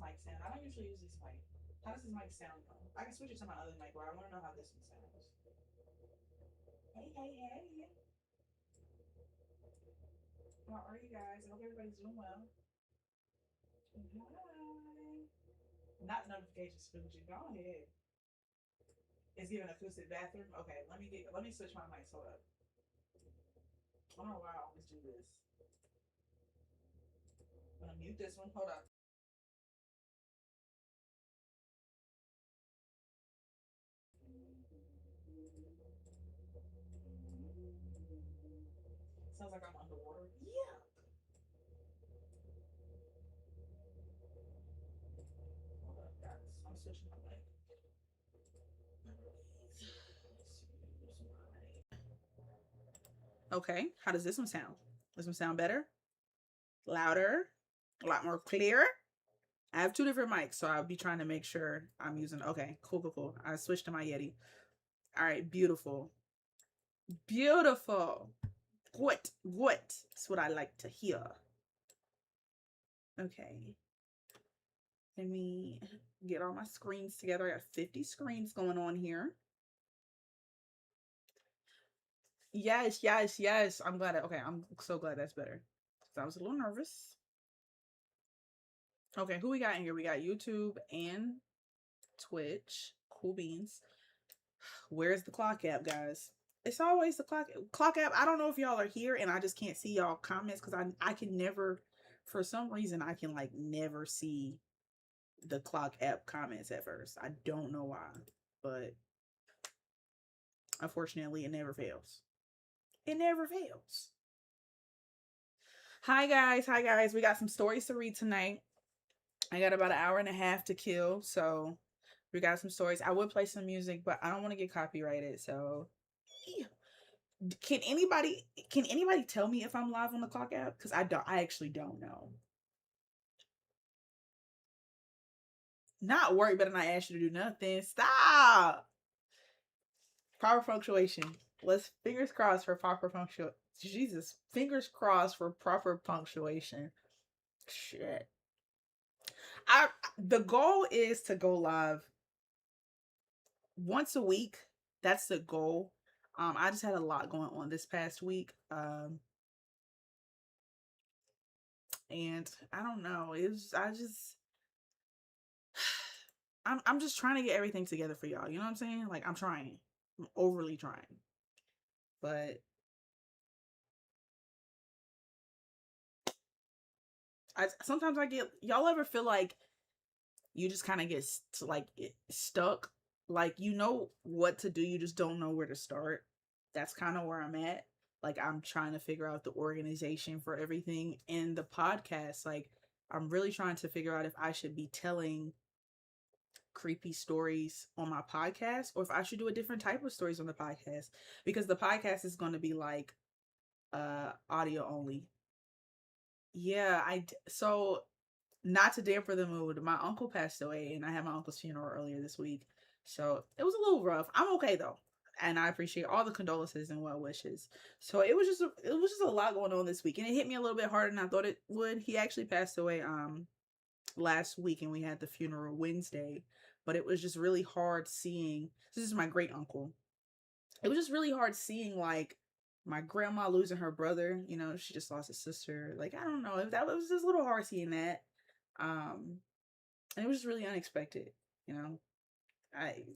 mic sound? I don't usually use this mic. How does this mic sound though? I can switch it to my other mic, but I want to know how this one sounds. Hey, hey, hey. How are you guys? I hope everybody's doing well. Hi. Not notification spooky. Go ahead. It's giving acoustic bathroom. Okay, let me switch my mic. Hold up. Oh wow, let's do this. I'm gonna mute this one. Hold up. Sounds like I'm underwater. Yeah. Hold up, guys. I'm switching my mic. Okay, how does this one sound? This one sound better? Louder? A lot more clear? I have two different mics, so I'll be trying to make sure I'm using. Okay, cool, cool, cool. I switched to my Yeti. All right, beautiful. Beautiful. What? What? That's what I like to hear. Okay. Let me get all my screens together. I got 50 screens going on here. Yes, yes, yes. I'm glad. Okay, I'm so glad that's better. So I was a little nervous. Okay, who we got in here? We got YouTube and Twitch. Cool beans. Where's the clock app, guys? It's always the clock app. I don't know if y'all are here and I just can't see y'all comments because I can never, for some reason, I can like never see the clock app comments at first. I don't know why, but unfortunately, it never fails. It never fails. Hi guys, hi guys. We got some stories to read tonight. I got about an hour and a half to kill, so we got some stories. I would play some music, but I don't want to get copyrighted. So, can anybody tell me if I'm live on the clock app? Because I actually don't know. Not worry, better not ask you to do nothing. Stop. Proper punctuation. Let's fingers crossed for proper punctuation. Jesus, fingers crossed for proper punctuation. Shit. I the goal is to go live once a week. That's the goal. I just had a lot going on this past week. And I don't know. I'm just trying to get everything together for y'all. You know what I'm saying? Like I'm trying. I'm overly trying. But I sometimes I get y'all ever feel like you just kind of get stuck, like you know what to do, you just don't know where to start. That's kind of where I'm at. Like I'm trying to figure out the organization for everything in the podcast. Like I'm really trying to figure out if I should be telling creepy stories on my podcast or if I should do a different type of stories on the podcast, because the podcast is going to be like audio only. Yeah, so not to damper the mood, my uncle passed away and I had my uncle's funeral earlier this week. So it was a little rough. I'm okay though. And I appreciate all the condolences and well wishes. So it was just a lot going on this week. And it hit me a little bit harder than I thought it would. He actually passed away last week and we had the funeral Wednesday. But it was just really hard seeing, this is my great uncle. It was just really hard seeing like my grandma losing her brother. You know, she just lost a sister. Like, I don't know. That was just a little hard seeing that. And it was just really unexpected, you know.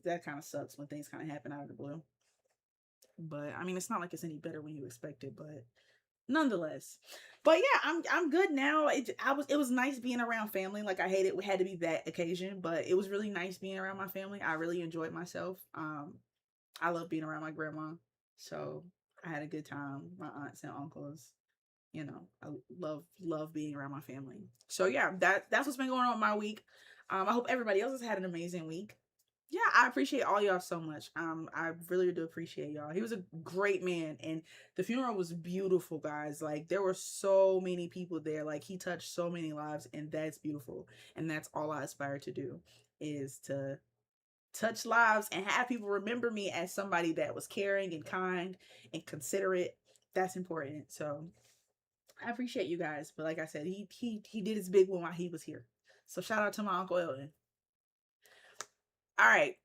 That kind of sucks when things kind of happen out of the blue. But I mean, it's not like it's any better when you expect it, but nonetheless. But yeah, I'm good now. It was nice being around family. Like I hate it had to be that occasion, but it was really nice being around my family. I really enjoyed myself. I love being around my grandma. So I had a good time. My aunts and uncles. You know, I love being around my family. So yeah, that's what's been going on in my week. I hope everybody else has had an amazing week. Yeah, I appreciate all y'all so much. I really do appreciate y'all. He was a great man, and the funeral was beautiful, guys. Like there were so many people there. Like he touched so many lives, and that's beautiful. And that's all I aspire to do, is to touch lives and have people remember me as somebody that was caring and kind and considerate. That's important. So I appreciate you guys, but like I said, he did his big one while he was here. So shout out to my Uncle Elton. All right.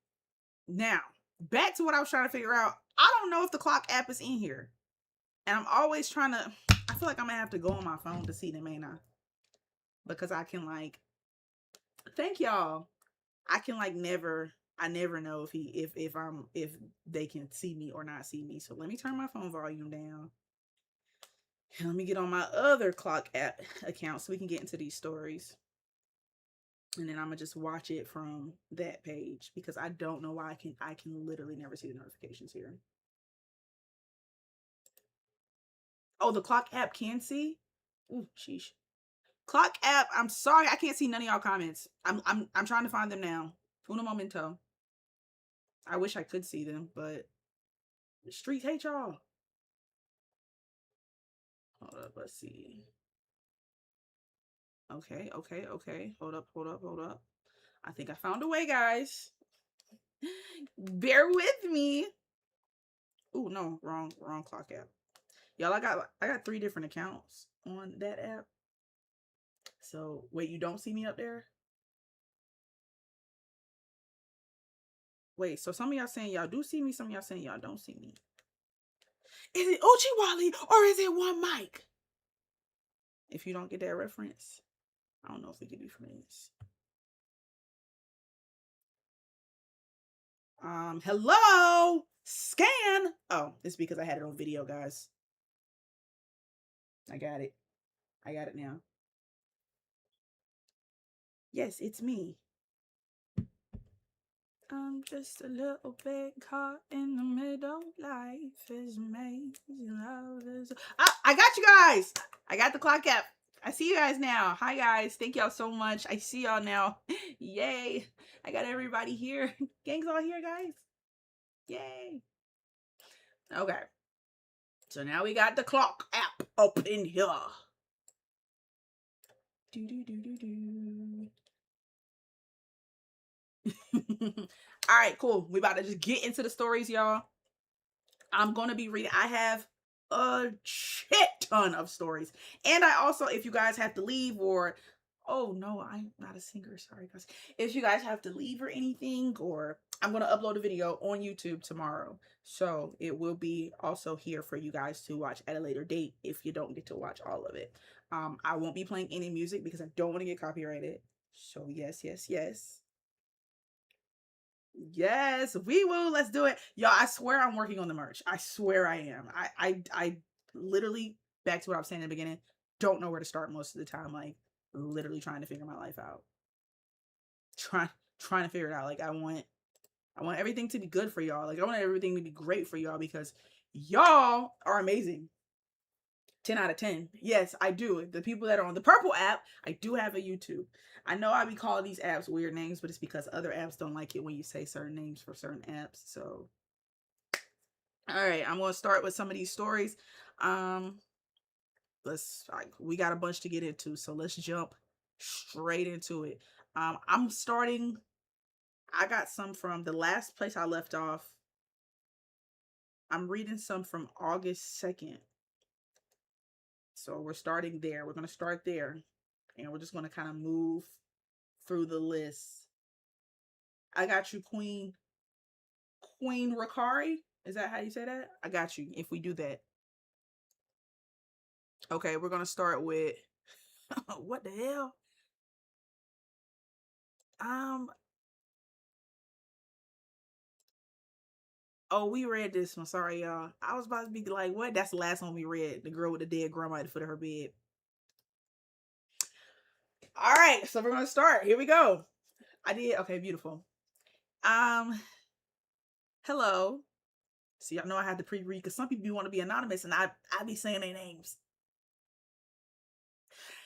Now, back to what I was trying to figure out. I don't know if the clock app is in here. And I'm always trying to, I feel like I'm going to have to go on my phone to see them, ain't I? Because I can like, thank y'all. I can like I never know if they can see me or not see me. So let me turn my phone volume down. And let me get on my other clock app account so we can get into these stories. And then I'm gonna just watch it from that page because I don't know why I can literally never see the notifications here. Oh, the clock app can see? Ooh, sheesh. Clock app, I'm sorry, I can't see none of y'all comments. I'm trying to find them now. Uno momento. I wish I could see them, but the streets hate y'all. Hold up, let's see. Okay. Hold up. I think I found a way, guys. Bear with me. Ooh, no, wrong clock app. Y'all, I got 3 different accounts on that app. So wait, you don't see me up there? Wait, so some of y'all saying y'all do see me, some of y'all saying y'all don't see me. Is it Uchi Wally or is it One Mic? If you don't get that reference, I don't know if we can be friends. Hello? Scan. Oh, it's because I had it on video, guys. I got it now. Yes, it's me. I'm just a little bit caught in the middle. Life is amazing. Love is... I got you guys. I got the clock app. I see you guys now. Hi, guys. Thank y'all so much. I see y'all now. Yay. I got everybody here. Gang's all here, guys. Yay. Okay. So now we got the clock app up in here. All right, cool. We about to just get into the stories, y'all. I'm gonna be reading. I have a shit ton of stories, and I also, if you guys have to leave or, oh no, I'm not a singer. Sorry, guys. If you guys have to leave or anything, or I'm gonna upload a video on YouTube tomorrow, so it will be also here for you guys to watch at a later date if you don't get to watch all of it. I won't be playing any music because I don't want to get copyrighted. So yes. Yes, we will. Let's do it. Y'all, I swear I'm working on the merch. I swear I am. I literally, back to what I was saying in the beginning, don't know where to start most of the time. Like, literally trying to figure my life out. Trying to figure it out. Like, I want everything to be good for y'all. Like, I want everything to be great for y'all because y'all are amazing. 10 out of 10. Yes, I do. The people that are on the purple app, I do have a YouTube. I know I be calling these apps weird names, but it's because other apps don't like it when you say certain names for certain apps. So, all right, I'm going to start with some of these stories. We got a bunch to get into, so let's jump straight into it. I'm starting, I got some from the last place I left off. I'm reading some from August 2nd. So we're starting there. We're going to start there. And we're just going to kind of move through the list. I got you, Queen Rakari. Is that how you say that? I got you. If we do that. Okay, we're going to start with... what the hell? Oh, we read this one. Sorry, y'all. I was about to be like, what? That's the last one we read. The girl with the dead grandma at the foot of her bed. All right, so we're going to start. Here we go. I did. Okay, beautiful. Hello. See, y'all know I had to pre-read because some people want to be anonymous and I be saying their names.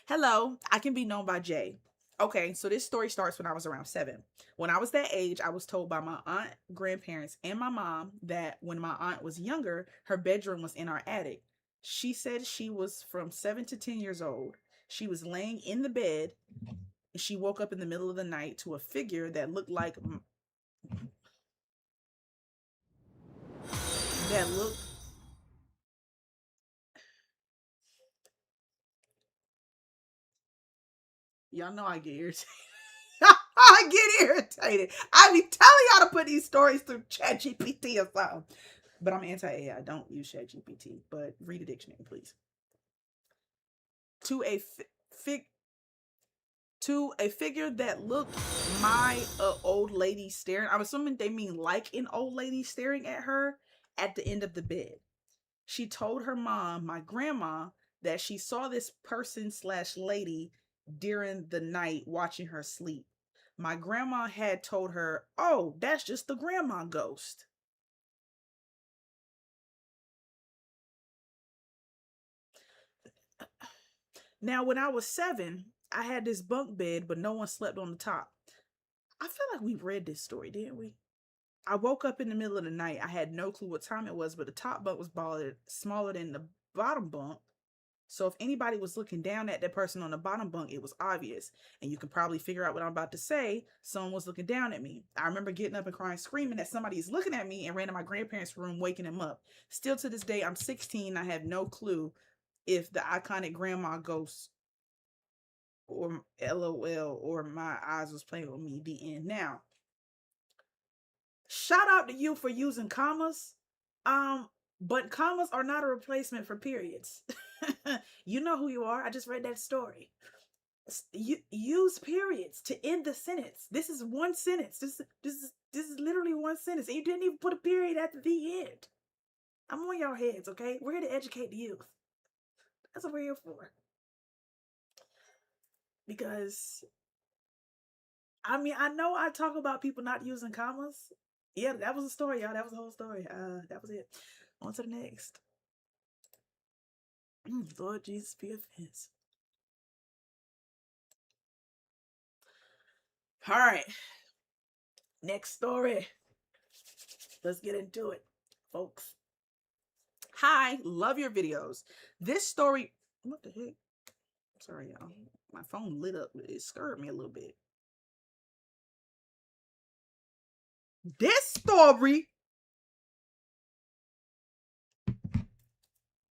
Hello, I can be known by Jay. Okay, so this story starts when I was around 7. When I was that age, I was told by my aunt, grandparents, and my mom that when my aunt was younger, her bedroom was in our attic. She said she was from 7 to 10 years old. She was laying in the bed and she woke up in the middle of the night to a figure that looked like y'all know I get irritated. I get irritated. I be telling y'all to put these stories through ChatGPT or something. But I'm anti-AI. Don't use ChatGPT. But read a dictionary, please. To a to a figure that looked my old lady staring. I'm assuming they mean like an old lady staring at her at the end of the bed. She told her mom, my grandma, that she saw this person slash lady during the night watching her sleep. My grandma had told her, "Oh, that's just the grandma ghost." Now, when I was 7, I had this bunk bed, but no one slept on the top. I feel like we read this story, didn't we? I woke up in the middle of the night. I had no clue what time it was, but the top bunk was smaller than the bottom bunk. So if anybody was looking down at that person on the bottom bunk, it was obvious. And you can probably figure out what I'm about to say. Someone was looking down at me. I remember getting up and crying, screaming that somebody is looking at me, and ran to my grandparents' room, waking them up. Still to this day, I'm 16. I have no clue if the iconic grandma ghost or LOL or my eyes was playing with me. The end. Now, shout out to you for using commas. But commas are not a replacement for periods. You know who you are. I just read that story. You use periods to end the sentence. This is one sentence. This is literally one sentence, and you didn't even put a period at the end. I'm on your heads, okay? We're here to educate the youth. That's what we're here for. Because I mean, I know I talk about people not using commas. Yeah, that was a story, y'all. That was the whole story. That was it. On to the next. Lord Jesus, be offense. All right. Next story. Let's get into it, folks. Hi, love your videos. This story. What the heck? Sorry, y'all. My phone lit up. It scared me a little bit. This story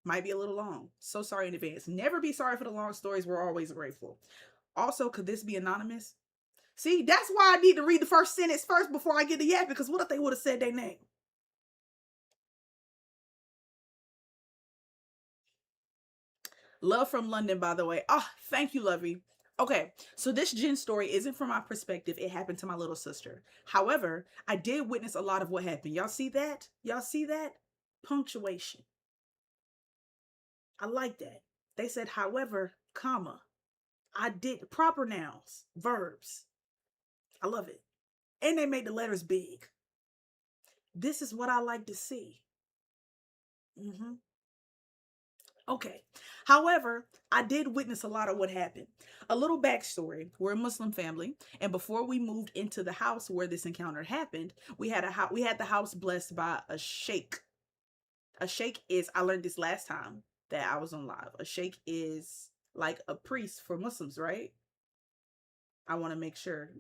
might be a little long. So sorry in advance. Never be sorry for the long stories. We're always grateful. Also, could this be anonymous? See, that's why I need to read the first sentence first before I get the yak, because what if they would have said their name? Love from London, by the way. Oh, thank you, Lovey. Okay, so this Jen story isn't from my perspective. It happened to my little sister. However, I did witness a lot of what happened. Y'all see that? Y'all see that? Punctuation. I like that. They said, however, comma. I did proper nouns, verbs. I love it. And they made the letters big. This is what I like to see. Mm-hmm. Okay. However, I did witness a lot of what happened. A little backstory. We're a Muslim family, and before we moved into the house where this encounter happened, we had the house blessed by a sheikh. A sheikh is, I learned this last time that I was on live. A sheikh is like a priest for Muslims, right? I want to make sure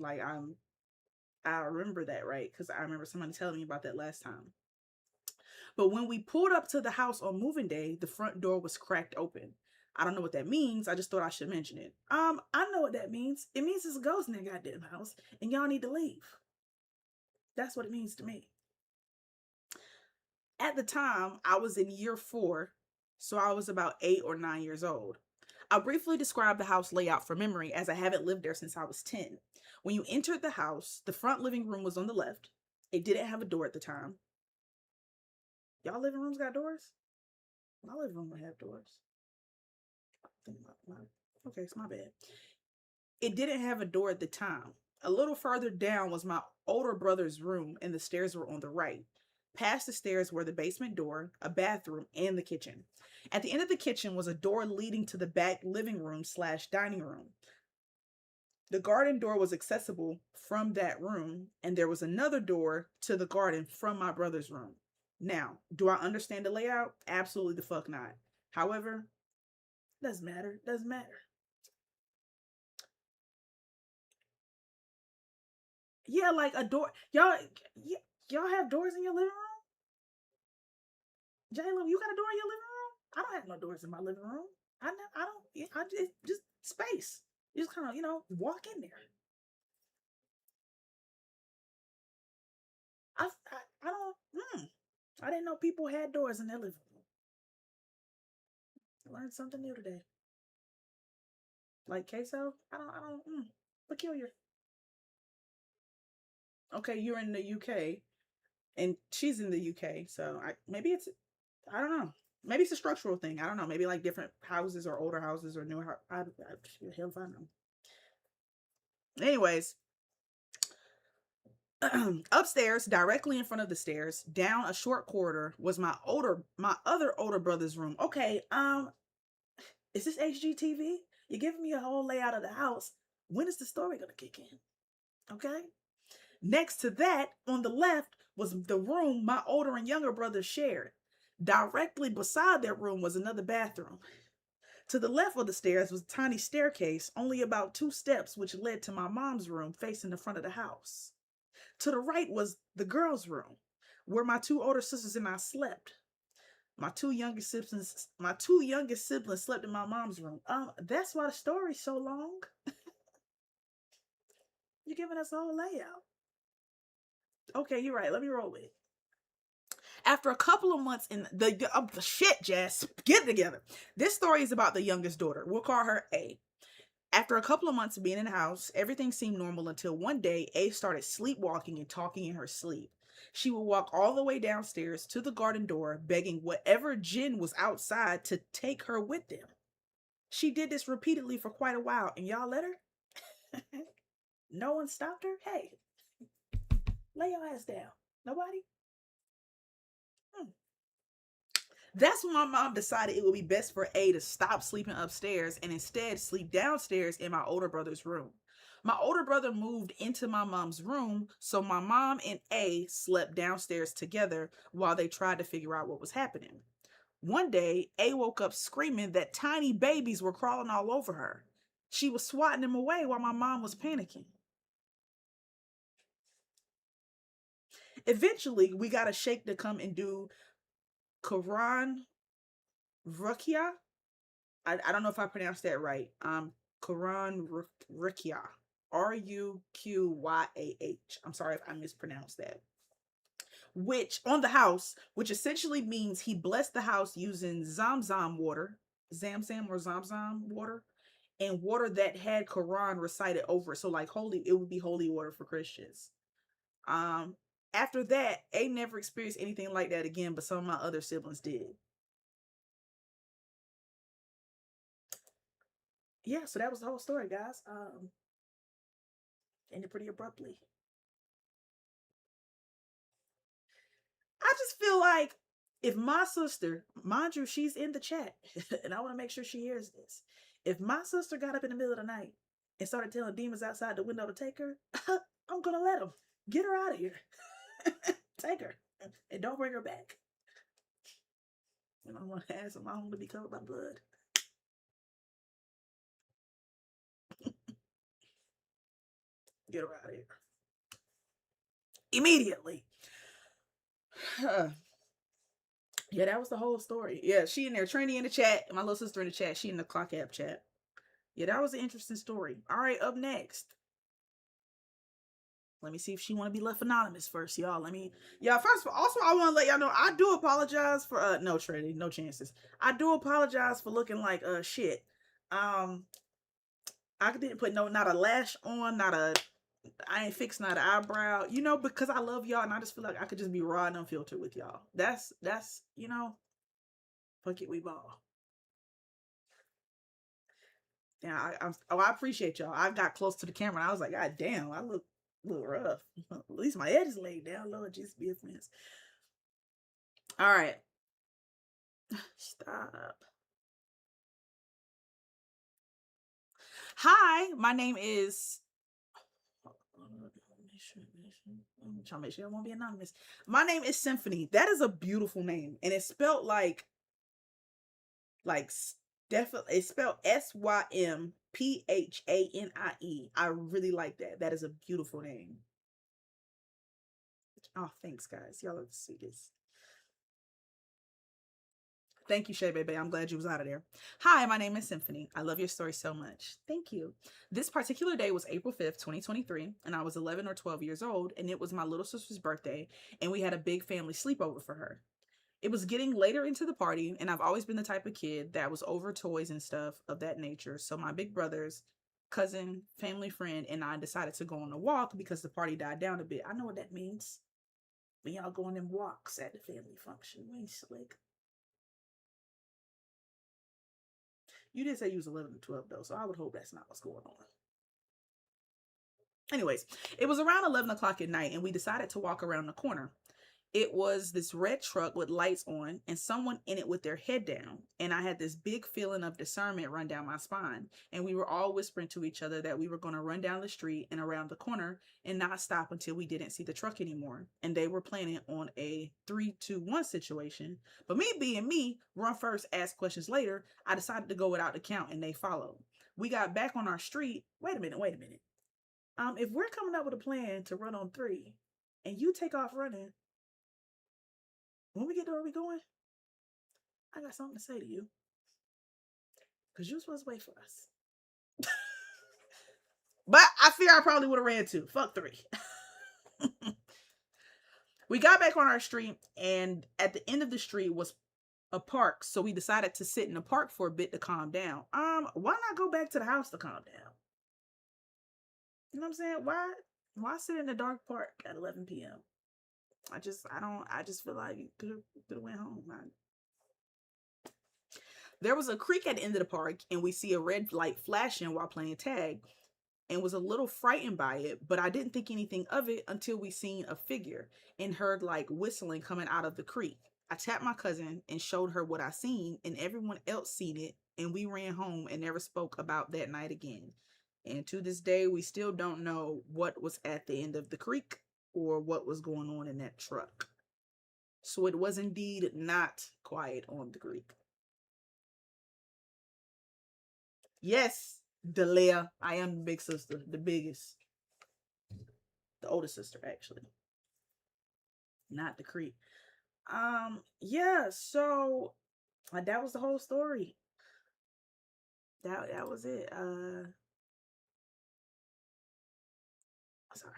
I remember that right, cuz I remember somebody telling me about that last time. But when we pulled up to the house on moving day, the front door was cracked open. I don't know what that means. I just thought I should mention it. I know what that means. It means there's a ghost in that goddamn house and y'all need to leave. That's what it means to me. At the time, I was in year 4, so I was about 8 or 9 years old. I'll briefly describe the house layout for memory, as I haven't lived there since I was 10. When you entered the house, the front living room was on the left. It didn't have a door at the time. Y'all living rooms got doors? My living room would have doors. Okay, it's my bad. It didn't have a door at the time. A little further down was my older brother's room, and the stairs were on the right. Past the stairs were the basement door, a bathroom, and the kitchen. At the end of the kitchen was a door leading to the back living room slash dining room. The garden door was accessible from that room, and there was another door to the garden from my brother's room. Now, do I understand the layout? Absolutely the fuck not. However, doesn't matter. Doesn't matter. Yeah, like a door. Y'all have doors in your living room? Jayla, you got a door in your living room? I don't have no doors in my living room. I don't. I just space. You just kind of walk in there. I didn't know people had doors in their living room. I learned something new today. Like queso? Peculiar. Okay, you're in the UK and she's in the UK, so maybe it's, I don't know. Maybe it's a structural thing. I don't know. Maybe like different houses or older houses or newer houses. Hell if I know. Anyways, upstairs, directly in front of the stairs, down a short corridor, was my other older brother's room. Okay, is this HGTV? You're giving me a whole layout of the house. When is the story gonna kick in? Okay. Next to that, on the left, was the room my older and younger brothers shared. Directly beside that room was another bathroom. To the left of the stairs was a tiny staircase, only about 2 steps, which led to my mom's room facing the front of the house. To the right was the girls' room, where my 2 older sisters and I slept. My two youngest siblings slept in my mom's room. That's why the story's so long. You're giving us a whole layout. Okay, you're right. Let me roll with it. After a couple of months in the shit, Jess, get it together. This story is about the youngest daughter. We'll call her A. After a couple of months of being in the house, everything seemed normal until one day A started sleepwalking and talking in her sleep. She would walk all the way downstairs to the garden door, begging whatever jinn was outside to take her with them. She did this repeatedly for quite a while, and y'all let her? No one stopped her? Hey, lay your ass down. Nobody? That's when my mom decided it would be best for A to stop sleeping upstairs and instead sleep downstairs in my older brother's room. My older brother moved into my mom's room, so my mom and A slept downstairs together while they tried to figure out what was happening. One day, A woke up screaming that tiny babies were crawling all over her. She was swatting them away while my mom was panicking. Eventually, we got a sheikh to come and do Quran Rukia. I don't know if I pronounced that right. Quran Rukia. Ruqyah. I'm sorry if I mispronounced that. Which on the house, which essentially means he blessed the house using Zamzam water, Zamzam or Zamzam water, and water that had Quran recited over it. So like holy, it would be holy water for Christians. Um, After that, A never experienced anything like that again, but some of my other siblings did. Yeah, so that was the whole story, guys. Ended pretty abruptly. I just feel like if my sister, mind you, she's in the chat, and I want to make sure she hears this. If my sister got up in the middle of the night and started telling demons outside the window to take her, I'm gonna let them get her out of here. Take her and don't bring her back. And I want to ask my home to be covered by blood. Get her out of here immediately. Yeah, that was the whole story. Yeah, she in there, Trini in the chat, my little sister in the chat, she in the clock app chat. Yeah, that was an interesting story. All right, up next. Let me see if she want to be left anonymous first, y'all. First of all, also I want to let y'all know I do apologize for no Trinity, no chances. I do apologize for looking like shit. I didn't put not a lash on, I ain't fixed not an eyebrow, because I love y'all and I just feel like I could just be raw and unfiltered with y'all. That's fuck it, we ball. Yeah, I appreciate y'all. I got close to the camera and I was like, God damn, I look a little rough. At least my head is laid down. Lord, just be offense. All right. Stop. Hi, my name is. I'm trying to make sure I won't be anonymous. My name is Symphony. That is a beautiful name, and it's spelled like definitely. It's spelled Symphanie. I really like that. That is a beautiful name. Oh, thanks, guys. Y'all are the sweetest. Thank you, Shay Baby. I'm glad you was out of there. Hi, my name is Symphony. I love your story so much. Thank you. This particular day was April 5th, 2023, and I was 11 or 12 years old, and it was my little sister's birthday, and we had a big family sleepover for her. It was getting later into the party, and I've always been the type of kid that was over toys and stuff of that nature. So my big brothers, cousin, family friend, and I decided to go on a walk because the party died down a bit. I know what that means. When y'all go on them walks at the family function. We ain't slick. You did say you was 11 to 12 though, so I would hope that's not what's going on. Anyways, it was around 11 o'clock at night, and we decided to walk around the corner. It was this red truck with lights on and someone in it with their head down. And I had this big feeling of discernment run down my spine. And we were all whispering to each other that we were going to run down the street and around the corner and not stop until we didn't see the truck anymore. And they were planning on a 3-2-1 situation. But me being me, run first, ask questions later, I decided to go without the count and they followed. We got back on our street. Wait a minute. If we're coming up with a plan to run on 3 and you take off running, when we get to where we going, I got something to say to you. Because you're supposed to wait for us. But I fear I probably would have ran too. Fuck 3. We got back on our street, and at the end of the street was a park. So we decided to sit in the park for a bit to calm down. Why not go back to the house to calm down? You know what I'm saying? Why sit in the dark park at 11 p.m.? I just feel like you could have went home, man. There was a creek at the end of the park, and we see a red light flashing while playing tag, and was a little frightened by it, but I didn't think anything of it until we seen a figure and heard like whistling coming out of the creek. I tapped my cousin and showed her what I seen, and everyone else seen it, and we ran home and never spoke about that night again. And to this day, we still don't know what was at the end of the creek or what was going on in that truck. So it was indeed not quiet on the creek. Yes, Delia, I am the big sister, the biggest. The older sister, actually. Not the creek. Yeah, so that was the whole story. That was it. Sorry.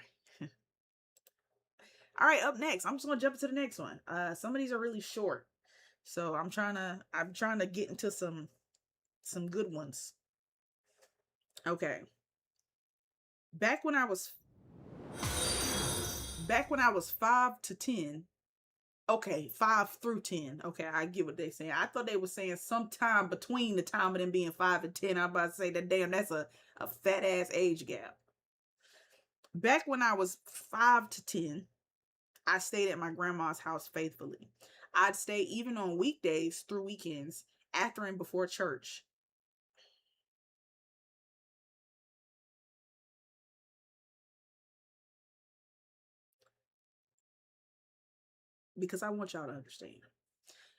All right, up next, I'm just gonna jump into the next one. Some of these are really short, so I'm trying to get into some good ones. Okay. Back when I was 5 to 10. Okay, 5 through 10. Okay, I get what they're saying. I thought they were saying sometime between the time of them being 5 and 10. I'm about to say that damn, that's a fat ass age gap. Back when I was 5 to 10. I stayed at my grandma's house faithfully. I'd stay even on weekdays through weekends, after and before church. Because I want y'all to understand.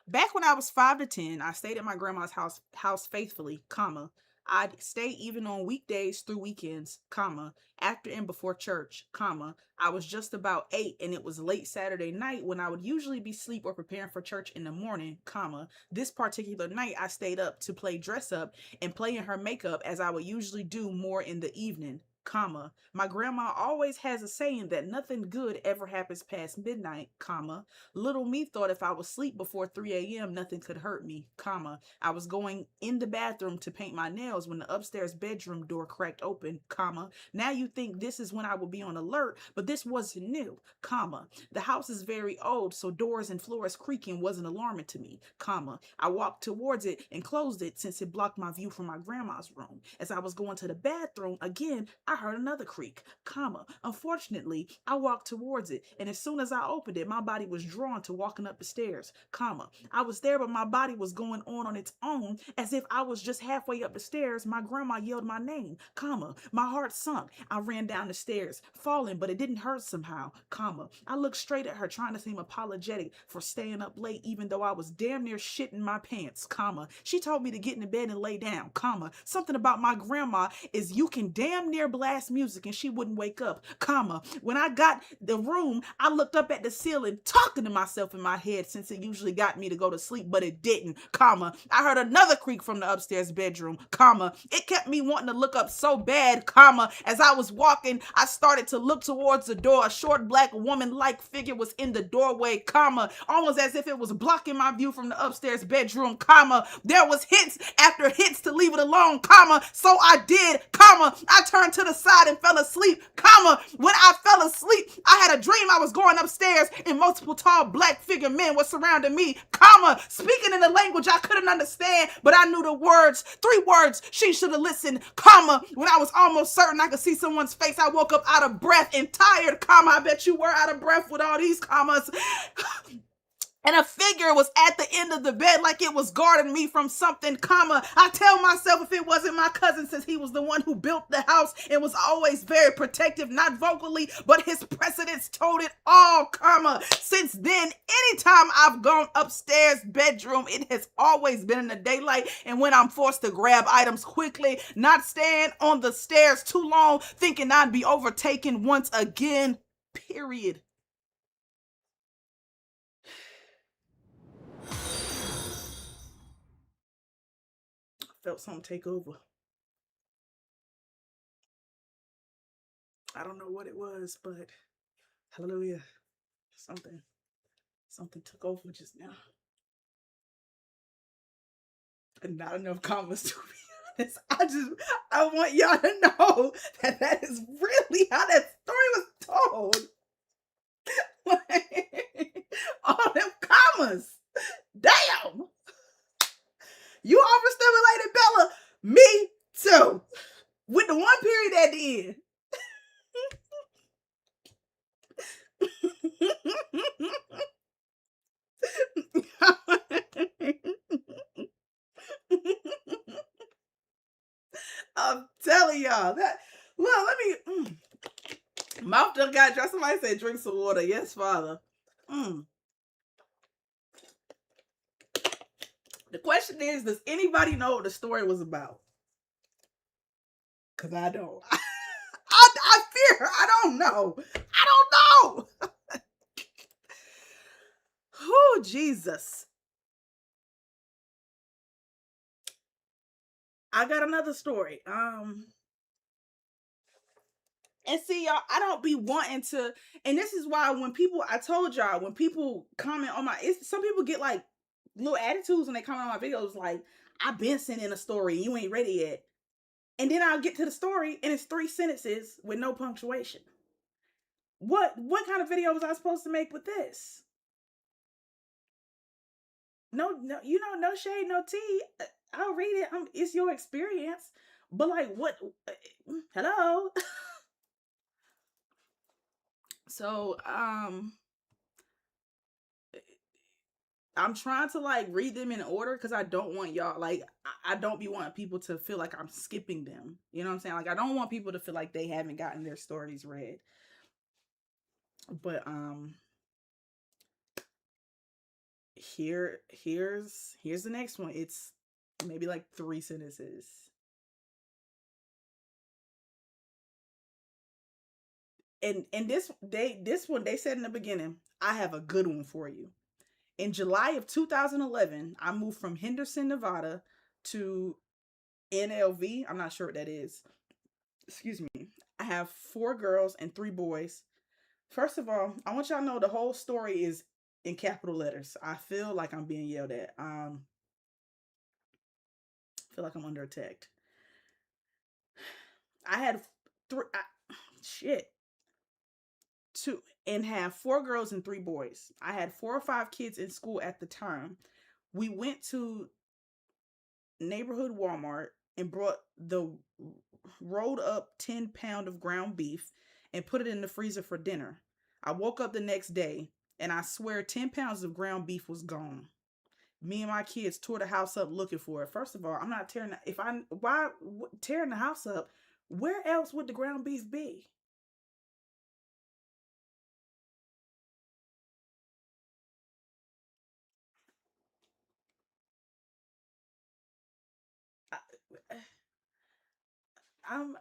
Back when I was 5 to 10, I stayed at my grandma's house faithfully, comma. I'd stay even on weekdays through weekends, comma, after and before church, comma. I was just about 8 and it was late Saturday night when I would usually be asleep or preparing for church in the morning, comma. This particular night I stayed up to play dress up and play in her makeup as I would usually do more in the evening, comma. My grandma always has a saying that nothing good ever happens past midnight, comma. Little me thought if I was asleep before 3 a.m. nothing could hurt me, comma. I was going in the bathroom to paint my nails when the upstairs bedroom door cracked open, comma. Now you think this is when I will be on alert, but this wasn't new, comma. The house is very old, so doors and floors creaking wasn't alarming to me, comma. I walked towards it and closed it since it blocked my view from my grandma's room. As I was going to the bathroom again, I heard another creak, comma. Unfortunately, I walked towards it, and as soon as I opened it, my body was drawn to walking up the stairs, comma. I was there, but my body was going on its own, as if I was just halfway up the stairs. My grandma yelled my name, comma. My heart sunk. I ran down the stairs, falling, but it didn't hurt somehow, comma. I looked straight at her, trying to seem apologetic for staying up late, even though I was damn near shitting my pants, comma. She told me to get in the bed and lay down, comma. Something about my grandma is you can damn near blast music and she wouldn't wake up, comma. When I got the room, I looked up at the ceiling, talking to myself in my head, since it usually got me to go to sleep, but it didn't, comma. I heard another creak from the upstairs bedroom, comma. It kept me wanting to look up so bad, comma. As I was walking, I started to look towards the door. A short black woman-like figure was in the doorway, comma, almost as if it was blocking my view from the upstairs bedroom, comma. There was hints after hints to leave it alone, comma. So I did, comma. I turned to the side and fell asleep, comma. When I fell asleep, I had a dream I was going upstairs and multiple tall black figure men were surrounding me, comma, speaking in a language I couldn't understand, but I knew the words, 3 words. She should have listened, comma. When I was almost certain I could see someone's face, I woke up out of breath and tired, comma. I bet you were out of breath with all these commas. And a figure was at the end of the bed like it was guarding me from something, comma. I tell myself if it wasn't my cousin, since he was the one who built the house and was always very protective, not vocally, but his precedence told it all, comma. Since then, anytime I've gone upstairs bedroom, it has always been in the daylight and when I'm forced to grab items quickly, not stand on the stairs too long, thinking I'd be overtaken once again, period. Felt something take over. I don't know what it was, but hallelujah. Something took over just now. And not enough commas, to be honest. I want y'all to know that is really how that story was told. Like, all them commas. Damn. You overstimulated, Bella. Me too. With the one period at the end. I'm telling y'all that. Look, let me. Mouth done got dry. Somebody said drink some water. Yes, Father. The question is, does anybody know what the story was about? Because I don't. I fear. I don't know. I don't know. Oh, Jesus. I got another story. And see, y'all, I don't be wanting to, and this is why when people, I told y'all, when people comment on some people get like little attitudes when they comment on my videos, like, I've been sending a story, you ain't ready yet. And then I'll get to the story and it's 3 sentences with no punctuation. What kind of video was I supposed to make with this? No, no shade, no tea. I'll read it. It's your experience. But like, what? Hello. So, I'm trying to like read them in order because I don't want y'all, like, I don't be wanting people to feel like I'm skipping them. You know what I'm saying? Like, I don't want people to feel like they haven't gotten their stories read. But here's the next one. It's maybe like 3 sentences. And this one they said in the beginning, I have a good one for you. In July of 2011, I moved from Henderson, Nevada to NLV. I'm not sure what that is. Excuse me. I have 4 girls and 3 boys. First of all, I want y'all to know the whole story is in capital letters. I feel like I'm being yelled at. I feel like I'm under attack. I had 3 shit. 2 and have 4 girls and 3 boys. I had 4 or 5 kids in school at the time. We went to neighborhood Walmart and brought the rolled up 10-pound of ground beef and put it in the freezer for dinner. I woke up the next day and I swear 10 pounds of ground beef was gone. Me and my kids tore the house up looking for it. First of all, I'm not tearing tearing the house up? Where else would the ground beef be? I, I'm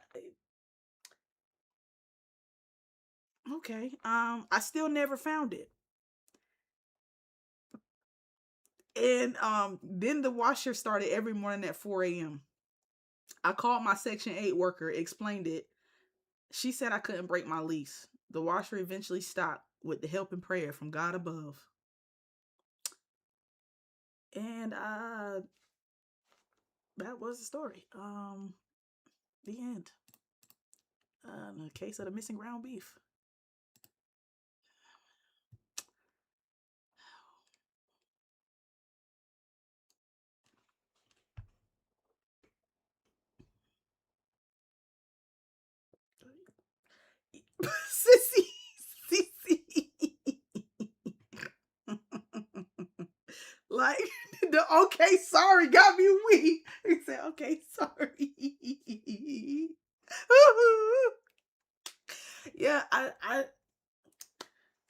Okay. I still never found it. And then the washer started every morning at 4 a.m. I called my Section 8 worker, explained it. She said I couldn't break my lease. The washer eventually stopped with the help and prayer from God above. And that was the story. The end. The case of the missing ground beef. Sissy, Sissy. Like the okay, sorry got me weak. He said, okay, sorry. Yeah, I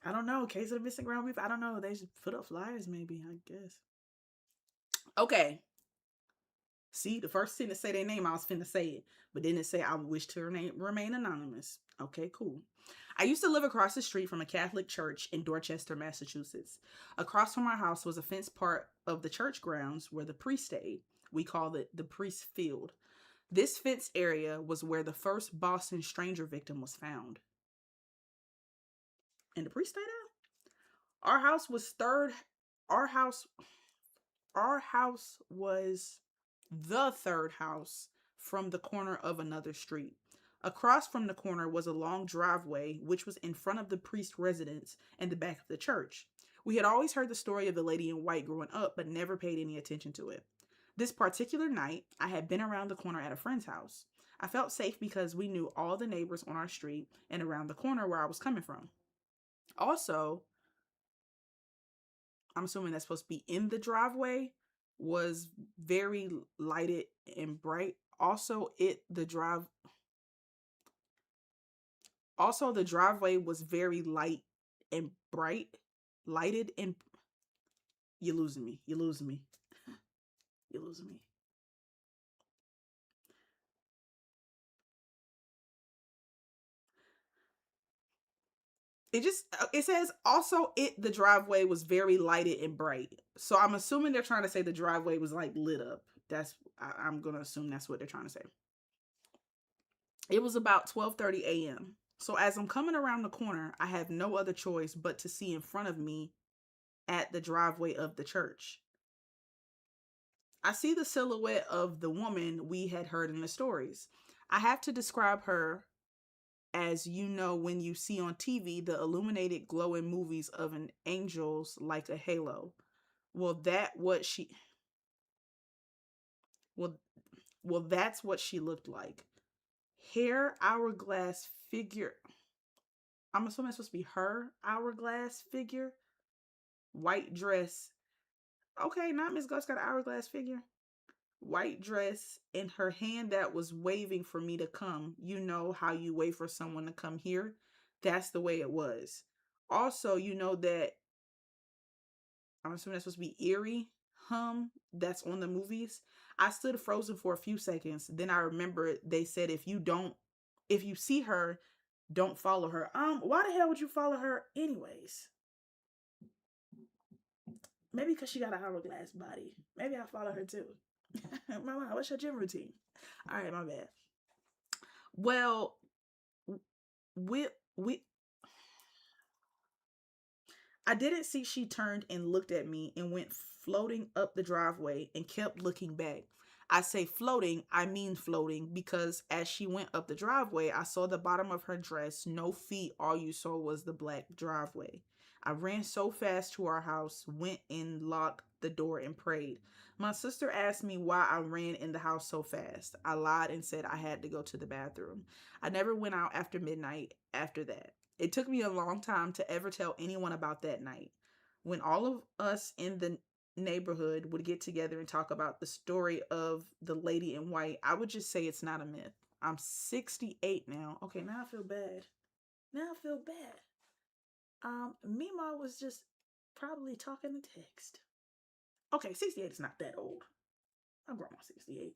don't know. Case of the missing ground beef. I don't know. They should put up flyers, maybe. I guess. Okay. See, the first thing to say their name, I was finna say it, but then it say I wish to remain anonymous. Okay, cool. I used to live across the street from a Catholic church in Dorchester, Massachusetts. Across from our house was a fenced part of the church grounds where the priest stayed. We called it the priest field. This fenced area was where the first Boston stranger victim was found. And the priest stayed there? Our house was third our house our house was the third house from the corner of another street. Across from the corner was a long driveway, which was in front of the priest's residence and the back of the church. We had always heard the story of the lady in white growing up, but never paid any attention to it. This particular night, I had been around the corner at a friend's house. I felt safe because we knew all the neighbors on our street and around the corner where I was coming from. Also, I'm assuming that's supposed to be in the driveway, was very lighted and bright. Also the driveway was very light and bright, lighted and you're losing me. You're losing me. You're losing me. It says also the driveway was very lighted and bright. So I'm assuming they're trying to say the driveway was like lit up. I'm gonna assume that's what they're trying to say. It was about 12:30 a.m. So as I'm coming around the corner, I have no other choice but to see in front of me at the driveway of the church. I see the silhouette of the woman we had heard in the stories. I have to describe her as you know when you see on TV the illuminated glowing movies of an angel's like a halo. Well, that what she well well that's what she looked like. Hair hourglass figure. I'm assuming it's supposed to be her hourglass figure. White dress. Okay, not Miss Ghost got an hourglass figure. White dress in her hand that was waving for me to come. You know how you wait for someone to come here? That's the way it was. Also, you know that I'm assuming that's supposed to be eerie hum that's on the movies. I stood frozen for a few seconds. Then I remember they said if you see her, don't follow her. Why the hell would you follow her anyways? Maybe because she got an hourglass body. Maybe I follow her too. Mama, what's your gym routine? All right, my bad. Well, we I didn't see she turned and looked at me and went floating up the driveway and kept looking back. I say floating, I mean floating because as she went up the driveway, I saw the bottom of her dress, no feet, all you saw was the black driveway. I ran so fast to our house, went in, locked the door, and prayed. My sister asked me why I ran in the house so fast. I lied and said I had to go to the bathroom. I never went out after midnight after that. It took me a long time to ever tell anyone about that night. When all of us in the neighborhood would get together and talk about the story of the lady in white, I would just say it's not a myth. I'm 68 now. Okay, now I feel bad. Now I feel bad. Mima was just probably talking in text. Okay, 68 is not that old. I'm grandma 68.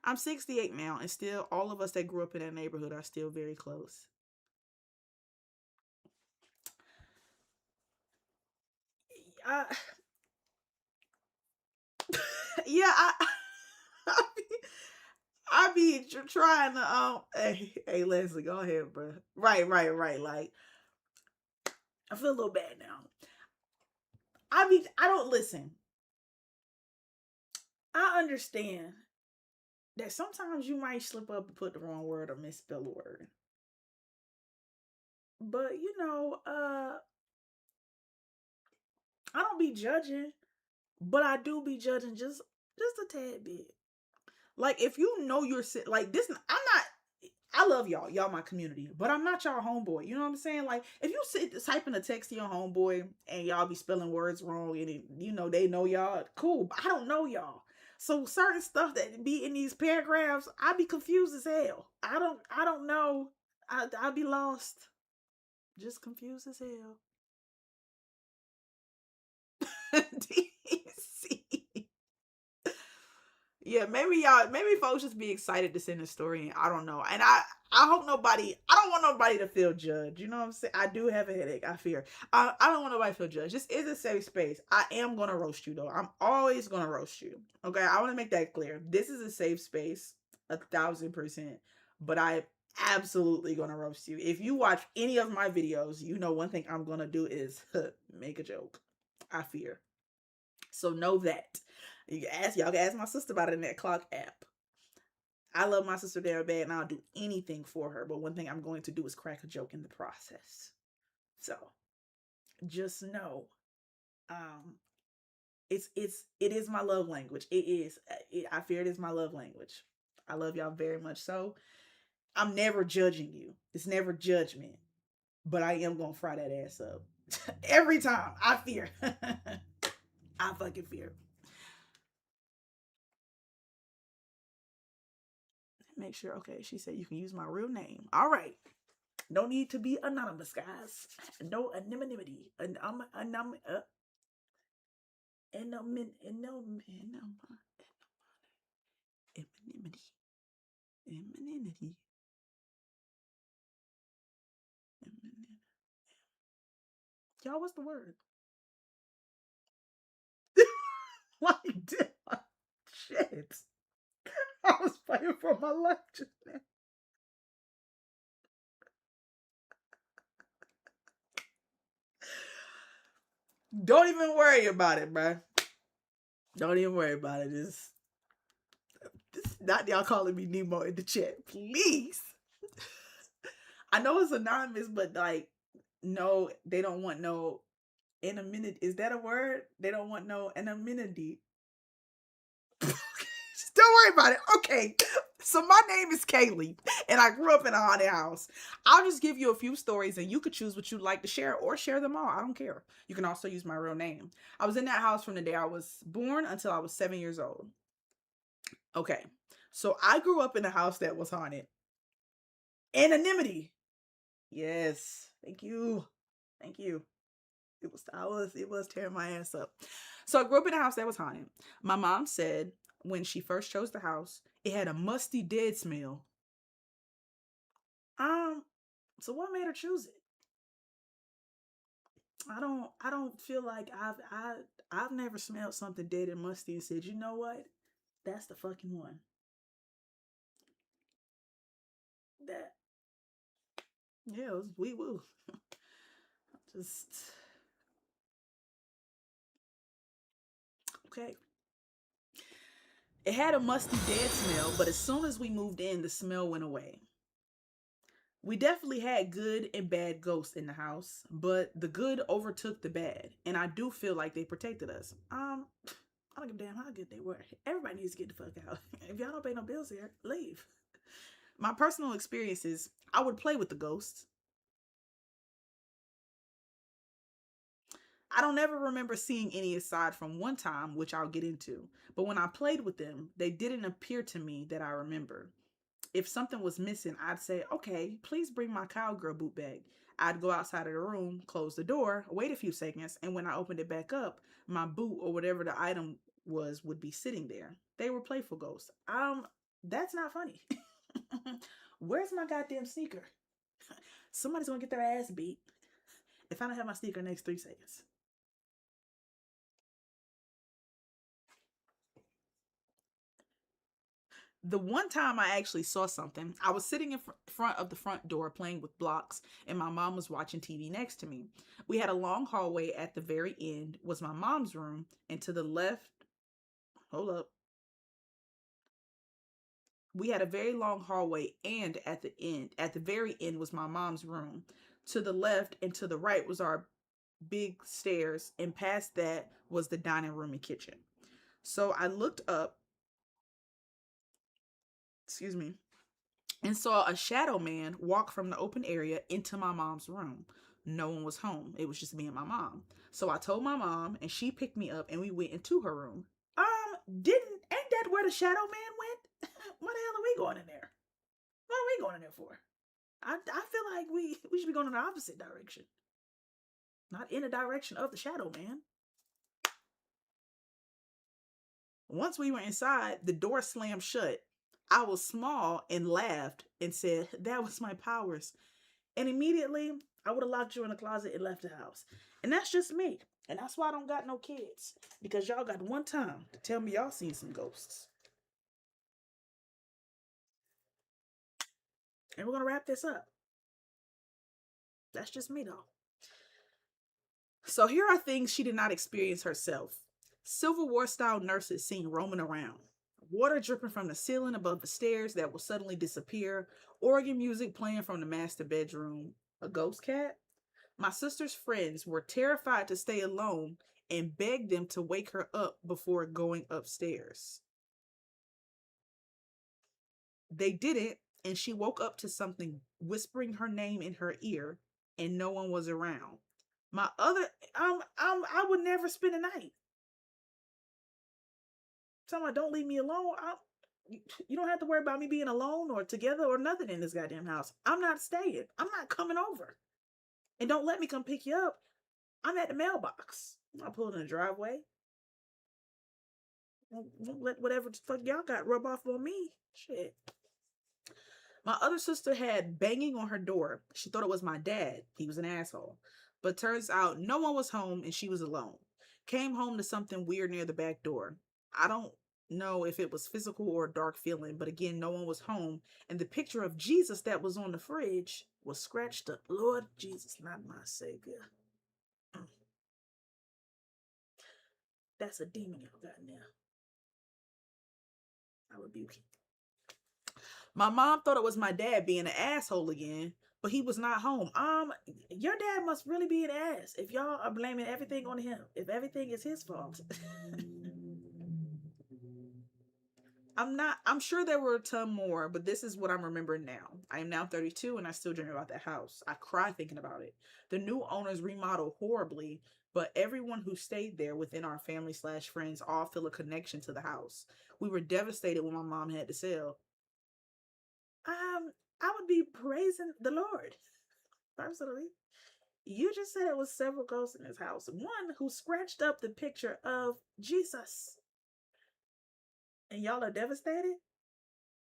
I'm 68 now, and still all of us that grew up in that neighborhood are still very close. I yeah, I be, I be trying to hey Leslie, go ahead, bro. Right. Like I feel a little bad now. I don't listen. I understand that sometimes you might slip up and put the wrong word or misspell a word. But I don't be judging, but I do be judging just a tad bit. Like if you know you're like this, I'm not. I love y'all. Y'all my community, but I'm not y'all homeboy. You know what I'm saying? Like if you sit typing a text to your homeboy and y'all be spelling words wrong and they know y'all, cool. But I don't know y'all. So certain stuff that be in these paragraphs, I be confused as hell. I don't know. I be lost. Just confused as hell. DC. Yeah, maybe folks just be excited to send a story. I don't know. And I hope I don't want nobody to feel judged. You know what I'm saying? I do have a headache. I fear. I don't want nobody to feel judged. This is a safe space. I am going to roast you though. I'm always going to roast you. Okay. I want to make that clear. This is a safe space, 1,000%. But I absolutely going to roast you. If you watch any of my videos, one thing I'm going to do is make a joke. I fear. So know that. Y'all can ask my sister about it in that clock app. I love my sister very bad and I'll do anything for her. But one thing I'm going to do is crack a joke in the process. So just know, um, it is my love language. It is. I fear it is my love language. I love y'all very much. So I'm never judging you. It's never judgment. But I am gonna fry that ass up. Every time. I fear. I fucking fear. Make sure. Okay, she said you can use my real name. All right. No need to be anonymous, guys. No anonymity. Anonymity. Y'all, what's the word? Why did I? Shit. I was fighting for my life just now. Don't even worry about it, bruh. Don't even worry about it. This not y'all calling me Nemo in the chat, please. I know it's anonymous, but like, no, they don't want no anonymity. Is that a word? They don't want no anonymity. Just don't worry about it. Okay. So my name is Kaylee, and I grew up in a haunted house. I'll just give you a few stories, and you could choose what you'd like to share or share them all. I don't care. You can also use my real name. I was in that house from the day I was born until I was 7 years old. Okay. So I grew up in a house that was haunted. Anonymity. Yes. Thank you. Thank you. It was tearing my ass up. So I grew up in a house that was haunted. My mom said when she first chose the house, it had a musty dead smell. Um, so what made her choose it? I don't feel like I've never smelled something dead and musty and said, you know what? That's the fucking one. That yeah, it was wee woo. Just okay. It had a musty dead smell, but as soon as we moved in, the smell went away. We definitely had good and bad ghosts in the house, but the good overtook the bad, and I do feel like they protected us. I don't give a damn how good they were. Everybody needs to get the fuck out. If y'all don't pay no bills here, leave. My personal experiences, I would play with the ghosts. I don't ever remember seeing any aside from one time, which I'll get into. But when I played with them, they didn't appear to me that I remember. If something was missing, I'd say, okay, please bring my cowgirl boot back. I'd go outside of the room, close the door, wait a few seconds, and when I opened it back up, my boot or whatever the item was would be sitting there. They were playful ghosts. That's not funny. Where's my goddamn sneaker? Somebody's gonna get their ass beat if I don't have my sneaker next 3 seconds. The one time I actually saw something, I was sitting in front of the front door playing with blocks, and my mom was watching TV next to me. We had a long hallway. At the very end was my mom's room, and to the left, hold up, we had a very long hallway, and at the very end was my mom's room. To the left and to the right was our big stairs, and past that was the dining room and kitchen. So I looked up, excuse me, and saw a shadow man walk from the open area into my mom's room. No one was home. It was just me and my mom. So I told my mom, and she picked me up, and we went into her room. Didn't ain't that where the shadow man went? What the hell are we going in there? What are we going in there for? I feel like we should be going in the opposite direction, not in the direction of the shadow man. Once we were inside, the door slammed shut. I was small and laughed and said, "That was my powers." And immediately, I would have locked you in the closet and left the house. And that's just me. And that's why I don't got no kids. Because y'all got one time to tell me y'all seen some ghosts. And we're going to wrap this up. That's just me, though. So here are things she did not experience herself. Civil War style nurses seen roaming around. Water dripping from the ceiling above the stairs that will suddenly disappear. Organ music playing from the master bedroom. A ghost cat. My sister's friends were terrified to stay alone and begged them to wake her up before going upstairs. They didn't, and she woke up to something whispering her name in her ear, and no one was around. My other, I would never spend a night. Someone don't leave me alone. You don't have to worry about me being alone or together or nothing in this goddamn house. I'm not staying. I'm not coming over. And don't let me come pick you up. I'm at the mailbox. I'll pull in the driveway. Won't let whatever the fuck y'all got rub off on me. Shit. My other sister had banging on her door. She thought it was my dad. He was an asshole. But turns out no one was home and she was alone. Came home to something weird near the back door. I don't know if it was physical or a dark feeling, but again, no one was home. And the picture of Jesus that was on the fridge was scratched up. Lord Jesus, not my Savior. That's a demon y'all got now. I rebuke it. My mom thought it was my dad being an asshole again, but he was not home. Your dad must really be an ass if y'all are blaming everything on him. If everything is his fault. I'm sure there were a ton more, but this is what I'm remembering now. I am now 32 and I still dream about that house. I cry thinking about it. The new owners remodeled horribly, but everyone who stayed there within our family / friends all feel a connection to the house. We were devastated when my mom had to sell. I would be praising the Lord, personally. You just said it was several ghosts in his house. One who scratched up the picture of Jesus. And y'all are devastated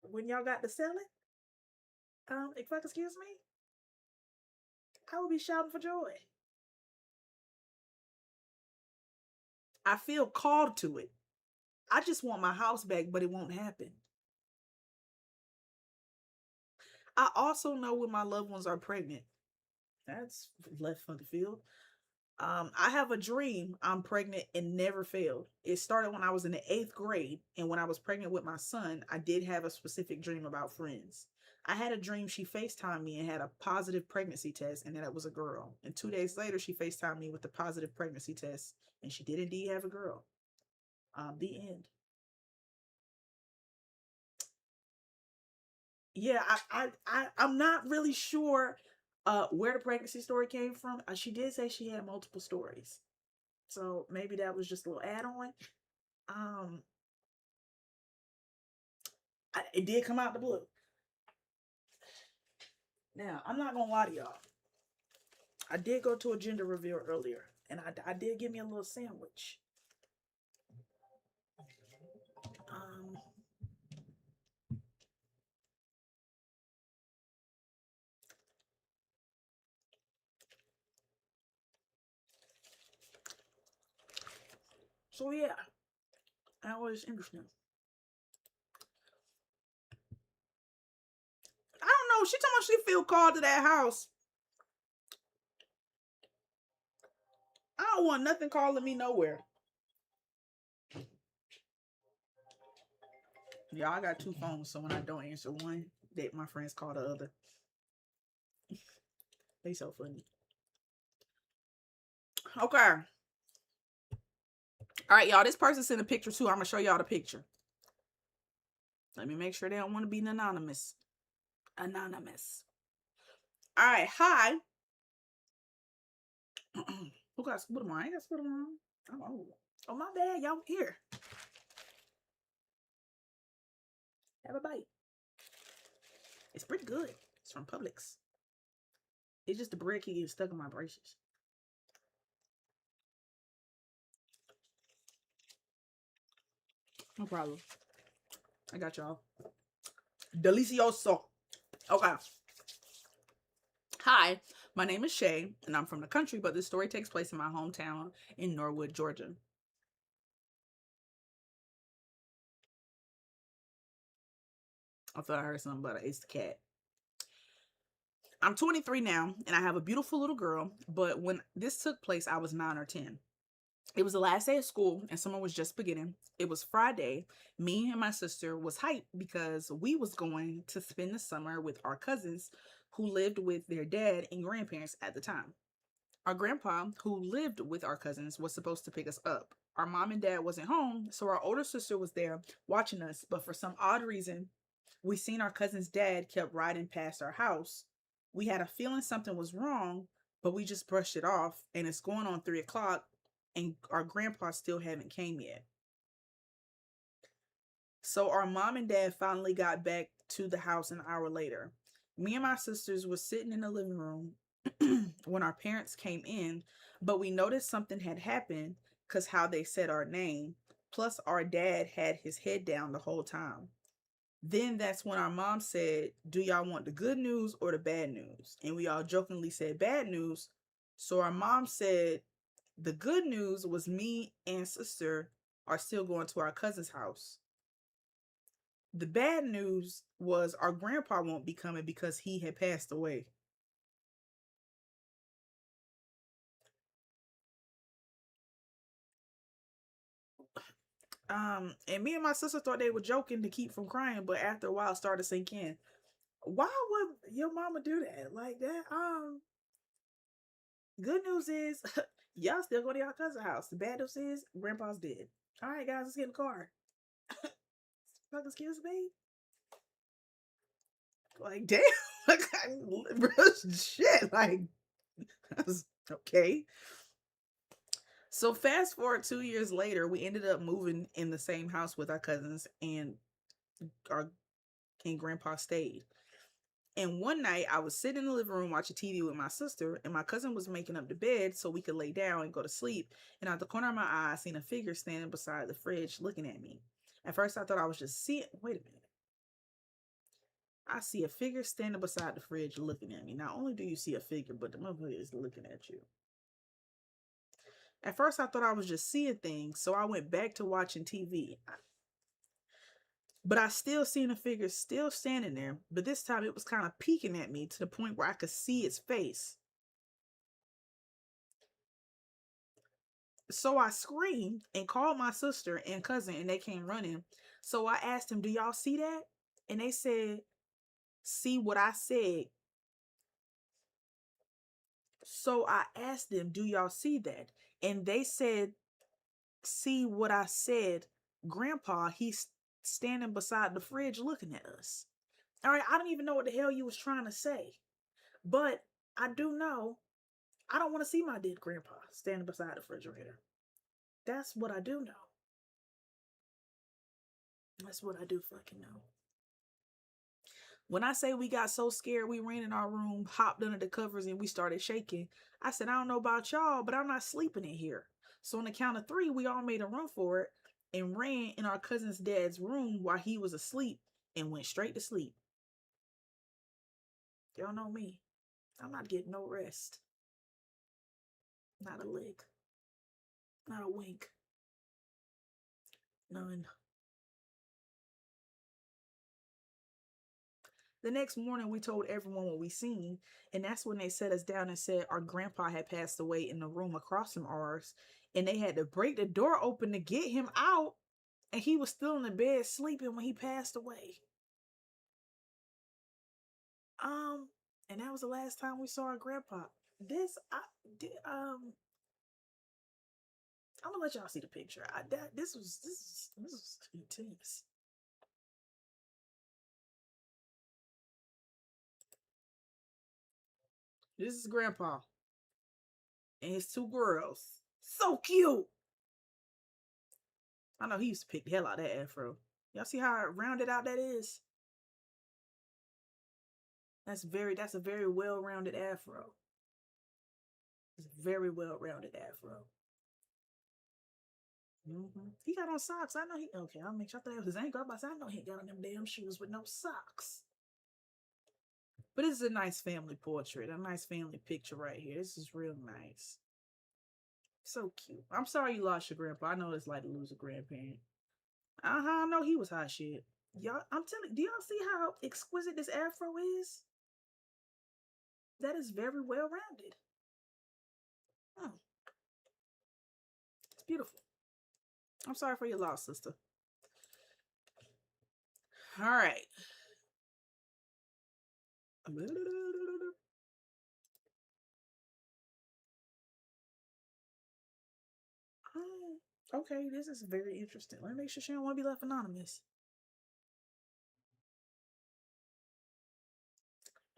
when y'all got to sell it? If I excuse me, I would be shouting for joy. I feel called to it. I just want my house back, but it won't happen. I also know when my loved ones are pregnant. That's left from the field. I have a dream I'm pregnant and never failed. It started when I was in the 8th grade, and when I was pregnant with my son, I did have a specific dream about friends. I had a dream she FaceTimed me and had a positive pregnancy test, and that it was a girl. And 2 days later, she FaceTimed me with the positive pregnancy test, and she did indeed have a girl. The end. Yeah, I'm not really sure where the pregnancy story came from. She did say she had multiple stories. So maybe that was just a little add-on. Um, it did come out the blue. Now, I'm not gonna lie to y'all. I did go to a gender reveal earlier, and I did give me a little sandwich. Um, so yeah, that was interesting. know. She told me she feel called to that house. I don't want nothing calling me nowhere. Yeah, I got two phones, so when I don't answer one, that my friends call the other. They so funny. Okay. All right, y'all. This person sent a picture too. I'm gonna show y'all the picture. Let me make sure they don't want to be anonymous. Anonymous. All right. Hi. Who got split them on? I ain't got split them on. Oh, my bad. Y'all here. Have a bite. It's pretty good. It's from Publix. It's just the bread keep getting stuck in my braces. No problem. I got y'all. Delicioso. Okay. Hi, my name is Shay, and I'm from the country, but this story takes place in my hometown in Norwood, Georgia. I thought I heard something about it's the cat. I'm 23 now, and I have a beautiful little girl, but when this took place, I was 9 or 10. It was the last day of school, and summer was just beginning. It was Friday. Me and my sister was hyped because we was going to spend the summer with our cousins who lived with their dad and grandparents at the time. Our grandpa, who lived with our cousins, was supposed to pick us up. Our mom and dad wasn't home, so our older sister was there watching us, but for some odd reason, we seen our cousin's dad kept riding past our house. We had a feeling something was wrong, but we just brushed it off, and it's going on 3 o'clock, and our grandpa still haven't came yet. So our mom and dad finally got back to the house an hour later. Me and my sisters were sitting in the living room when our parents came in, but we noticed something had happened because how they said our name. Plus, our dad had his head down the whole time. Then that's when our mom said, "Do y'all want the good news or the bad news?" And we all jokingly said bad news. So our mom said the good news was me and sister are still going to our cousin's house. The bad news was our grandpa won't be coming because he had passed away. And me and my sister thought they were joking to keep from crying, but after a while it started to sink in. Why would your mama do that like that? Good news is y'all still going to your cousin's house. The bad news is grandpa's dead. All right, guys, let's get in the car. Fuck, excuse me. Like, damn, like, bro, shit, like, okay. So fast forward 2 years later, we ended up moving in the same house with our cousins, and our grandpa stayed. And one night, I was sitting in the living room watching TV with my sister, and my cousin was making up the bed so we could lay down and go to sleep. And out the corner of my eye, I seen a figure standing beside the fridge looking at me. At first, I thought I was just seeing. Wait a minute. I see a figure standing beside the fridge looking at me. Not only do you see a figure, but the motherfucker is looking at you. At first, I thought I was just seeing things, so I went back to watching TV. But I still seen a figure still standing there, but this time it was kind of peeking at me to the point where I could see its face. So I screamed and called my sister and cousin, and they came running. So I asked them, "Do y'all see that?" And they said, "See what I said." So I asked them, "Do y'all see that?" And they said, "See what I said, Grandpa. He's standing beside the fridge looking at us." All right, I don't even know what the hell you was trying to say, but I do know I don't want to see my dead grandpa standing beside the refrigerator. That's what I do know. That's what I do fucking know. When I say we got so scared, we ran in our room, hopped under the covers, and we started shaking. I said, "I don't know about y'all, but I'm not sleeping in here." So on the count of 3, we all made a run for it and ran in our cousin's dad's room while he was asleep and went straight to sleep. Y'all know me. I'm not getting no rest. Not a lick. Not a wink. None. The next morning, we told everyone what we seen, and that's when they set us down and said our grandpa had passed away in the room across from ours, and they had to break the door open to get him out, and he was still in the bed sleeping when he passed away. And that was the last time we saw our grandpa. This, I'm gonna let y'all see the picture. This was intense. This is grandpa and his two girls. So cute. I know he used to pick the hell out of that afro. Y'all see how rounded out that is? That's a very well-rounded afro. It's a very well-rounded afro. He got on socks. I know he. Okay, I'll make sure that was his ankle. I know he got on them damn shoes with no socks. But this is a nice family portrait, a nice family picture right here. This is real nice. So cute. I'm sorry you lost your grandpa. I know it's like to lose a grandparent. I know he was hot shit. Y'all, I'm telling. Do y'all see how exquisite this afro is? That is very well rounded. Oh, it's beautiful. I'm sorry for your loss, sister. All right. Okay, this is very interesting. Let me make sure she don't want to be left anonymous.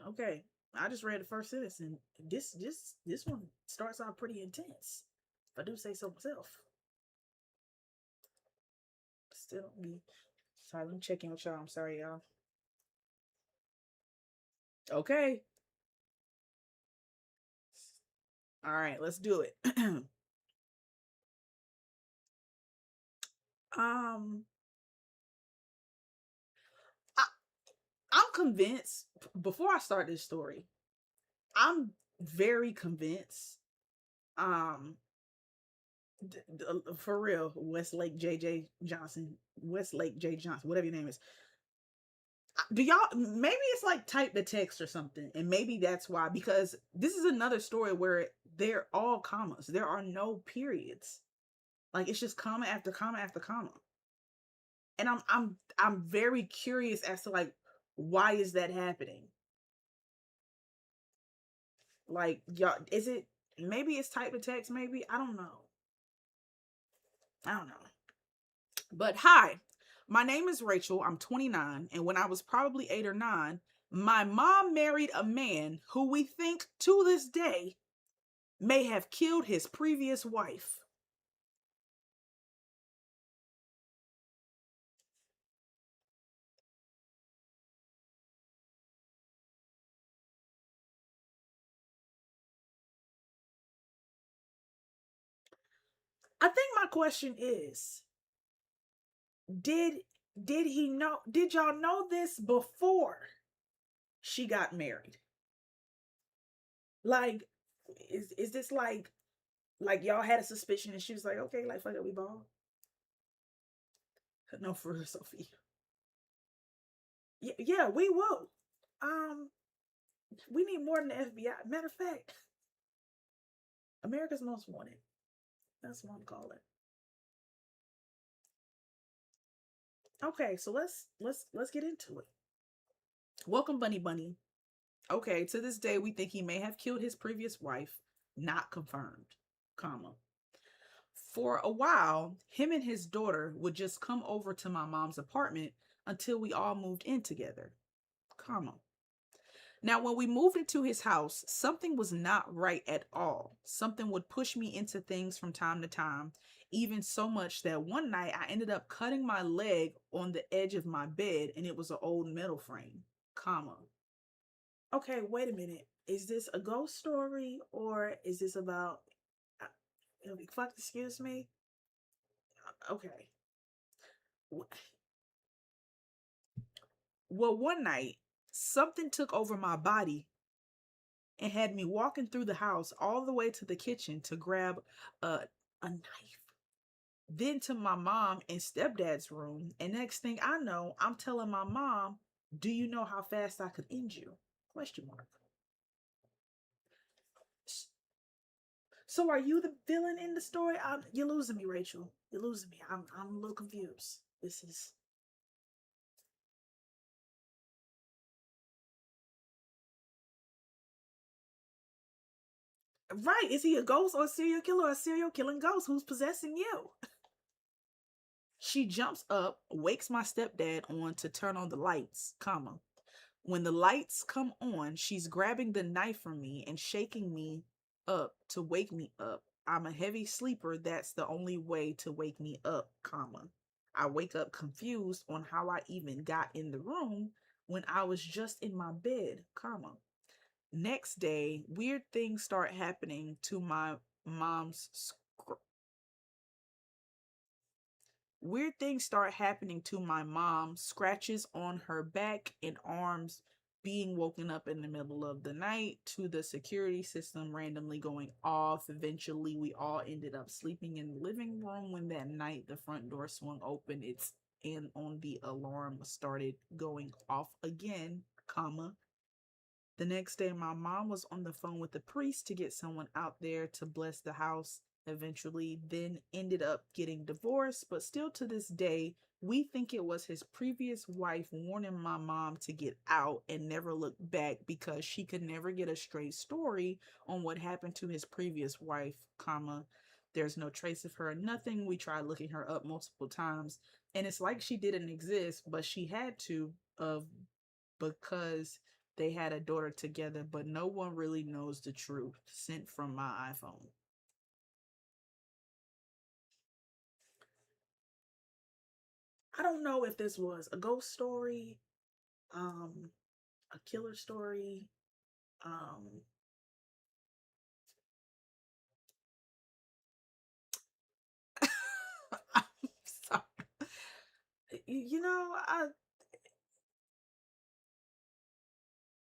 Okay, I just read the first sentence, and this one starts out pretty intense. If I do say so myself. Still don't be. Sorry, let me check in with y'all. I'm sorry, y'all. Okay. All right, let's do it. um, I, I'm convinced. Before I start this story, I'm very convinced. Um, for real, Westlake J Johnson, whatever your name is. Do y'all, maybe it's like type the text or something, and maybe that's why, because this is another story where they're all commas. There are no periods. Like it's just comma after comma after comma. And I'm very curious as to like why is that happening? Like y'all, is it, maybe it's type of text, maybe, I don't know. I don't know. But hi, my name is Rachel. I'm 29, and when I was probably 8 or 9, my mom married a man who we think to this day may have killed his previous wife. I think my question is, did he know, did y'all know this before she got married? Like, is this like y'all had a suspicion and she was like, okay, like fuck it, we ball? No, for real, Sophie. Yeah, we will. Um, we need more than the FBI. Matter of fact, America's Most Wanted. That's what I'm calling. Okay, so let's get into it. Welcome, Bunny Bunny. Okay, to this day, we think he may have killed his previous wife. Not confirmed, comma. For a while, him and his daughter would just come over to my mom's apartment until we all moved in together, comma. Now, when we moved into his house, something was not right at all. Something would push me into things from time to time, even so much that one night I ended up cutting my leg on the edge of my bed, and it was an old metal frame, comma. Okay, wait a minute. Is this a ghost story or is this about, fuck, excuse me? Okay. Well, one night, something took over my body and had me walking through the house all the way to the kitchen to grab a knife. Then to my mom and stepdad's room. And next thing I know, I'm telling my mom Do you know how fast I could end you? Question mark. So are you the villain in the story? You're losing me, Rachel. You're losing me. I'm a little confused. This is right. Is he a ghost or a serial killer or a serial killing ghost who's possessing you? She jumps up, wakes my stepdad on to turn on the lights, comma. When the lights come on, she's grabbing the knife from me and shaking me up to wake me up. I'm a heavy sleeper. That's the only way to wake me up, comma. I wake up confused on how I even got in the room when I was just in my bed, comma. Next day, weird things start happening to my mom's weird things start happening to my mom, scratches on her back and arms, being woken up in the middle of the night, to the security system randomly going off. Eventually, we all ended up sleeping in the living room when that night the front door swung open. It's and on the alarm started going off again, comma. The next day, my mom was on the phone with the priest to get someone out there to bless the house. Eventually, then ended up getting divorced, but still to this day, we think it was his previous wife warning my mom to get out and never look back because she could never get a straight story on what happened to his previous wife, comma. There's no trace of her, nothing. We tried looking her up multiple times, and it's like she didn't exist, but she had to, because they had a daughter together, but no one really knows the truth. Sent from my iPhone. I don't know if this was a ghost story, um, a killer story. Um, I'm sorry. I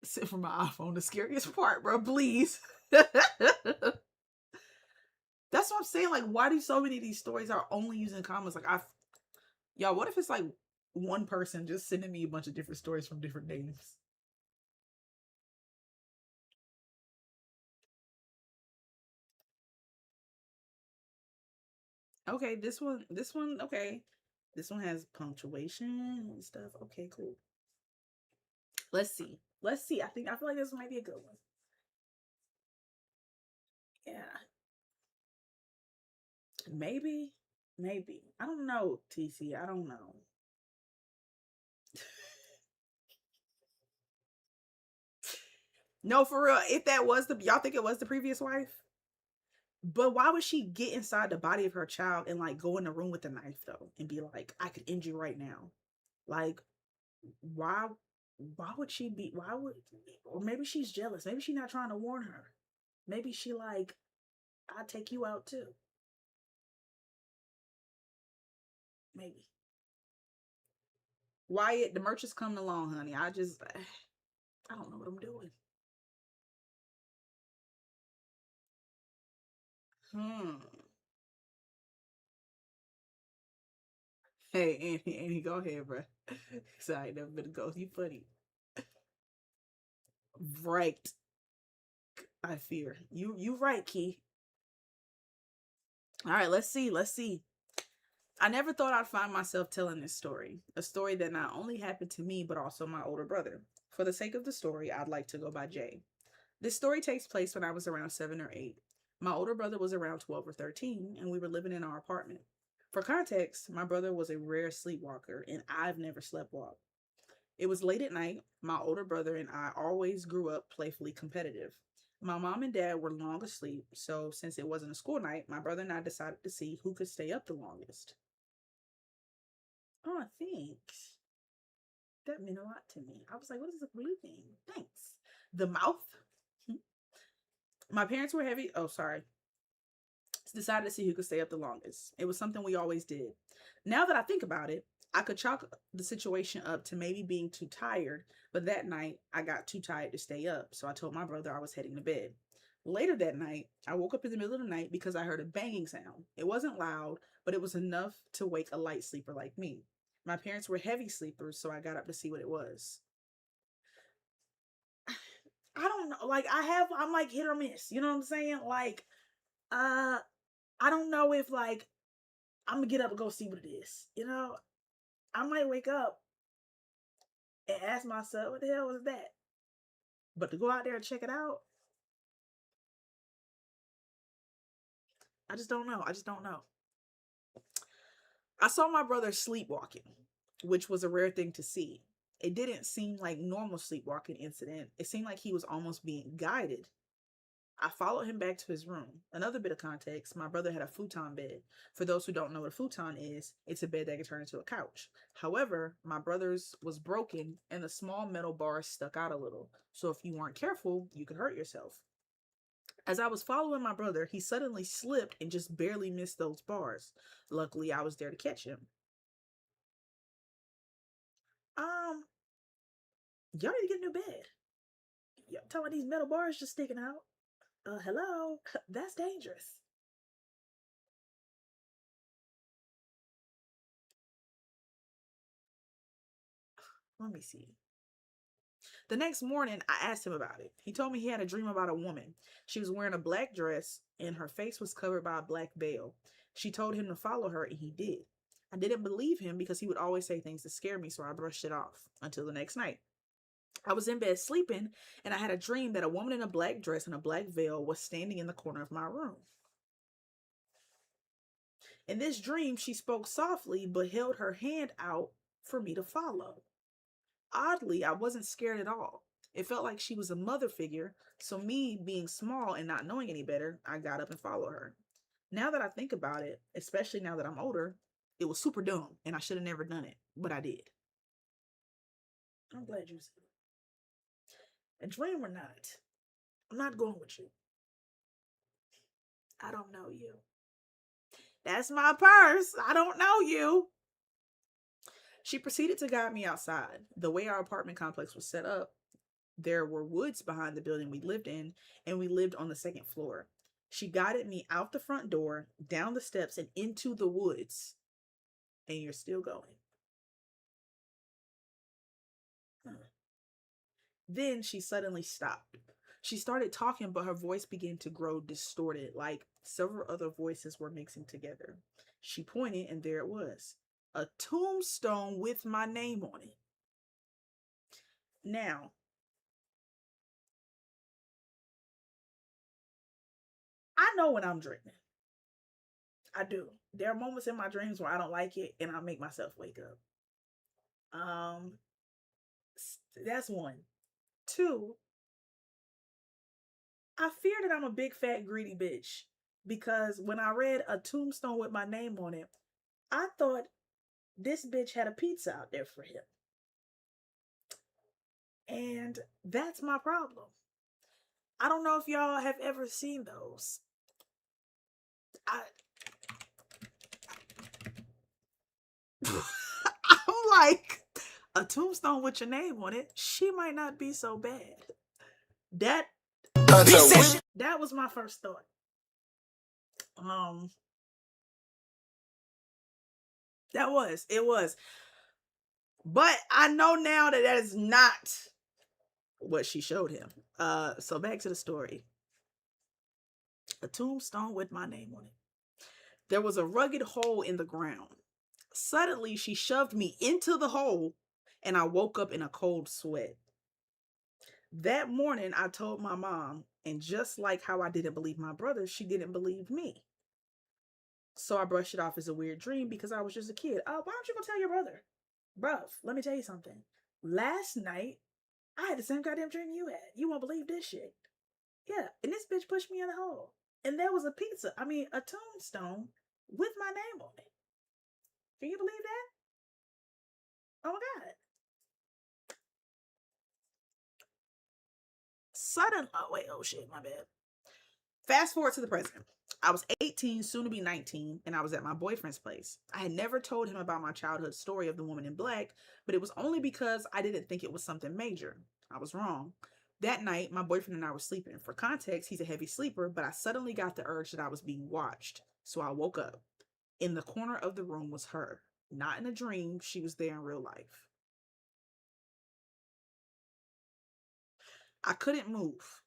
sent from my iPhone. The scariest part, bro. Please. That's what I'm saying. Like, why do so many of these stories are only using comments? Like, y'all, what if it's like one person just sending me a bunch of different stories from different names? Okay, okay. This one has punctuation and stuff. Okay, cool. Let's see. Let's see. I feel like this might be a good one. Yeah. Maybe. Maybe. I don't know, TC. I don't know. No, for real. If that was the y'all think it was the previous wife? But why would she get inside the body of her child and like go in the room with a knife though and be like, I could end you right now? Like, why why would she be why would or maybe she's jealous. Maybe she's not trying to warn her. Maybe she like, I'll take you out too. Maybe. Wyatt, the merch is coming along, honey. I don't know what I'm doing. Hmm. Hey, Annie, go ahead, bro. Sorry, never been a ghost. You funny. Right. I fear. You right, Key. All right, let's see. Let's see. I never thought I'd find myself telling this story. A story that not only happened to me, but also my older brother. For the sake of the story, I'd like to go by Jay. This story takes place when I was around 7 or 8. My older brother was around 12 or 13, and we were living in our apartment. For context, my brother was a rare sleepwalker, and I've never slept walked. It was late at night. My older brother and I always grew up playfully competitive. My mom and dad were long asleep, so since it wasn't a school night, my brother and I decided to see who could stay up the longest. Oh, thanks. That meant a lot to me. I was like, what is the blue thing? Thanks. The mouth? My parents were heavy. Oh, sorry. Decided to see who could stay up the longest. It was something we always did. Now that I think about it, I could chalk the situation up to maybe being too tired, but that night I got too tired to stay up, so I told my brother I was heading to bed. Later that night, I woke up in the middle of the night because I heard a banging sound. It wasn't loud, but it was enough to wake a light sleeper like me. My parents were heavy sleepers, so I got up to see what it was. know. Like I'm like hit or miss. You know what I'm saying? Like, I don't know if like I'm gonna get up and go see what it is. You know, I might wake up and ask myself, what the hell was that? But to go out there and check it out, I just don't know. I just don't know. I saw my brother sleepwalking, which was a rare thing to see. It didn't seem like normal sleepwalking incident. It seemed like he was almost being guided. I followed him back to his room. Another bit of context, my brother had a futon bed. For those who don't know what a futon is, it's a bed that can turn into a couch. However, my brother's was broken and the small metal bars stuck out a little. So if you weren't careful, you could hurt yourself. As I was following my brother, he suddenly slipped and just barely missed those bars. Luckily, I was there to catch him. Um, y'all need to get a new bed. Y'all talking about these metal bars just sticking out. Hello? That's dangerous. Let me see. The next morning, I asked him about it. He told me he had a dream about a woman. She was wearing a black dress and her face was covered by a black veil. She told him to follow her and he did. I didn't believe him because he would always say things to scare me, so I brushed it off until the next night. I was in bed sleeping and I had a dream that a woman in a black dress and a black veil was standing in the corner of my room. In this dream, she spoke softly but held her hand out for me to follow. Oddly, I wasn't scared at all. It felt like she was a mother figure, so me being small and not knowing any better, I got up and followed her. Now that I think about it, especially now that I'm older, it was super dumb and I should have never done it, but I did. I'm glad you said it. A dream or not, I'm not going with you. I don't know you. That's my purse. I don't know you. She proceeded to guide me outside. The way our apartment complex was set up, there were woods behind the building we lived in, and we lived on the second floor. She guided me out the front door, down the steps, and into the woods. And you're still going. Then she suddenly stopped. She started talking, but her voice began to grow distorted, like several other voices were mixing together. She pointed, and there it was, a tombstone with my name on it. Now, I know when I'm dreaming. I do. There are moments in my dreams where I don't like it, and I make myself wake up. Um, that's one. Two, I fear that I'm a big fat greedy bitch because when I read a tombstone with my name on it, I thought this bitch had a pizza out there for him. And that's my problem. I don't know if y'all have ever seen those. I I'm like, a tombstone with your name on it, she might not be so bad. That that was my first thought. Um that was it was. But I know now that that is not what she showed him. So back to the story. A tombstone with my name on it. There was a rugged hole in the ground. Suddenly, she shoved me into the hole, and I woke up in a cold sweat. That morning, I told my mom, and just like how I didn't believe my brother, she didn't believe me. So I brushed it off as a weird dream because I was just a kid. Oh, why don't you go tell your brother? Bruv, let me tell you something. Last night, I had the same goddamn dream you had. You won't believe this shit. Yeah, and this bitch pushed me in the hole. And there was a pizza, a tombstone with my name on it. Can you believe that? Oh my God. Oh shit, my bad. Fast forward to the present. I was 18, soon to be 19, and I was at my boyfriend's place. I had never told him about my childhood story of the woman in black, but it was only because I didn't think it was something major. I was wrong. That night, my boyfriend and I were sleeping. For context, he's a heavy sleeper, but I suddenly got the urge that I was being watched. So I woke up. In the corner of the room was her. Not in a dream, she was there in real life. I couldn't move.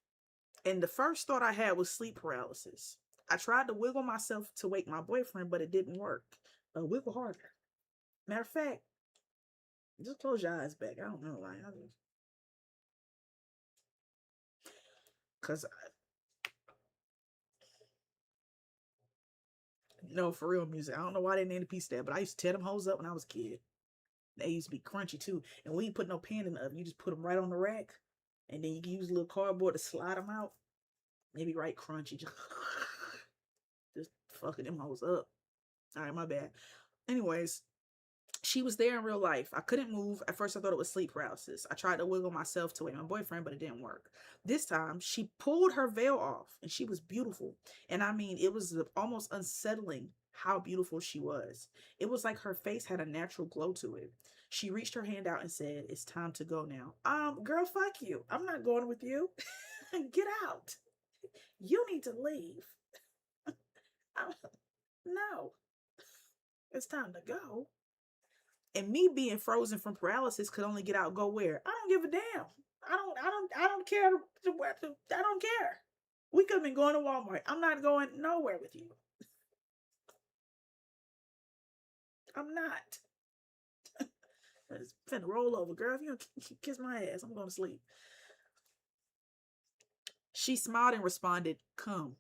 And the first thought I had was sleep paralysis. I tried to wiggle myself to wake my boyfriend, but it didn't work. Wiggle harder. Matter of fact, just close your eyes back. I don't know, like, cause no, for real music. I don't know why they named a piece of that, but I used to tear them hoes up when I was a kid. They used to be crunchy too. And we ain't put no pan in the oven. You just put them right on the rack, and then you can use a little cardboard to slide them out. Maybe right crunchy, just fucking them hoes up. All right, my bad. Anyways, she was there in real life. I couldn't move. At first, I thought it was sleep paralysis. I tried to wiggle myself to wake my boyfriend, but it didn't work. This time, she pulled her veil off, and she was beautiful. And I mean, it was almost unsettling how beautiful she was. It was like her face had a natural glow to it. She reached her hand out and said, "It's time to go now." Girl, fuck you. I'm not going with you. Get out. You need to leave. No, it's time to go. And me being frozen from paralysis could only get out, go where? I don't give a damn. I don't care. I don't care. We could have been going to Walmart. I'm not going nowhere with you. I'm not. It's finna roll over, girl. If you don't kiss my ass, I'm going to sleep. She smiled and responded, "Come."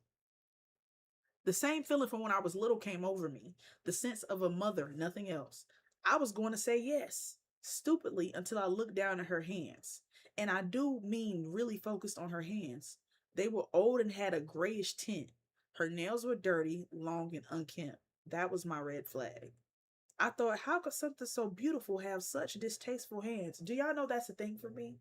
The same feeling from when I was little came over me. The sense of a mother, nothing else. I was going to say yes, stupidly, until I looked down at her hands. And I do mean really focused on her hands. They were old and had a grayish tint. Her nails were dirty, long, and unkempt. That was my red flag. I thought, how could something so beautiful have such distasteful hands? Do y'all know that's a thing for me?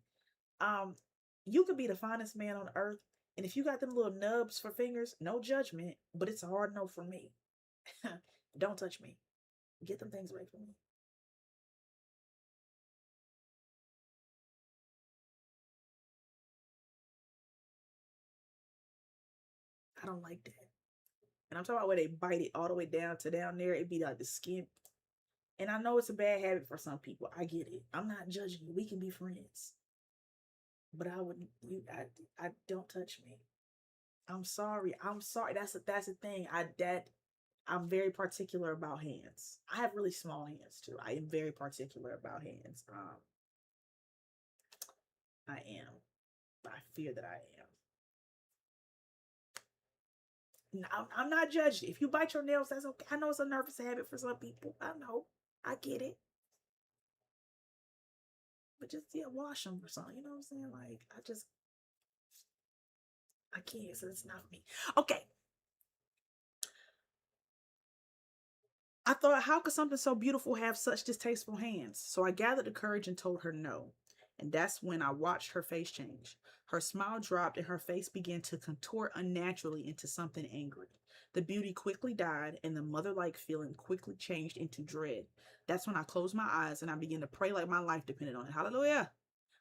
Um, you could be the finest man on earth, and if you got them little nubs for fingers, no judgment, but it's a hard no for me. Don't touch me. Get them things away from me. I don't like that. And I'm talking about where they bite it all the way down to down there. It'd be like the skin. And I know it's a bad habit for some people. I get it. I'm not judging you. We can be friends. But I would you I don't touch me. I'm sorry. I'm sorry. That's the thing. I'm very particular about hands. I have really small hands too. I am very particular about hands. I am. I fear that I am. I'm not judging. If you bite your nails, that's okay. I know it's a nervous habit for some people. I know. I get it. But just yeah, wash them or something. You know what I'm saying? Like I can't. So it's not me. Okay. I thought, how could something so beautiful have such distasteful hands? So I gathered the courage and told her no. And that's when I watched her face change. Her smile dropped and her face began to contort unnaturally into something angry. The beauty quickly died and the mother like feeling quickly changed into dread. That's when I closed my eyes and I began to pray like my life depended on it. Hallelujah.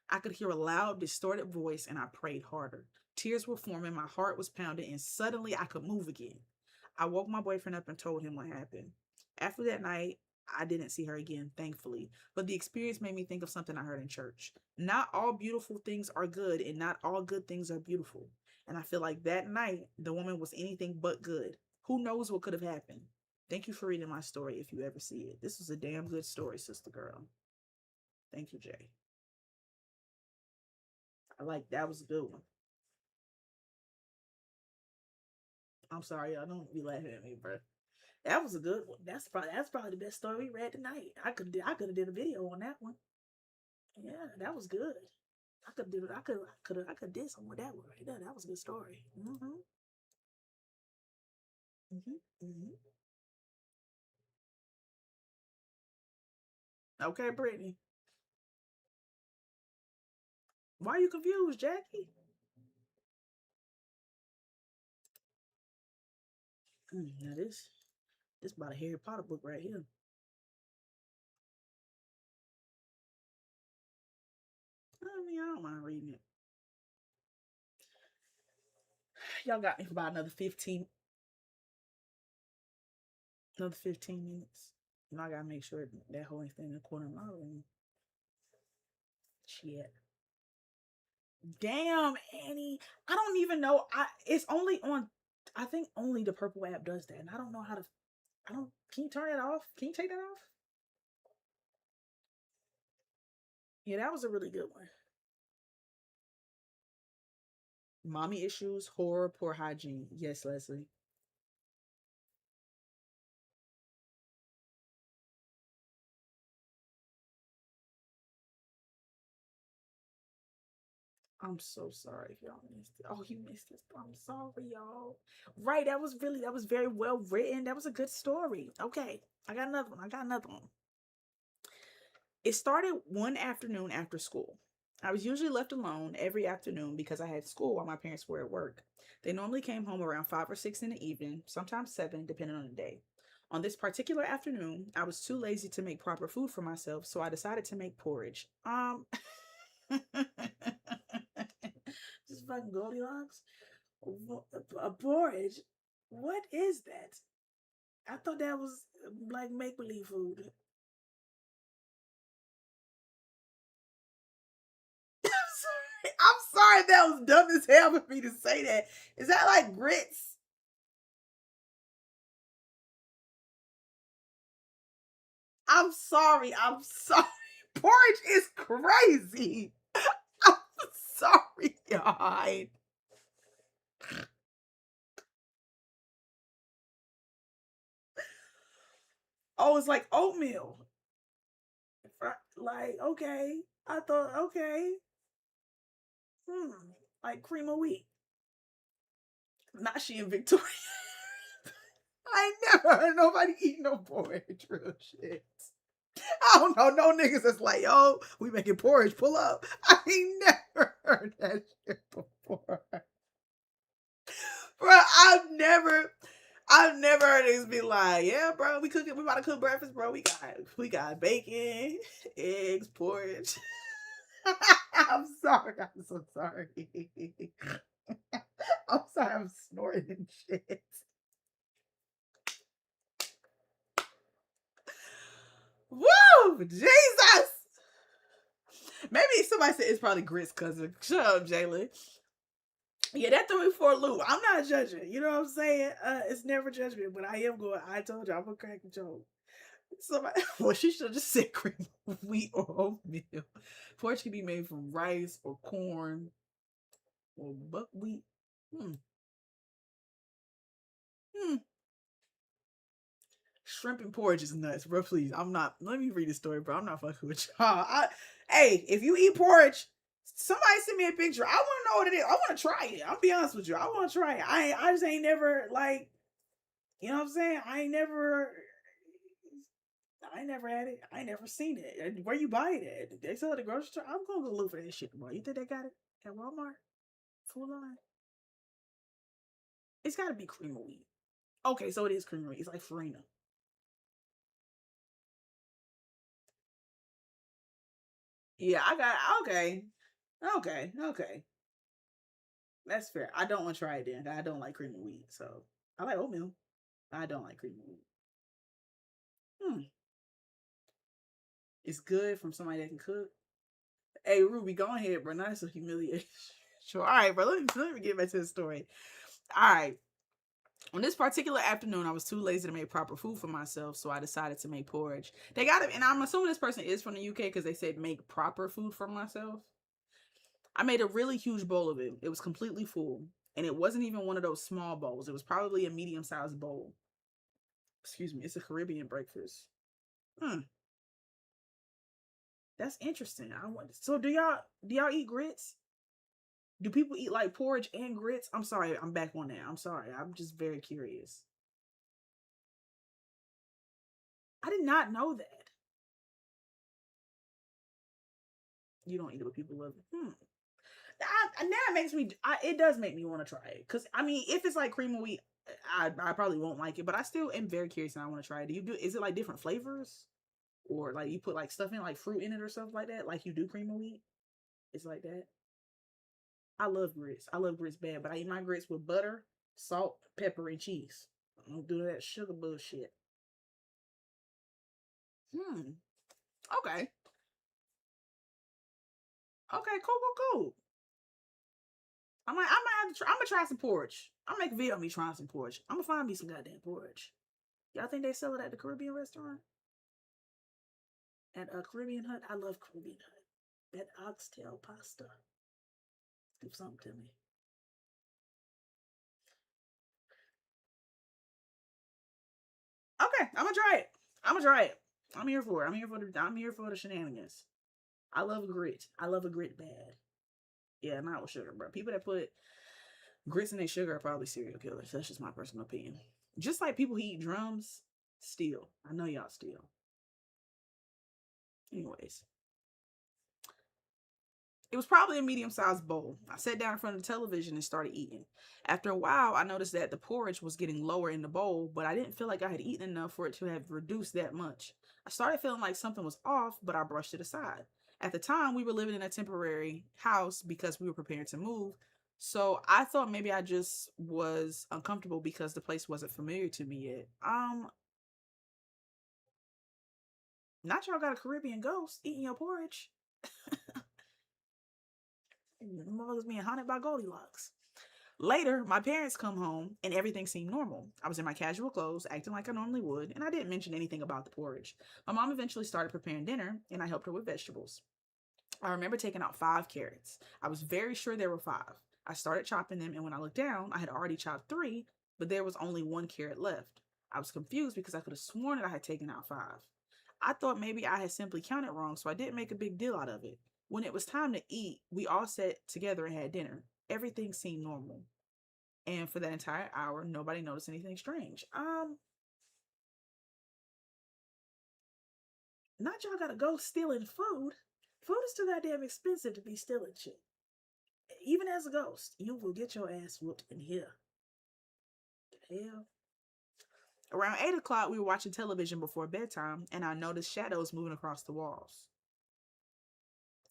I could hear a loud, distorted voice and I prayed harder. Tears were forming, my heart was pounding, and suddenly I could move again. I woke my boyfriend up and told him what happened. After that night, I didn't see her again, thankfully, but the experience made me think of something I heard in church. Not all beautiful things are good, and not all good things are beautiful. And I feel like that night, the woman was anything but good. Who knows what could have happened? Thank you for reading my story if you ever see it. This was a damn good story, sister girl. Thank you, Jay. I like that was a good one. I'm sorry, y'all don't be laughing at me, bro. That was a good one. That's probably the best story we read tonight. I could have did a video on that one. Yeah, that was good. I could did something with that one right there. That was a good story. Hmm. Okay, Brittany. Why are you confused, Jackie? Now this about a Harry Potter book right here. I mean, I don't mind reading it. Y'all got me for about another 15 minutes. And I gotta make sure that whole thing in the corner of my room. Shit. Damn, Annie. I don't even know. It's only on. I think only the Purple app does that, and I don't know how to. I don't. Can you turn it off? Can you take that off? Yeah, that was a really good one. Mommy issues, horror, poor hygiene. Yes, Leslie. I'm so sorry if y'all missed it. Oh, you missed this. I'm sorry, y'all. Right, that was very well written. That was a good story. Okay, I got another one. I got another one. It started one afternoon after school. I was usually left alone every afternoon because I had school while my parents were at work. They normally came home around 5 or 6 in the evening, sometimes 7, depending on the day. On this particular afternoon, I was too lazy to make proper food for myself, so I decided to make porridge. Just fucking Goldilocks. A porridge. What is that? I thought that was like make believe food. I'm sorry that was dumb as hell for me to say that. Is that like grits? I'm sorry. I'm sorry. Porridge is crazy. I'm sorry, y'all. Oh, it's like oatmeal. Like, okay. I thought, okay. Hmm. Like cream of wheat. Not she in Victoria. I ain't never heard nobody eat no porridge. Real shit. I don't know no niggas that's like, yo, we making porridge, pull up. I ain't never heard that shit before. Bro, I've never heard niggas be like, yeah, bro, we about to cook breakfast, bro. We got bacon, eggs, porridge. I'm sorry, I'm so sorry. I'm sorry, I'm snorting and shit. Woo! Jesus! Maybe somebody said it's probably grits cousin. Shut up, Jalen. Yeah, that threw me for a loop. I'm not judging. You know what I'm saying? It's never judgment, but I am going. I told you I'm gonna crack a joke. Somebody, well, she should have just said cream of wheat or oatmeal. Porridge can be made from rice or corn or buckwheat. Hmm. Hmm. Shrimp and porridge is nuts, bro. Please, I'm not. Let me read the story, bro. I'm not fucking with y'all. Hey, if you eat porridge, somebody send me a picture. I want to know what it is. I want to try it. I'll be honest with you. I want to try it. I just ain't never like. You know what I'm saying? I ain't never had it. I ain't never seen it. Where you buy it at? They sell it at the grocery store. I'm gonna go look for that shit tomorrow. You think they got it at Walmart? Food line? It's got to be cream of wheat. Okay, so it is cream of wheat. It's like farina. Yeah, I got. Okay, okay. That's fair. I don't want to try it then. I don't like cream of wheat, so I like oatmeal. I don't like cream of wheat. Hmm. It's good from somebody that can cook. Hey, Ruby, go ahead, bro. Not so humiliation. Sure. All right, bro. Let me get back to the story. All right. On this particular afternoon, I was too lazy to make proper food for myself, so I decided to make porridge. They got it, and I'm assuming this person is from the UK because they said make proper food for myself. I made a really huge bowl of it. It was completely full, and it wasn't even one of those small bowls. It was probably a medium-sized bowl. Excuse me. It's a Caribbean breakfast. Hmm, that's interesting. I want. So do y'all eat grits? Do people eat like porridge and grits? I'm sorry, I'm back on that. I'm sorry. I'm just very curious. I did not know that. You don't eat it, but people love it. Hmm. Now it makes me. It does make me want to try it because I mean, if it's like cream of wheat, I probably won't like it. But I still am very curious and I want to try it. Do you do? Is it like different flavors, or like you put like stuff in like fruit in it or stuff like that? Like you do cream of wheat? It's like that. I love grits. I love grits bad, but I eat my grits with butter, salt, pepper, and cheese. I don't do that sugar bullshit. Hmm. Okay. Okay. Cool. Cool. Cool. I might have to try. I'm gonna try some porridge. I'm gonna make a video of me trying some porridge. I'm gonna find me some goddamn porridge. Y'all think they sell it at the Caribbean restaurant? At a Caribbean Hut? I love Caribbean Hut. That oxtail pasta. Do something to me. Okay, I'm gonna try it. I'm gonna try it. I'm here for it. I'm here for the shenanigans. I love grit. I love a grit bad. Yeah, not with sugar, bro. People that put grits in their sugar are probably serial killers. That's just my personal opinion. Just like people who eat drums, steal. I know y'all steal. Anyways, it was probably a medium-sized bowl. I sat down in front of the television and started eating. After a while, I noticed that the porridge was getting lower in the bowl, but I didn't feel like I had eaten enough for it to have reduced that much. I started feeling like something was off, but I brushed it aside. At the time, we were living in a temporary house because we were preparing to move. So I thought maybe I just was uncomfortable because the place wasn't familiar to me yet. Not y'all got a Caribbean ghost eating your porridge. Mother's being haunted by Goldilocks. Later, my parents come home and everything seemed normal. I was in my casual clothes, acting like I normally would, and I didn't mention anything about the porridge. My mom eventually started preparing dinner, and I helped her with vegetables. I remember taking out 5 carrots. I was very sure there were 5. I started chopping them, and when I looked down, I had already chopped 3, but there was only 1 carrot left. I was confused because I could have sworn that I had taken out 5. I thought maybe I had simply counted wrong, so I didn't make a big deal out of it. When it was time to eat, we all sat together and had dinner. Everything seemed normal. And for that entire hour, nobody noticed anything strange. Not y'all gotta go stealing food. Food is too goddamn expensive to be stealing shit. Even as a ghost, you will get your ass whooped in here. The hell? Around 8 o'clock, we were watching television before bedtime, and I noticed shadows moving across the walls.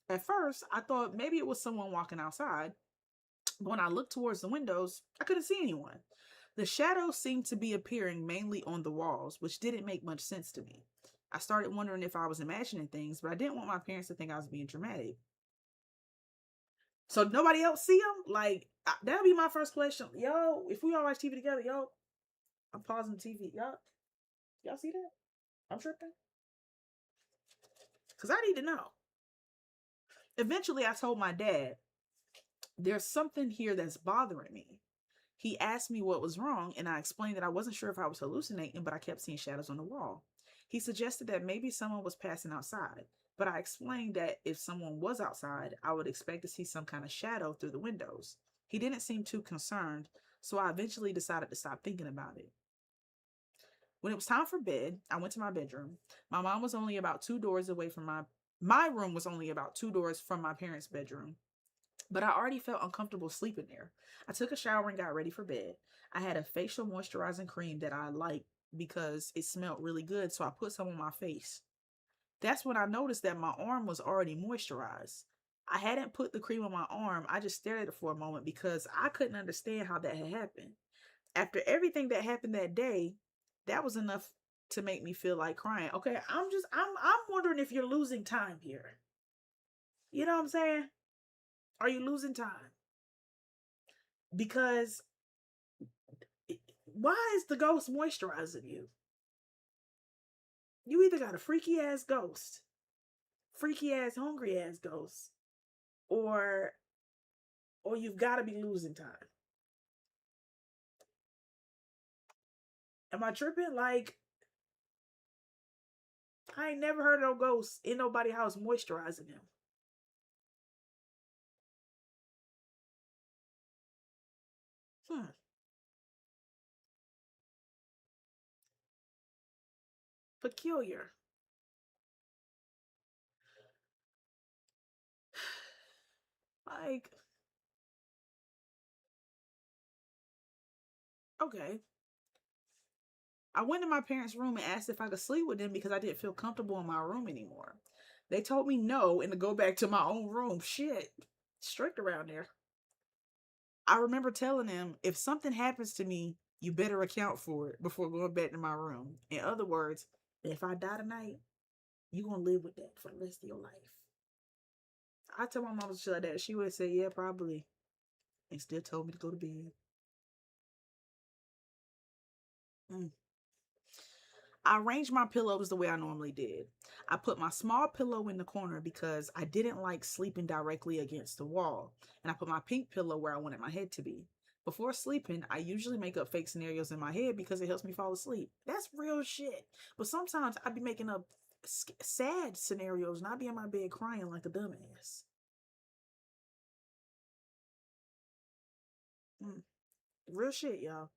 At first, I thought maybe it was someone walking outside, but when I looked towards the windows, I couldn't see anyone. The shadows seemed to be appearing mainly on the walls, which didn't make much sense to me. I started wondering if I was imagining things, but I didn't want my parents to think I was being dramatic. So nobody else see them? Like, that would be my first question. Yo, if we all watch TV together, yo, I'm pausing the TV. Y'all see that? I'm tripping. Because I need to know. Eventually, I told my dad, there's something here that's bothering me. He asked me what was wrong, and I explained that I wasn't sure if I was hallucinating, but I kept seeing shadows on the wall. He suggested that maybe someone was passing outside, but I explained that if someone was outside, I would expect to see some kind of shadow through the windows. He didn't seem too concerned, so I eventually decided to stop thinking about it. When it was time for bed, I went to my bedroom. My mom was only about 2 doors away from my room was only about 2 doors from my parents' bedroom, but I already felt uncomfortable sleeping there. I took a shower and got ready for bed. I had a facial moisturizing cream that I liked because it smelled really good, so I put some on my face. That's when I noticed that my arm was already moisturized. I hadn't put the cream on my arm, I just stared at it for a moment because I couldn't understand how that had happened. After everything that happened that day, that was enough to make me feel like crying. Okay, I'm wondering if you're losing time here. You know what I'm saying? Are you losing time? Because why is the ghost moisturizing you? You either got a freaky ass ghost, freaky ass hungry ass ghost, or you've got to be losing time. Am I tripping? Like, I ain't never heard of no ghosts in nobody house moisturizing them. Hmm. Peculiar. Like, okay. I went to my parents' room and asked if I could sleep with them because I didn't feel comfortable in my room anymore. They told me no and to go back to my own room. Shit. Strict around there. I remember telling them, if something happens to me, you better account for it before going back to my room. In other words, if I die tonight, you gonna live with that for the rest of your life. I tell my mom shit like that. She would say, yeah, probably. and still told me to go to bed. Mm. I arranged my pillows the way I normally did. I put my small pillow in the corner because I didn't like sleeping directly against the wall, and I put my pink pillow where I wanted my head to be. Before sleeping, I usually make up fake scenarios in my head because it helps me fall asleep. That's real shit. But sometimes I be making up sad scenarios and I be in my bed crying like a dumbass. Mm, real shit, y'all.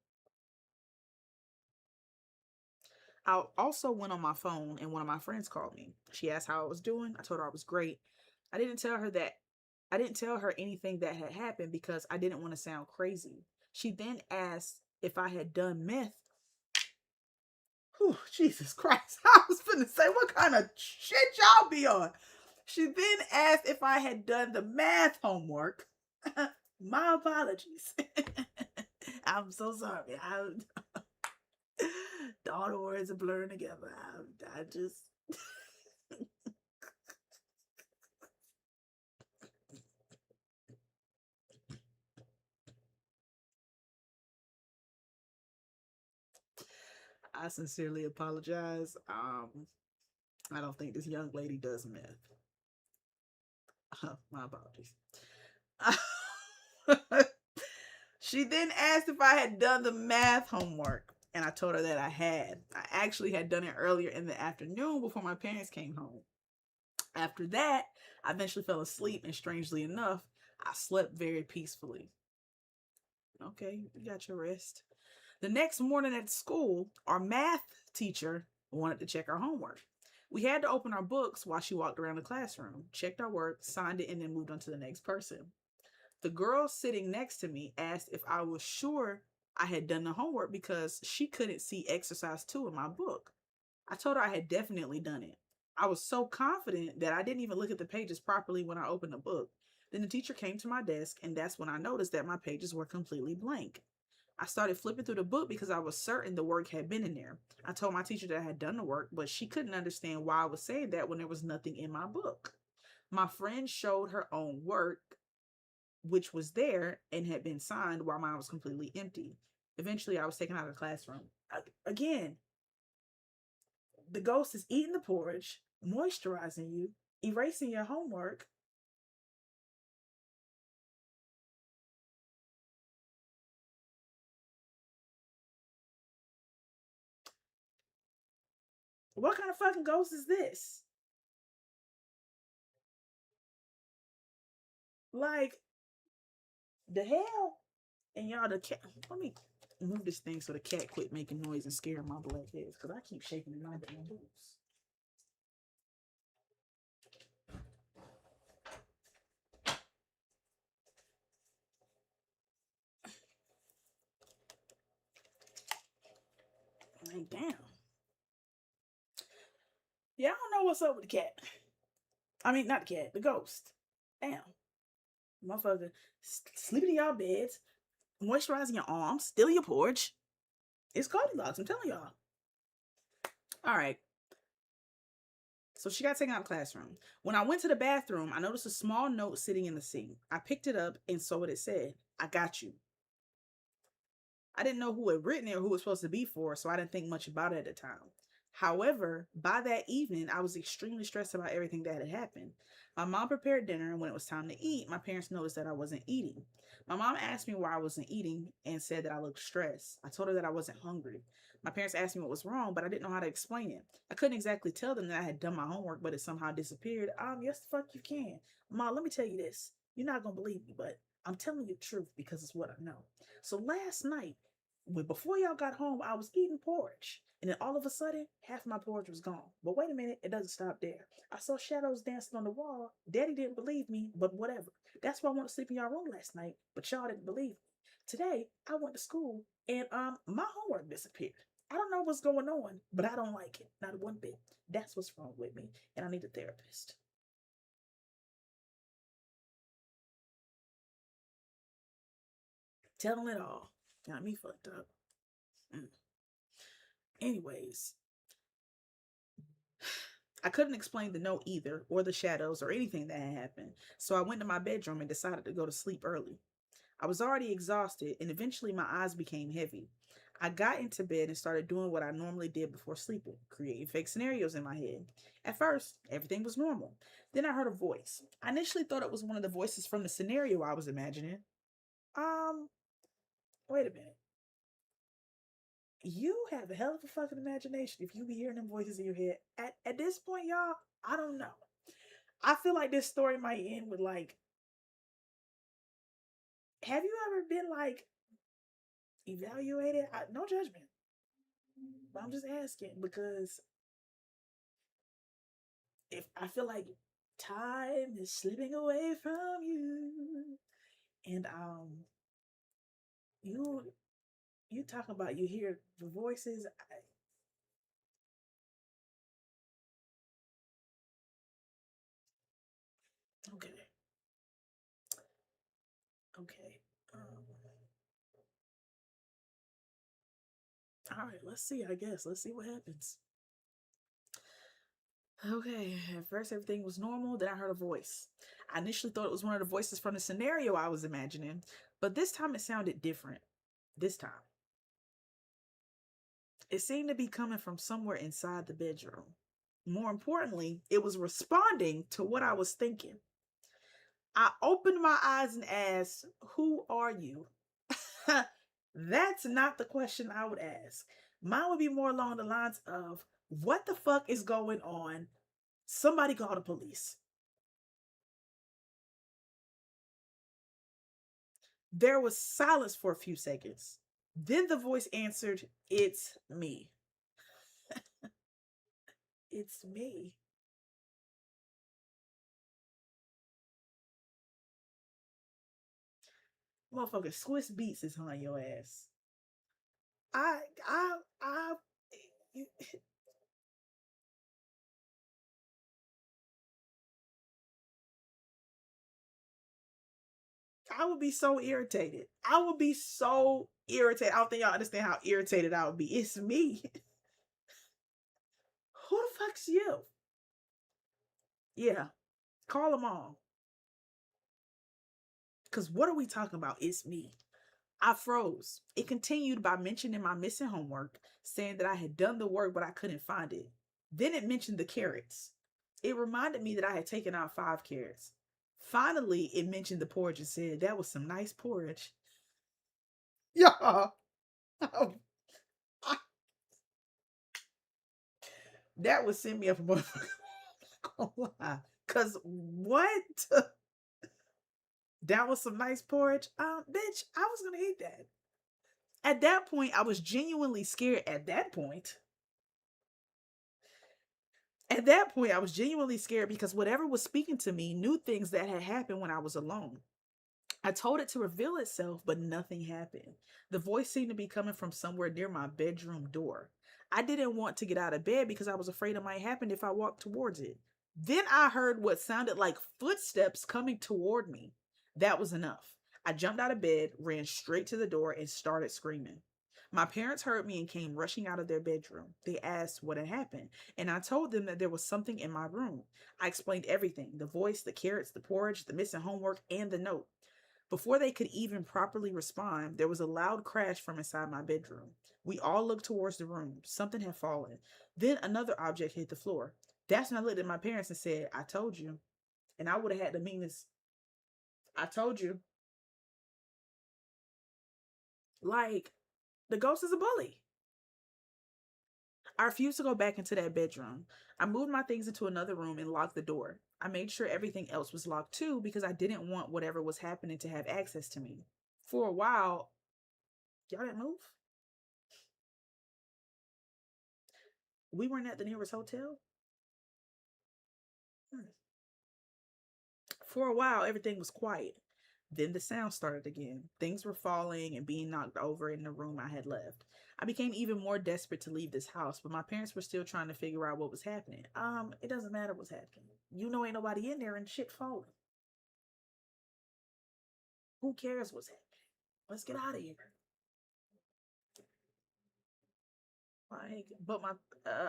I also went on my phone and one of my friends called me. She asked how I was doing. I told her I was great. I didn't tell her that I didn't tell her anything that had happened because I didn't want to sound crazy. She then asked if I had done meth. Whew, Jesus Christ. I was finna say, what kind of shit y'all be on? She then asked if I had done the math homework. My apologies. I'm so sorry. All the words are blurring together. I just I sincerely apologize. I don't think this young lady does meth. My apologies. She then asked if I had done the math homework, and I told her that I had. I actually had done it earlier in the afternoon before my parents came home. After that, I eventually fell asleep, and strangely enough, I slept very peacefully. Okay, you got your rest. The next morning at school, our math teacher wanted to check our homework. We had to open our books while she walked around the classroom, checked our work, signed it, and then moved on to the next person. The girl sitting next to me asked if I was sure I had done the homework because she couldn't see exercise 2 in my book. I told her I had definitely done it. I was so confident that I didn't even look at the pages properly when I opened the book. Then the teacher came to my desk, and that's when I noticed that my pages were completely blank. I started flipping through the book because I was certain the work had been in there. I told my teacher that I had done the work, but she couldn't understand why I was saying that when there was nothing in my book. My friend showed her own work, which was there and had been signed while mine was completely empty. Eventually, I was taken out of the classroom. Again, the ghost is eating the porridge, moisturizing you, erasing your homework. What kind of fucking ghost is this? Like, the hell? And y'all, the cat. Let me move this thing so the cat quit making noise and scaring my black heads because I keep shaking in my damn boots. Like, damn. Yeah, I don't know what's up with the cat. I mean, not the cat, the ghost. Damn. Motherfucker, sleeping in y'all beds, moisturizing your arms, stealing your porch. It's Goldilocks, I'm telling y'all. All right. So she got taken out of the classroom. When I went to the bathroom, I noticed a small note sitting in the sink. I picked it up and saw what it said. I got you. I didn't know who had written it or who it was supposed to be for, so I didn't think much about it at the time. However, by that evening, I was extremely stressed about everything that had happened. My mom prepared dinner, and when it was time to eat, my parents noticed that I wasn't eating. My mom asked me why I wasn't eating and said that I looked stressed. I told her that I wasn't hungry. My parents asked me what was wrong, but I didn't know how to explain it. I couldn't exactly tell them that I had done my homework, but it somehow disappeared. Yes, the fuck you can. Mom, let me tell you this. You're not gonna believe me, but I'm telling you the truth because it's what I know. So last night, before y'all got home, I was eating porridge. And then all of a sudden, half my porridge was gone. But wait a minute, it doesn't stop there. I saw shadows dancing on the wall. Daddy didn't believe me, but whatever. That's why I went to sleep in y'all room last night, but y'all didn't believe me. Today, I went to school and my homework disappeared. I don't know what's going on, but I don't like it. Not one bit. That's what's wrong with me. And I need a therapist. Telling it all. Got me fucked up. Mm. Anyways, I couldn't explain the note either, or the shadows, or anything that had happened. So I went to my bedroom and decided to go to sleep early. I was already exhausted, and eventually my eyes became heavy. I got into bed and started doing what I normally did before sleeping, creating fake scenarios in my head. At first, everything was normal. Then I heard a voice. I initially thought it was one of the voices from the scenario I was imagining. Um, Wait a minute. You have a hell of a fucking imagination if you be hearing them voices in your head. At this point, y'all, I don't know. I feel like this story might end with like, have you ever been like evaluated? No judgment, but I'm just asking because if I feel like time is slipping away from you, and you you talk about you hear the voices. Okay, okay. Um, all right, let's see. I guess let's see what happens. Okay, at first everything was normal, then I heard a voice. I initially thought it was one of the voices from the scenario I was imagining, but this time it sounded different. This time, it seemed to be coming from somewhere inside the bedroom. More importantly, it was responding to what I was thinking. I opened my eyes and asked, "Who are you?" That's not the question I would ask. Mine would be more along the lines of, "What the fuck is going on? Somebody call the police." There was silence for a few seconds. Then the voice answered, "It's me." It's me. Motherfucker, Swiss Beats is on your ass. I, I, I would be so irritated. I would be so irritated. I don't think y'all understand how irritated I would be. It's me. Who the fuck's you? Yeah, call them all. Because what are we talking about? It's me. I froze. It continued by mentioning my missing homework, saying that I had done the work but I couldn't find it. Then it mentioned the carrots. It reminded me that I had taken out 5 carrots. Finally, it mentioned the porridge and said that was some nice porridge. Yeah. That would send me up a motherfucker. Cause what? That was some nice porridge. Bitch, I was gonna eat that. At that point, I was genuinely scared. At that point, I was genuinely scared because whatever was speaking to me knew things that had happened when I was alone. I told it to reveal itself, but nothing happened. The voice seemed to be coming from somewhere near my bedroom door. I didn't want to get out of bed because I was afraid it might happen if I walked towards it. Then I heard what sounded like footsteps coming toward me. That was enough. I jumped out of bed, ran straight to the door, and started screaming. My parents heard me and came rushing out of their bedroom. They asked what had happened, and I told them that there was something in my room. I explained everything: the voice, the carrots, the porridge, the missing homework, and the note. Before they could even properly respond, there was a loud crash from inside my bedroom. We all looked towards the room. Something had fallen. Then another object hit the floor. That's when I looked at my parents and said, "I told you." And I would have had the meanest, "I told you." Like, the ghost is a bully. I refused to go back into that bedroom. I moved my things into another room and locked the door. I made sure everything else was locked too because I didn't want whatever was happening to have access to me. For a while, y'all didn't move. We weren't at the nearest hotel. Hmm. For a while, everything was quiet. Then the sound started again. Things were falling and being knocked over in the room I had left. I became even more desperate to leave this house, but my parents were still trying to figure out what was happening. It doesn't matter what's happening. You know, ain't nobody in there and shit falling. Who cares what's happening? Let's get out of here. Like, but my,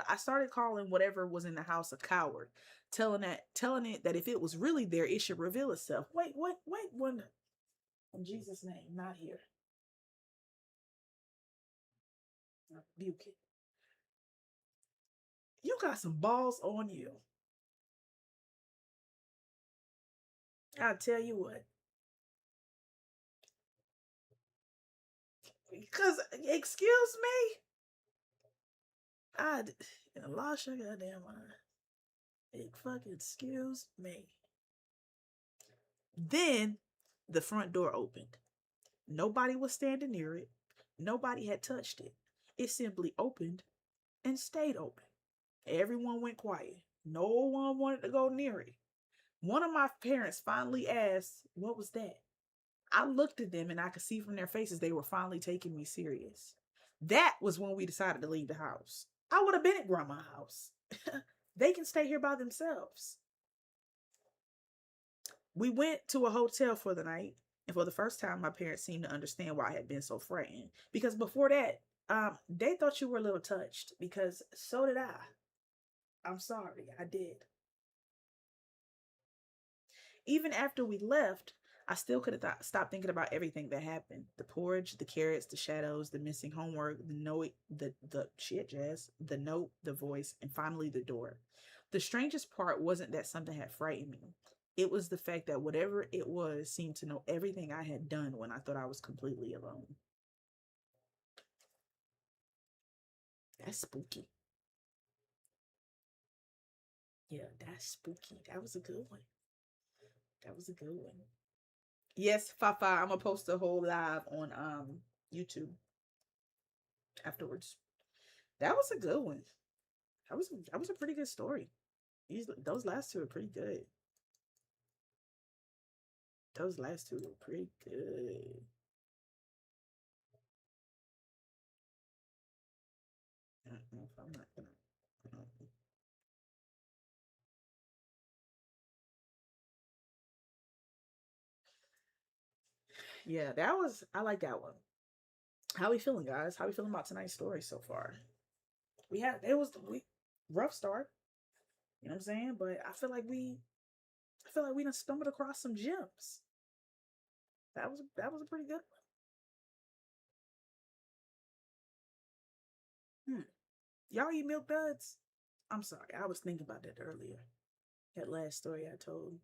I started calling whatever was in the house a coward, telling it that if it was really there, it should reveal itself. Wait, what? Wait, one. In Jesus' name, not here. I rebuke it. You got some balls on you. I'll tell you what. Because, excuse me, I lost your goddamn mind. Fucking excuse me. Then the front door opened. Nobody was standing near it. Nobody had touched it. It simply opened and stayed open. Everyone went quiet. No one wanted to go near it. One of my parents finally asked, "What was that?" I looked at them and I could see from their faces they were finally taking me serious. That was when we decided to leave the house. I would have been at grandma's house. They can stay here by themselves. We went to a hotel for the night, and for the first time, my parents seemed to understand why I had been so frightened. Because before that, they thought you were a little touched, because so did I. I'm sorry, I did. Even after we left, I still couldn't stop thinking about everything that happened: the porridge, the carrots, the shadows, the missing homework, the note, the shit, Jazz, the note, the voice, and finally the door. The strangest part wasn't that something had frightened me. It was the fact that whatever it was seemed to know everything I had done when I thought I was completely alone. That's spooky. Yeah, that's spooky. That was a good one. That was a good one. Yes, Fafa, I'm gonna post a whole live on YouTube afterwards. That was a good one. That was a pretty good story. Those last two are pretty good. Those last two were pretty good. I don't know if I'm not gonna. Yeah, that was. I like that one. How we feeling, guys? How we feeling about tonight's story so far? We had it was we rough start. You know what I'm saying? But I feel like we done stumbled across some gems. That was a pretty good one. Y'all eat milk duds? I'm sorry, I was thinking about that earlier. That last story I told,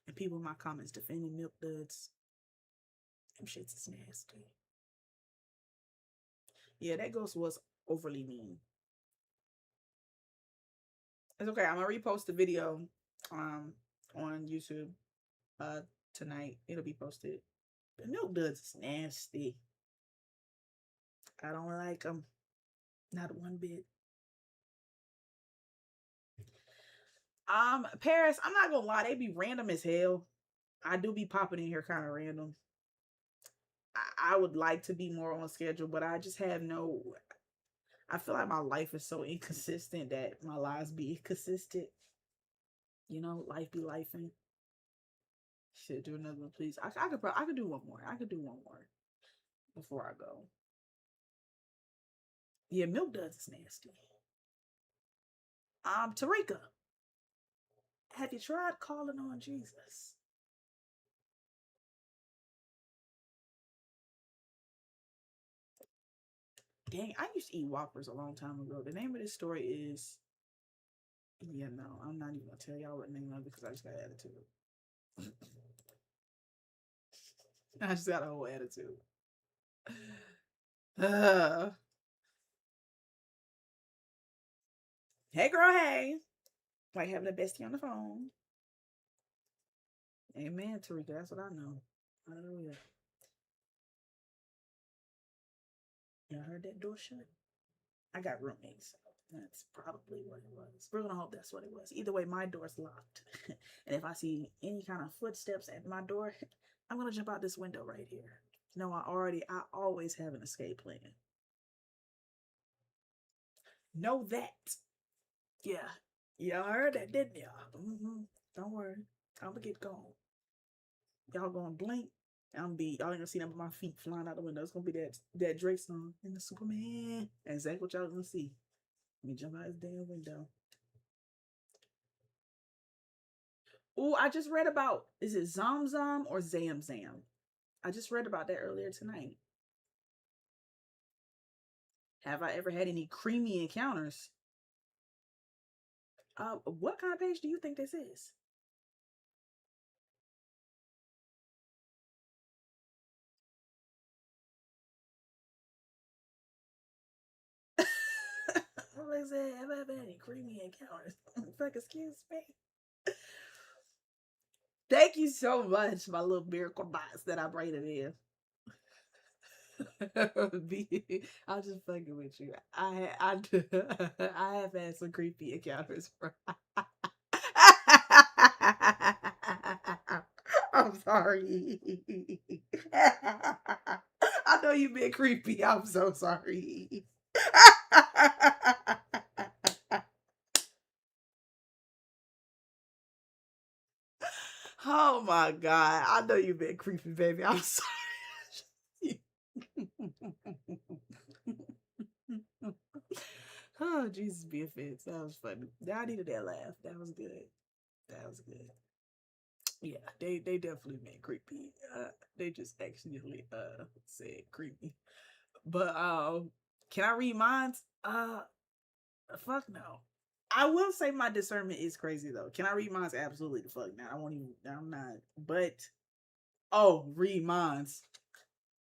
and people in my comments defending milk duds. Them shits is nasty. Yeah, that ghost was overly mean. It's okay. I'm gonna repost the video um on YouTube uh tonight. It'll be posted. The milk duds is nasty. I don't like them. Not one bit. Paris, I'm not gonna lie, they be random as hell. I do be popping in here kind of random. I would like to be more on schedule, but I just have no. I feel like my life is so inconsistent that my lives be inconsistent. You know, life be lifing. Should do another one, please. I could do one more. I could do one more before I go. Yeah, milk duds is nasty. Tarika, have you tried calling on Jesus? Dang, I used to eat Whoppers a long time ago. The name of this story is. Yeah, no, I'm not even gonna tell y'all what the name of it because I just got attitude. I just got a whole attitude. Uh, hey, girl, hey. Like having a bestie on the phone. Amen, Tarika. That's what I know. Hallelujah. Y'all heard that door shut? I got roommates. So that's probably what it was. We're gonna hope that's what it was. Either way, my door's locked. And if I see any kind of footsteps at my door, I'm gonna jump out this window right here. No, I always have an escape plan. Know that. Yeah. Y'all heard that, didn't y'all? Don't worry. I'm gonna get going. Y'all gonna blink. Y'all ain't gonna see them with my feet flying out the window. It's gonna be that Drake song in the Superman. That's exactly what y'all gonna see. Let me jump out this damn window. Oh, I just read about, is it Zom Zom or Zam Zam? I just read about that earlier tonight. Have I ever had any creamy encounters? What kind of page do you think this is? Like I said, have I ever had any creamy encounters? Fuck, excuse me. Thank you so much, my little miracle box that I braided in. I'm just fucking with you. I have had some creepy encounters. I'm sorry. I know you've been creepy. I'm so sorry. Oh my god. I know you've been creepy, baby. I'm sorry. Oh, Jesus be offense. That was funny. I needed that laugh. That was good. That was good. Yeah, they definitely been creepy. They just accidentally said creepy. But can I read minds? Fuck no. I will say my discernment is crazy though. Can I read minds? Absolutely the fuck not. I won't even. I'm not. But read minds.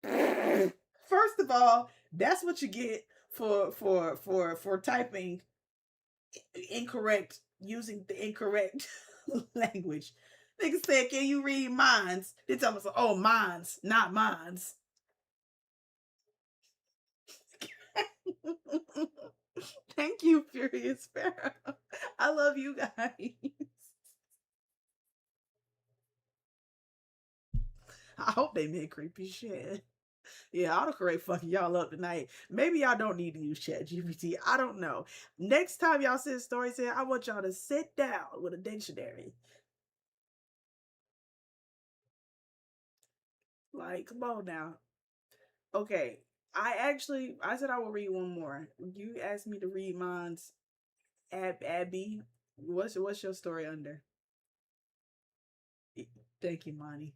First of all, that's what you get for typing incorrect, using the incorrect language. Nigga said, "Can you read minds?" They tell us, "Oh, minds, not minds." Thank you, Furious Sparrow. I love you guys. I hope they made creepy shit. Yeah, autocorrect fucking y'all up tonight. Maybe y'all don't need to use Chat GPT. I don't know. Next time y'all send stories in, I want y'all to sit down with a dictionary. Like, come on now. Okay. I said I will read one more. You asked me to read mine's. Abby. What's your story under? Thank you, Monty.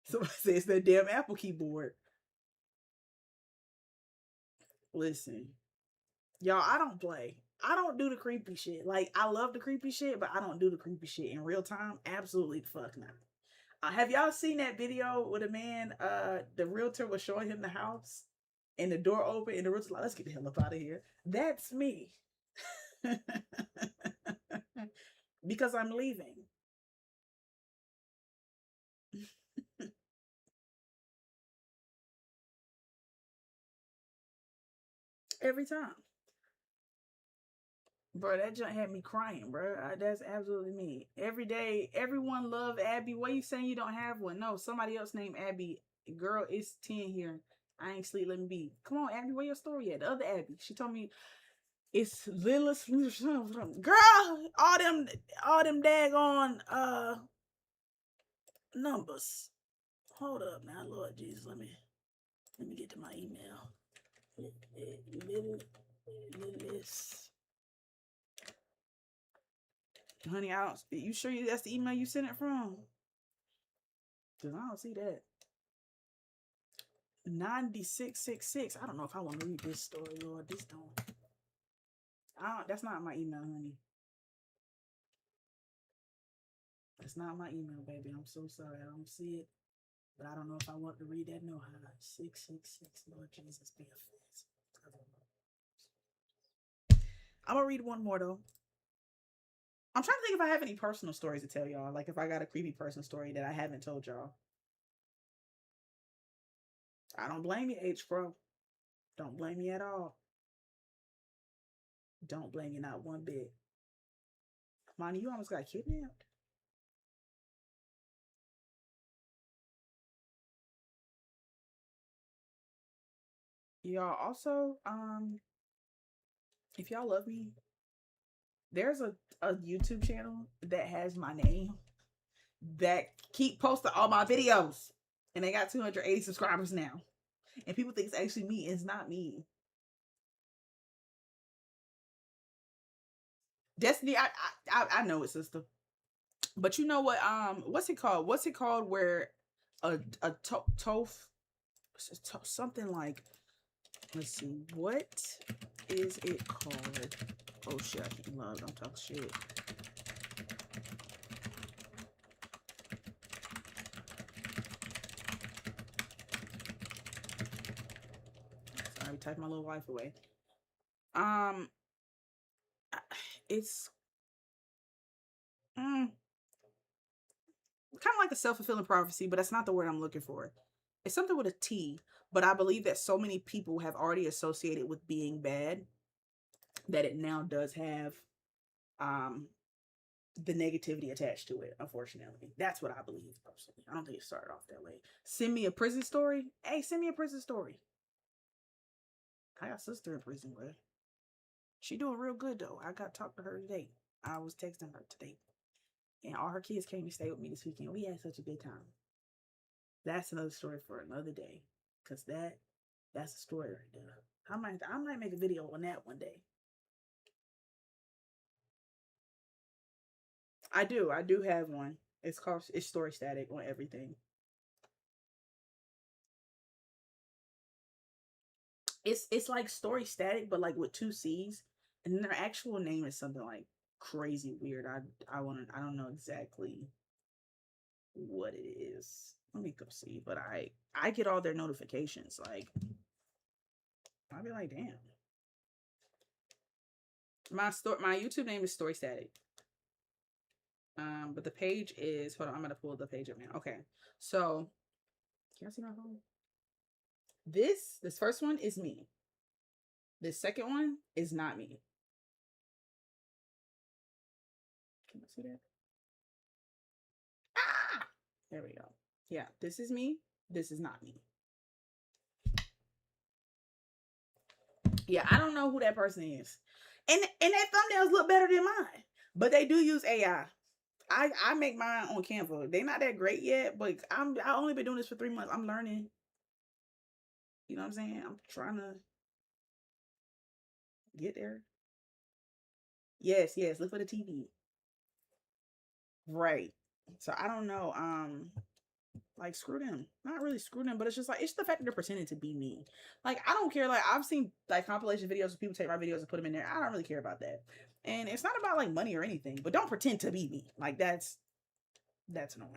Somebody says that damn Apple keyboard. Listen, y'all, I don't play. I don't do the creepy shit. Like, I love the creepy shit, but I don't do the creepy shit in real time. Absolutely the fuck not. Have y'all seen that video with a man? The realtor was showing him the house, and the door open, and the realtor's like, "Let's get the hell up out of here." That's me, because I'm leaving every time. Bro, that junk had me crying, bro. That's absolutely me. Every day, everyone love Abby. What you saying you don't have one? No, somebody else named Abby. Girl, it's 10 here. I ain't sleep. Let me be. Come on, Abby. Where your story at? The other Abby. She told me it's little. Girl, all them daggone numbers. Hold up now, Lord Jesus. Let me get to my email. Little. Honey, I don't. You sure that's the email you sent it from? Cause I don't see that. 9666. I don't know if I want to read this story, Lord. This don't. I don't. That's not my email, honey. That's not my email, baby. I'm so sorry. I don't see it. But I don't know if I want to read that. No, 666. Lord Jesus, be offense. I'm gonna read one more though. I'm trying to think if I have any personal stories to tell y'all. Like if I got a creepy personal story that I haven't told y'all. I don't blame you, H Pro. Don't blame me at all. Don't blame you not one bit. Monty, you almost got kidnapped. Y'all also, if y'all love me, there's a YouTube channel that has my name that keep posting all my videos. And they got 280 subscribers now. And people think it's actually me. It's not me. Destiny, I know it, sister. But you know what? What's it called? What's it called where a something like, let's see, what is it called? Oh shit, I can't love, don't talk shit. Sorry, type my little wife away. Um, it's kind of like a self-fulfilling prophecy, but that's not the word I'm looking for. It's something with a T, but I believe that so many people have already associated with being bad that it now does have um the negativity attached to it, unfortunately. That's what I believe personally. I don't think it started off that way. Send me a prison story. Hey, send me a prison story. I got a sister in prison, but she doing real good though. I got to talk to her today. I was texting her today. And all her kids came to stay with me this weekend. We had such a good time. That's another story for another day. Cause that's a story right there. I might make a video on that one day. I do have one. It's Story Static on everything. It's like Story Static, but like with two C's, and then their actual name is something like crazy weird. I don't know exactly what it is. Let me go see. But I get all their notifications. Like I'll be like, damn. My YouTube name is Story Static. But the page is, hold on, I'm gonna pull the page up now. Okay, so can I see my phone? This first one is me. This second one is not me. Can I see that? Ah! There we go. Yeah, this is me. This is not me. Yeah, I don't know who that person is. And that thumbnails look better than mine. But they do use AI. I make mine on Canva. They're not that great yet, but I only been doing this for 3 months. I'm learning. You know what I'm saying? I'm trying to get there. Yes, yes. Look for the TV. Right. So I don't know. Like screw them. Not really screw them, but it's just like it's the fact that they're pretending to be me. Like I don't care. Like I've seen like compilation videos of people take my videos and put them in there. I don't really care about that. And it's not about like money or anything, but don't pretend to be me. Like that's annoying.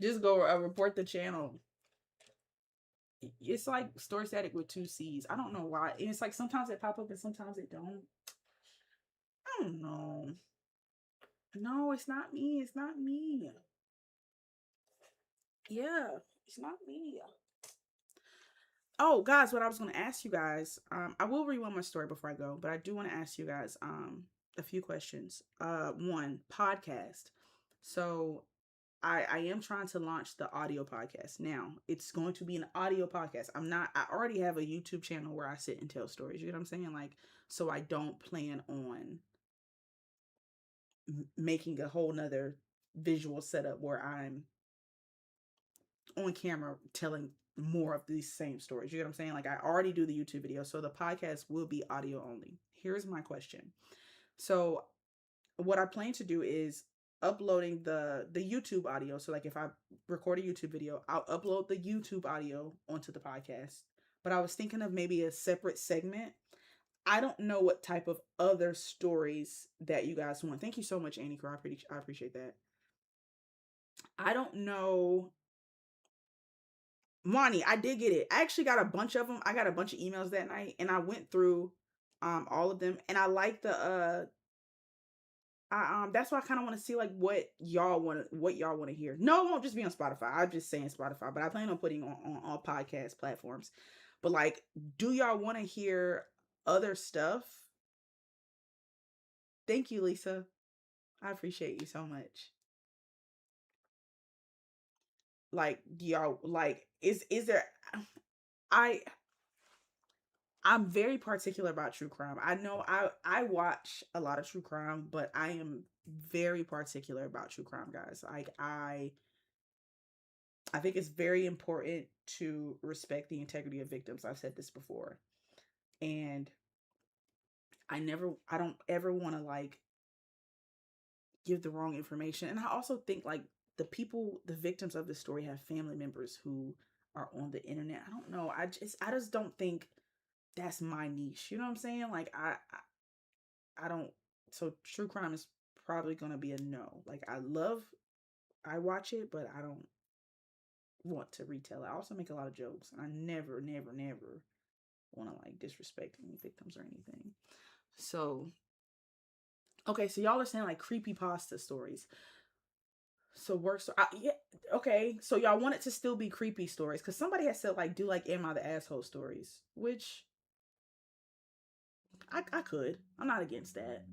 Just go report the channel. It's like Story Static with two C's. I don't know why. And it's like sometimes it pop up and sometimes it don't. I don't know. No, it's not me. It's not me. Yeah, it's not me. Oh, guys, what I was going to ask you guys, I will read one more story before I go, but I do want to ask you guys a few questions. One, podcast. So I am trying to launch the audio podcast. Now, it's going to be an audio podcast. I already have a YouTube channel where I sit and tell stories. You know what I'm saying? Like, so I don't plan on making a whole nother visual setup where I'm on camera telling more of these same stories. You know what I'm saying? Like I already do the YouTube video, so the podcast will be audio only. Here's my question. So what I plan to do is uploading the YouTube audio. So like if I record a YouTube video, I'll upload the YouTube audio onto the podcast. But I was thinking of maybe a separate segment. I don't know what type of other stories that you guys want. Thank you so much, Annie Crow. I appreciate that. I don't know. Wani, I did get it. I actually got a bunch of them. I got a bunch of emails that night and I went through all of them and I like the that's why I kind of want to see like what y'all want to hear. No, it won't just be on Spotify. I'm just saying Spotify, but I plan on putting on all podcast platforms. But like, do y'all want to hear other stuff? Thank you, Lisa. I appreciate you so much. Like, do y'all like is there I I'm very particular about true crime. I know I watch a lot of true crime, but I am very particular about true crime, guys. Like I think it's very important to respect the integrity of victims. I've said this before. And I don't ever want to like give the wrong information. And I also think like the victims of this story have family members who are on the internet. I don't know. I just don't think that's my niche. You know what I'm saying? Like I don't. So true crime is probably gonna be a no. Like I watch it, but I don't want to retell it. I also make a lot of jokes. I never, never, never want to like disrespect any victims or anything. So okay, so y'all are saying like creepy pasta stories. So works. Yeah. Okay. So y'all want it to still be creepy stories because somebody has said like do like am I the asshole stories, which I could. I'm not against that.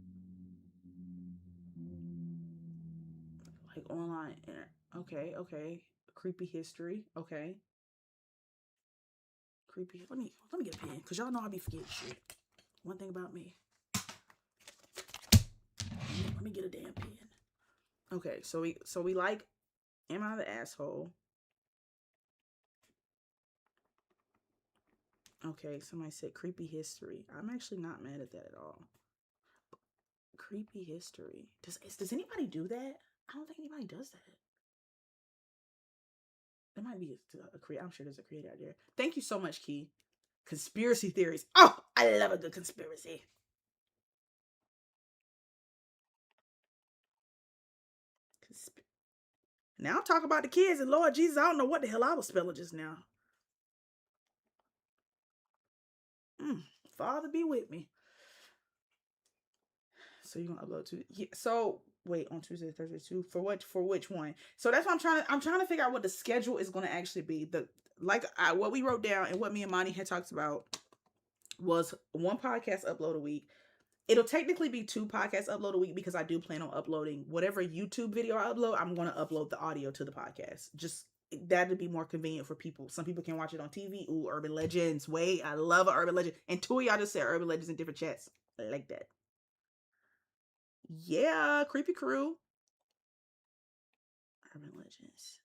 Like online. Okay. Okay. Creepy history. Okay. Creepy. Let me get a pen because y'all know I be forgetting shit. One thing about me. Let me get a damn pen. Okay. So we like am I the asshole? Okay, somebody said creepy history. I'm actually not mad at that at all. Creepy history. Does anybody do that? I don't think anybody does that. There might be a create. I'm sure there's a creator out there. Thank you so much, Key. Conspiracy theories. Oh, I love a good conspiracy. Now I'm talking about the kids and Lord Jesus, I don't know what the hell I was spelling just now. Father be with me. So you're gonna upload to yeah. So wait on Tuesday, Thursday, too. For what? For which one? So that's what I'm trying to figure out what the schedule is gonna actually be. What we wrote down and what me and Monty had talked about was one podcast upload a week. It'll technically be two podcasts upload a week because I do plan on uploading whatever YouTube video I upload. I'm gonna upload the audio to the podcast. Just that'd be more convenient for people. Some people can watch it on TV. Ooh, urban legends. Wait, I love an urban legend. And two of y'all just said urban legends in different chats. I like that. Yeah, creepy crew. Urban legends.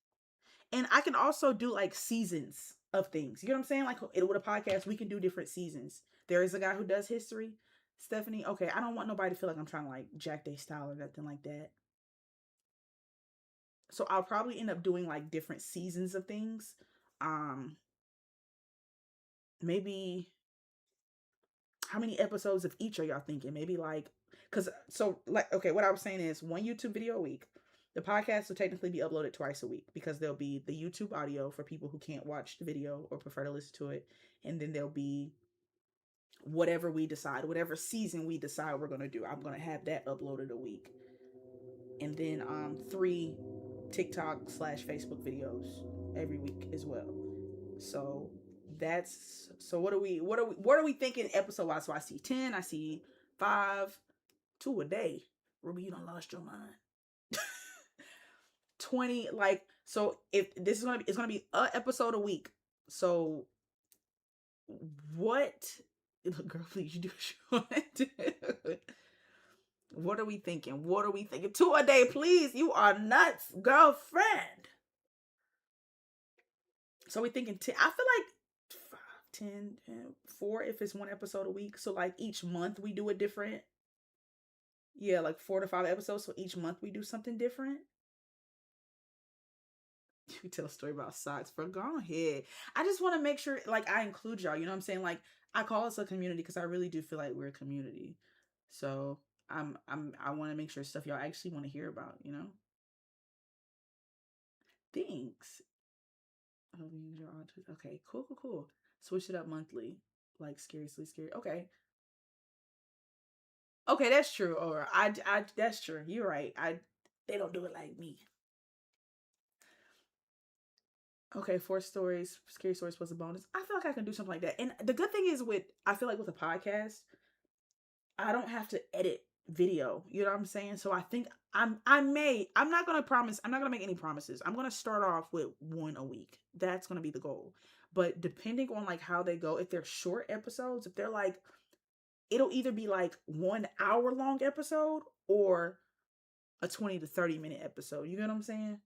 And I can also do like seasons of things. You know what I'm saying? Like with a podcast, we can do different seasons. There is a guy who does history. Stephanie, okay, I don't want nobody to feel like I'm trying to like jack their style or nothing like that. So I'll probably end up doing like different seasons of things. Um, maybe how many episodes of each are y'all thinking? Maybe like, cause so like, okay, what I was saying is one YouTube video a week. The podcast will technically be uploaded twice a week because there'll be the YouTube audio for people who can't watch the video or prefer to listen to it. And then there'll be whatever we decide, whatever season we decide we're going to do. I'm going to have that uploaded a week. And then 3 TikTok/Facebook videos every week as well. So that's so what are we thinking episode wise? So I see 10, I see 5, 2 a day. Ruby, you done lost your mind. 20, like, so if this is it's gonna be a episode a week. So what girl, please, you do what you want to do. What are we thinking? What are we thinking? 2 a day, please. You are nuts, girlfriend. So we're thinking 10. I feel like 5, 10, 4 if it's one episode a week. So like each month we do a different. Yeah, like 4 to 5 episodes. So each month we do something different. We tell a story about socks, bro. Go ahead. I just want to make sure, like, I include y'all. You know what I'm saying? Like, I call us a community because I really do feel like we're a community. So I want to make sure stuff y'all actually want to hear about. You know. Thanks. Okay, cool, cool, cool. Switch it up monthly, like scarcely scary. Okay, okay, that's true. Or that's true. You're right. They don't do it like me. Okay, 4 stories, scary stories plus a bonus. I feel like I can do something like that. And the good thing is I feel like with a podcast, I don't have to edit video. You know what I'm saying? So I think I'm not gonna promise, I'm not gonna make any promises. I'm gonna start off with 1 a week. That's gonna be the goal. But depending on like how they go, if they're short episodes, if they're like, it'll either be like 1 hour long episode or a 20 to 30 minute episode. You know what I'm saying?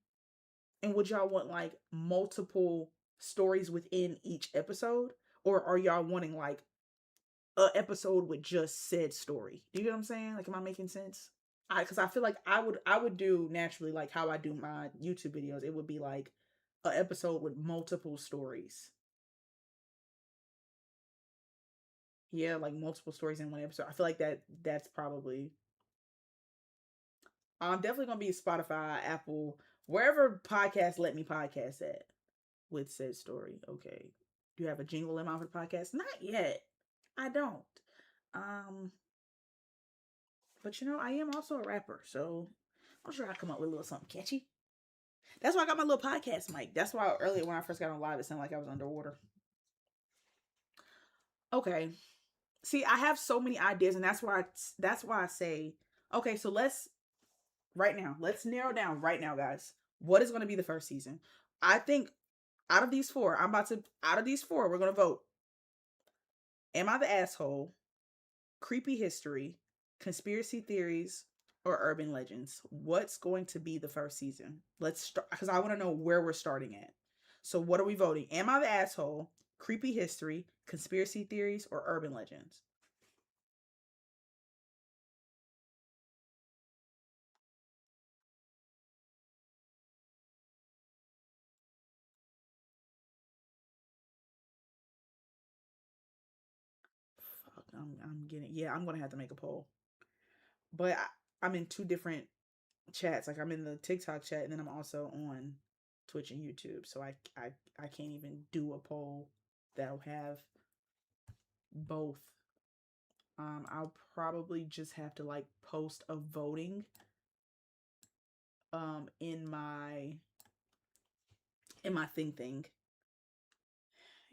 And would y'all want like multiple stories within each episode? Or are y'all wanting like a episode with just said story? Do you get what I'm saying? Like, am I making sense? Because I feel like I would do naturally like how I do my YouTube videos. It would be like an episode with multiple stories. Yeah, like multiple stories in one episode. I feel like that's probably definitely gonna be Spotify, Apple, wherever podcasts let me podcast at with said story. Okay. Do you have a jingle in mind for the podcast? Not yet. I don't. Um, but I am also a rapper, so I'm sure I come up with a little something catchy. That's why I got my little podcast mic. That's why earlier when I first got on live, it sounded like I was underwater. Okay. See, I have so many ideas, and that's why I say, okay, so let's narrow down right now, guys. What is going to be the first season? I think out of these four, we're gonna vote. Am I the asshole? Creepy history, conspiracy theories, or urban legends? What's going to be the first season? Let's start because I want to know where we're starting at. So what are we voting? Am I the asshole? Creepy history, conspiracy theories, or urban legends? Fuck, I'm getting yeah. I'm gonna have to make a poll, but I'm in two different chats. Like I'm in the TikTok chat, and then I'm also on Twitch and YouTube. So I can't even do a poll that'll have both. I'll probably just have to like post a voting in my thing.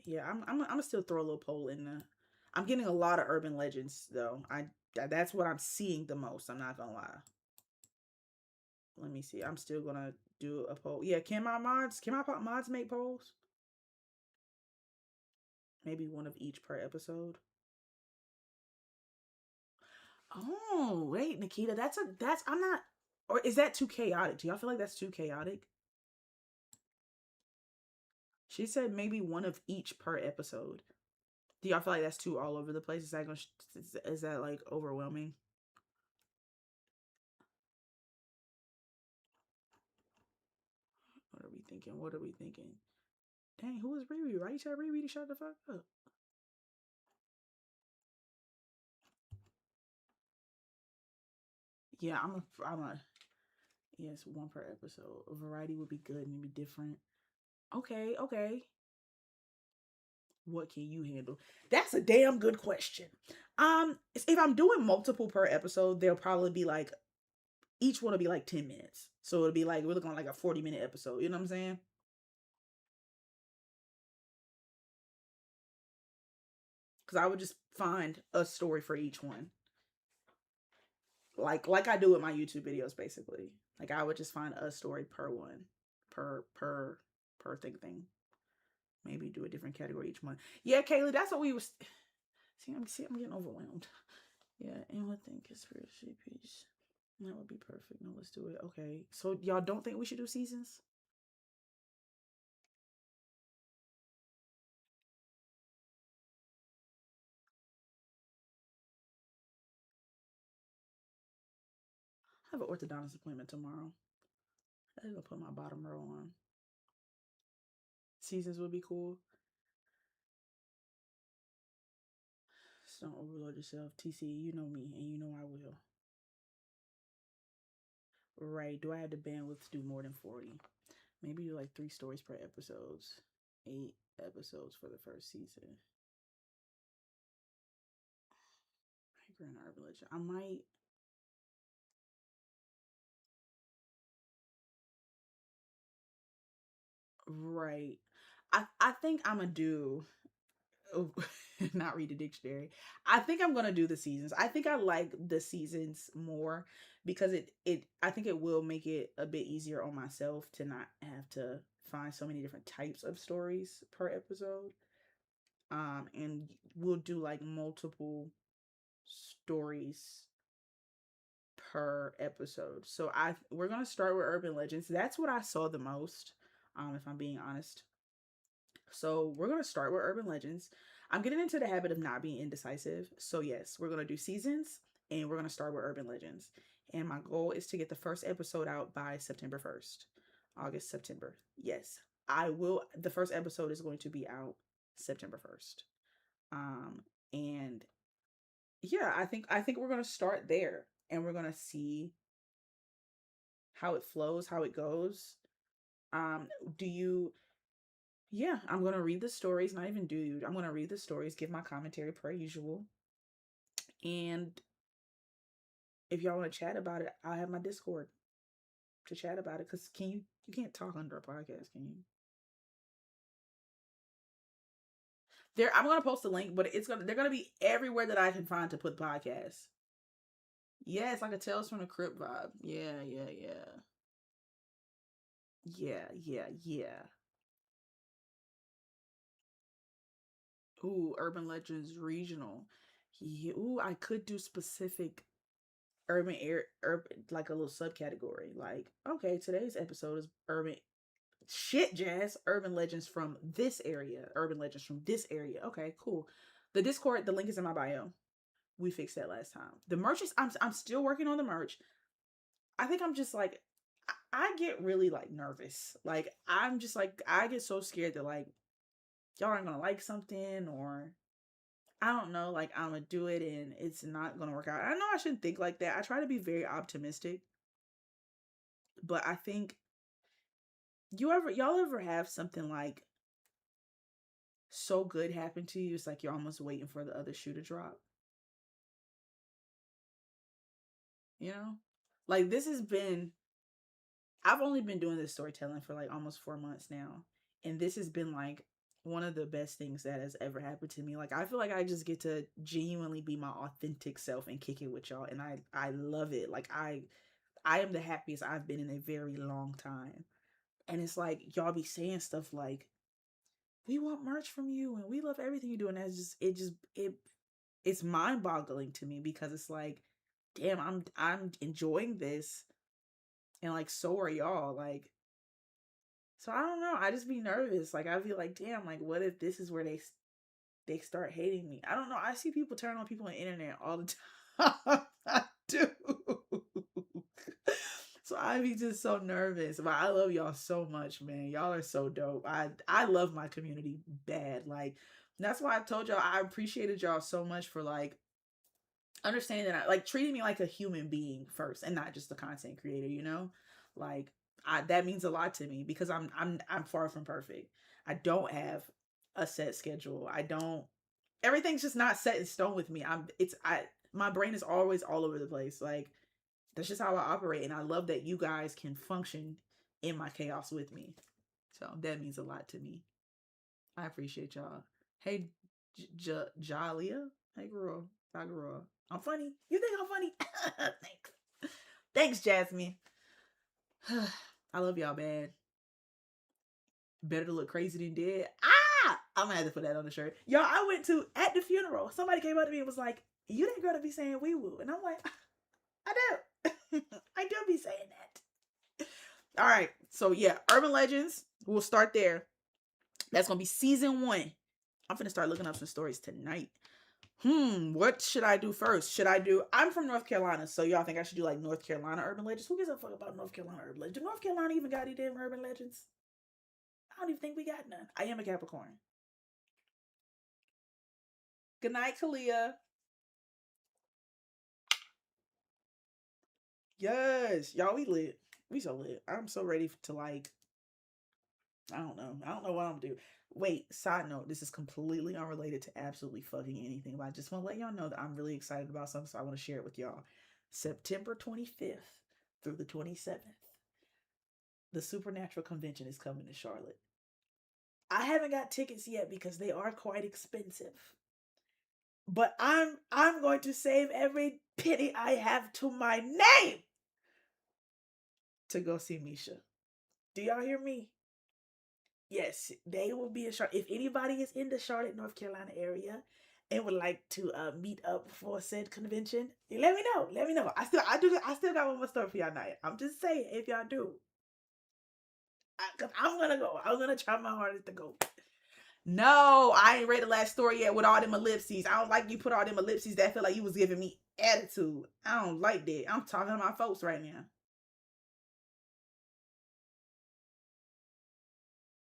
Yeah, I'm gonna still throw a little poll in the. I'm getting a lot of urban legends though. That's what I'm seeing the most. I'm not gonna lie. Let me see. I'm still gonna do a poll. Yeah, can my mods make polls? Maybe one of each per episode. Oh, wait, Nikita, that's I'm not or is that too chaotic? Do y'all feel like that's too chaotic? She said maybe one of each per episode. Do y'all feel like that's too all over the place? Is that like overwhelming? What are we thinking? What are we thinking? Dang, who is Riri? Why you tell Riri to shut the fuck up? Yeah, yes, one per episode. A variety would be good, maybe different. Okay, okay. What can you handle? That's a damn good question. If I'm doing multiple per episode, they'll probably be like each one will be like 10 minutes. So it'll be like we're looking at like a 40-minute episode. You know what I'm saying? Because I would just find a story for each one. Like I do with my YouTube videos basically. Like I would just find a story per one. Per thing. Maybe do a different category each month. Yeah, Kaylee, that's what we was I'm getting overwhelmed. Yeah, and what thing conspiracy piece. That would be perfect. No, let's do it. Okay. So y'all don't think we should do seasons? I have an orthodontist appointment tomorrow. I think I'll put my bottom row on. Seasons would be cool. Just don't overload yourself. TC, you know me, and you know I will. Right. Do I have the bandwidth to do more than 40? Maybe do like 3 stories per episodes. 8 episodes for the first season. Grand Urban Legend. I might. Right. I think I'm gonna do oh, not read the dictionary. I think I'm gonna do the seasons. I think I like the seasons more because I think it will make it a bit easier on myself to not have to find so many different types of stories per episode. And we'll do like multiple stories per episode. So we're gonna start with urban legends. That's what I saw the most, if I'm being honest. So we're gonna start with urban legends. I'm getting into the habit of not being indecisive. So yes, we're gonna do seasons and we're gonna start with urban legends. And my goal is to get the first episode out by September 1st. August, September. Yes. I will. The first episode is going to be out September 1st. And yeah, I think we're gonna start there, and we're gonna see how it flows, how it goes. Do you Yeah, I'm gonna read the stories, not even do you. I'm gonna read the stories, give my commentary per usual. And if y'all want to chat about it, I'll have my Discord to chat about it. Cause you can't talk under a podcast, can you? I'm gonna post a link, but they're gonna be everywhere that I can find to put podcasts. Yeah, it's like a Tales from the Crypt vibe. Yeah, yeah, yeah. Yeah, yeah, yeah. Ooh, Urban Legends regional. Yeah, ooh, I could do specific urban, like a little subcategory. Like, okay, today's episode is urban shit jazz, urban legends from this area, urban legends from this area. Okay, cool. The Discord, the link is in my bio. We fixed that last time. The merch is I'm still working on the merch. I think I'm just like I get really like nervous. Like I'm just like I get so scared that like y'all aren't gonna like something, or I don't know, like I'm gonna do it and it's not gonna work out. I know I shouldn't think like that. I try to be very optimistic, but I think y'all ever have something like so good happen to you, it's like you're almost waiting for the other shoe to drop, you know? Like this has been I've only been doing this storytelling for like almost 4 months now. And this has been like one of the best things that has ever happened to me. Like I feel like I just get to genuinely be my authentic self and kick it with y'all. And I love it. Like I am the happiest I've been in a very long time. And it's like y'all be saying stuff like, we want merch from you and we love everything you do. And that's it's mind boggling to me, because it's like, damn, I'm enjoying this, and like so are y'all. Like, so I don't know. I just be nervous. Like I feel like, damn, like what if this is where they start hating me? I don't know. I see people turn on people on the internet all the time. I do. So I be just so nervous. But I love y'all so much, man. Y'all are so dope. I love my community bad. Like that's why I told y'all I appreciated y'all so much for like understanding that like treating me like a human being first and not just a content creator, you know? Like that means a lot to me, because I'm far from perfect. I don't have a set schedule. I don't Everything's just not set in stone with me. My brain is always all over the place. Like that's just how I operate, and I love that you guys can function in my chaos with me. So that means a lot to me. I appreciate y'all. Hey, Jalia. Hey, girl. Bye, girl. I'm funny. You think I'm funny? Thanks. Thanks, Jasmine. I love y'all bad. Better to look crazy than dead. I'm gonna have to put that on the shirt. Y'all, I went to at the funeral. Somebody came up to me and was like, "You that girl to be saying wee woo," and I'm like, I do. I do be saying that. All right. So yeah, Urban Legends. We'll start there. That's gonna be season 1. I'm gonna start looking up some stories tonight. What should I do first? I'm from North Carolina, so y'all think I should do like North Carolina urban legends? Who gives a fuck about North Carolina urban legends? Do North Carolina even got any damn urban legends? I don't even think we got none. I am a Capricorn. Good night, Kalia. Yes, y'all, we lit. We so lit. I'm so ready to like. I don't know. I don't know what I'm gonna do. Wait, side note, this is completely unrelated to absolutely fucking anything, but I just want to let y'all know that I'm really excited about something, so I want to share it with y'all. September 25th through the 27th, the Supernatural Convention is coming to Charlotte. I haven't got tickets yet because they are quite expensive. But I'm going to save every penny I have to my name to go see Misha. Do y'all hear me? Yes, they will be in Charlotte. If anybody is in the Charlotte, North Carolina area and would like to meet up for said convention, let me know. Let me know. I still got one more story for y'all tonight. I'm just saying, if y'all do, I'm gonna go. I'm gonna try my hardest to go. No, I ain't read the last story yet with all them ellipses. I don't like you put all them ellipses that feel like you was giving me attitude. I don't like that. I'm talking to my folks right now.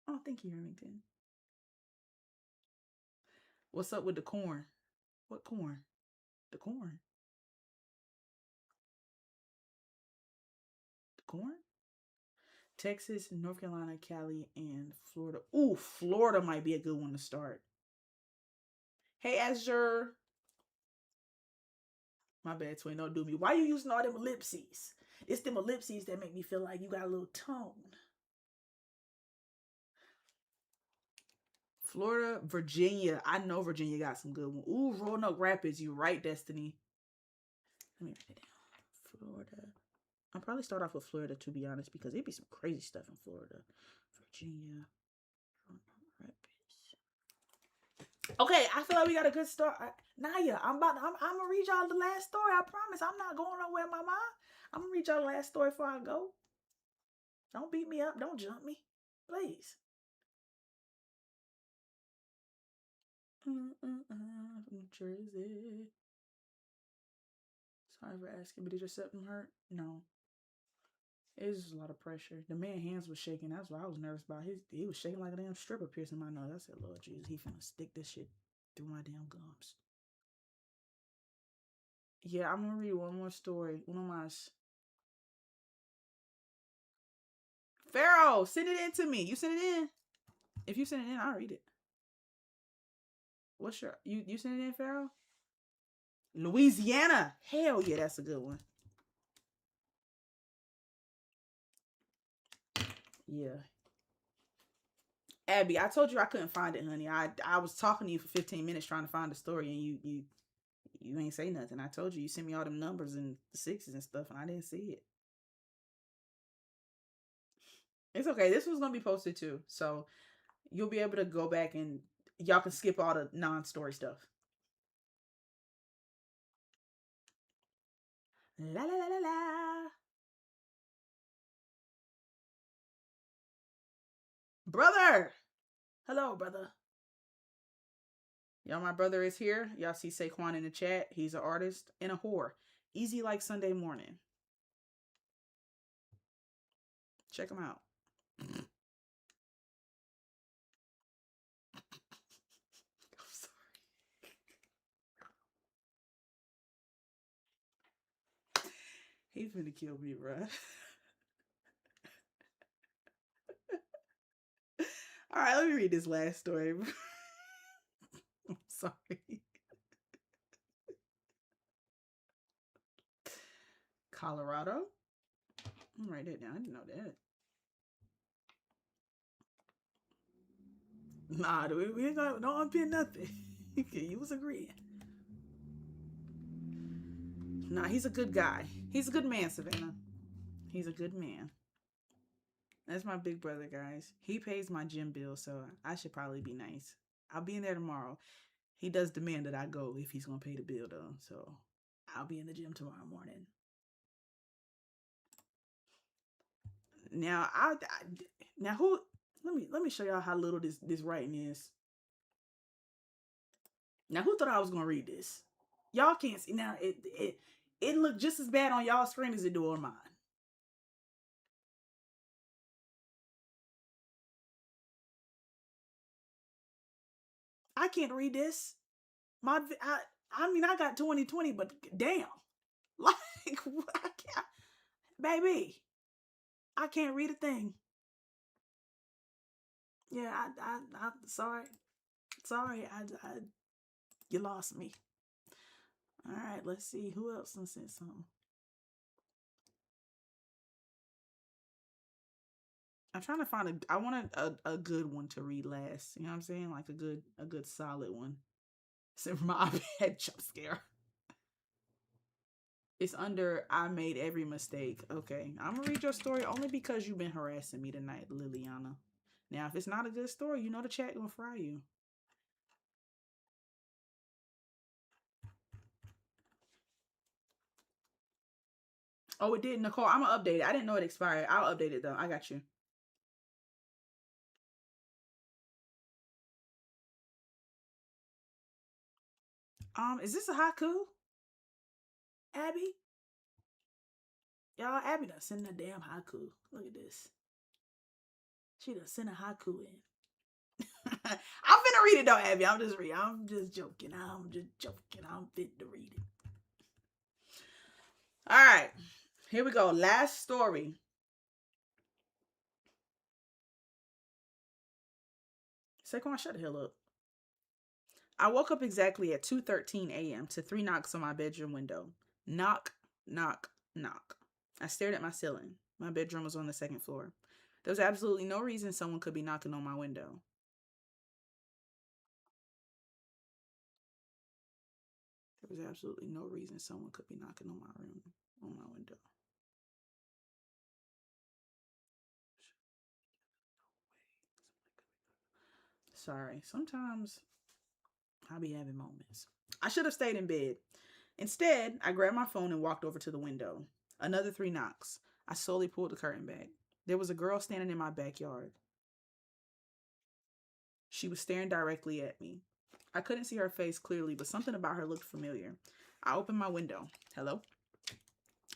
Oh, thank you, Remington. What's up with the corn? What corn? The corn. The corn? Texas, North Carolina, Cali, and Florida. Ooh, Florida might be a good one to start. Hey, Azure. My bad, twin. Don't do me. Why you using all them ellipses? It's them ellipses that make me feel like you got a little tone. Florida, Virginia. I know Virginia got some good ones. Ooh, Roanoke Rapids. You right, Destiny. Let me write it down. Florida. I'll probably start off with Florida, to be honest, because it'd be some crazy stuff in Florida. Virginia. Roanoke Rapids. Okay, I feel like we got a good start. Naya, I'm gonna read y'all the last story. I promise. I'm not going nowhere, mama. I'm gonna read y'all the last story before I go. Don't beat me up. Don't jump me, please. New Jersey. Sorry for asking, but did your septum hurt? No. It was just a lot of pressure. The man's hands was shaking. That's what I was nervous about. He was shaking like a damn stripper piercing my nose. I said, Lord Jesus, he finna stick this shit through my damn gums. Yeah, I'm gonna read one more story. Uno más. Pharaoh, send it in to me. You send it in. If you send it in, I'll read it. What's your you send it in, Pharaoh? Louisiana. Hell yeah, that's a good one. Yeah. Abby, I told you I couldn't find it, honey. I was talking to you for 15 minutes trying to find the story, and you ain't say nothing. I told you you sent me all them numbers and the sixes and stuff, and I didn't see it. It's okay. This was gonna be posted too, so you'll be able to go back and y'all can skip all the non-story stuff. La la la la la. Brother! Hello, brother. Y'all, my brother is here. Y'all see Saquon in the chat. He's an artist and a whore. Easy like Sunday morning. Check him out. I'm sorry. He's gonna kill me, bruh. All right, let me read this last story. I'm sorry. Colorado. I'm write it down. I didn't know that. Nah, we ain't gonna don't unpin nothing. You was agreeing. Nah, he's a good guy. He's a good man, Savannah. He's a good man. That's my big brother, guys. He pays my gym bill, so I should probably be nice. I'll be in there tomorrow. He does demand that I go if he's gonna pay the bill, though. So I'll be in the gym tomorrow morning. Now now who? Let me show y'all how little this writing is. Now who thought I was gonna read this? Y'all can't see now. It looked just as bad on y'all screen as it do on mine. I can't read this. I mean I got 2020, but damn, like I can't, baby, I can't read a thing. Yeah, I sorry, you lost me. All right, let's see who else done said something. I'm trying to find I want a good one to read last. You know what I'm saying? Like a good solid one. Except for my iPad jump scare. It's under I made every mistake. Okay, I'm gonna read your story only because you've been harassing me tonight, Liliana. Now, if it's not a good story, you know the chat gonna fry you. Oh, it did, Nicole. I'm gonna update it. I didn't know it expired. I'll update it though. I got you. Is this a haiku, Abby? Y'all, Abby done sent a damn haiku. Look at this. She done sent a haiku in. I'm finna read it though, Abby. I'm just joking. I'm just joking. I'm fit to read it. All right. Here we go. Last story. Saquon, shut the hell up. I woke up exactly at 2:13 a.m. to 3 knocks on my bedroom window. Knock, knock, knock. I stared at my ceiling. My bedroom was on the second floor. There was absolutely no reason someone could be knocking on my window. There was absolutely no reason someone could be knocking on my window. Sorry, sometimes I be having moments. I should have stayed in bed. Instead, I grabbed my phone and walked over to the window. Another 3 knocks. I slowly pulled the curtain back. There was a girl standing in my backyard. She was staring directly at me. I couldn't see her face clearly, but something about her looked familiar. I opened my window. Hello?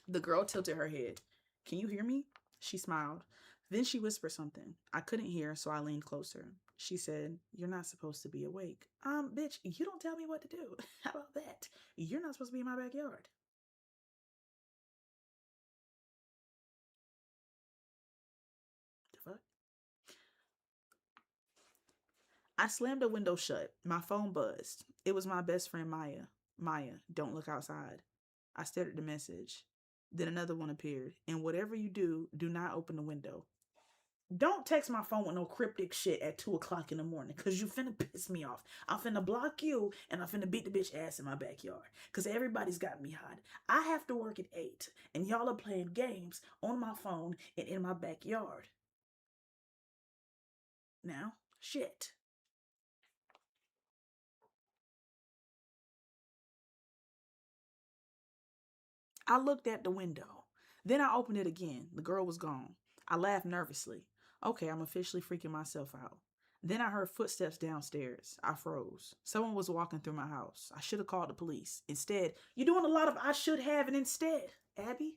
The girl tilted her head. Can you hear me? She smiled. Then she whispered something. I couldn't hear, so I leaned closer. She said, you're not supposed to be awake. Bitch, you don't tell me what to do. How about that? You're not supposed to be in my backyard. The fuck? I slammed the window shut. My phone buzzed. It was my best friend, Maya. Maya, don't look outside. I stared at the message. Then another one appeared. And whatever you do, do not open the window. Don't text my phone with no cryptic shit at 2 o'clock in the morning, because you finna piss me off. I'm finna block you, and I'm finna beat the bitch ass in my backyard, because everybody's got me hot. I have to work at 8, and y'all are playing games on my phone and in my backyard. Now, shit. I looked at the window. Then I opened it again. The girl was gone. I laughed nervously. Okay, I'm officially freaking myself out. Then I heard footsteps downstairs. I froze. Someone was walking through my house. I should have called the police. Instead, you're doing a lot of I should have and instead, Abby.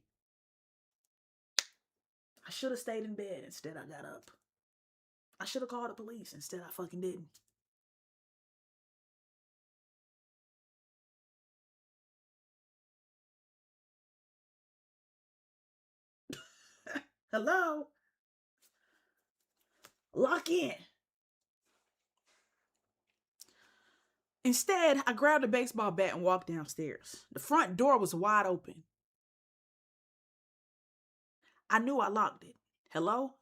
I should have stayed in bed. Instead, I got up. I should have called the police. Instead, I fucking didn't. Hello? Lock in. Instead, I grabbed a baseball bat and walked downstairs. The front door was wide open. I knew I locked it. Hello?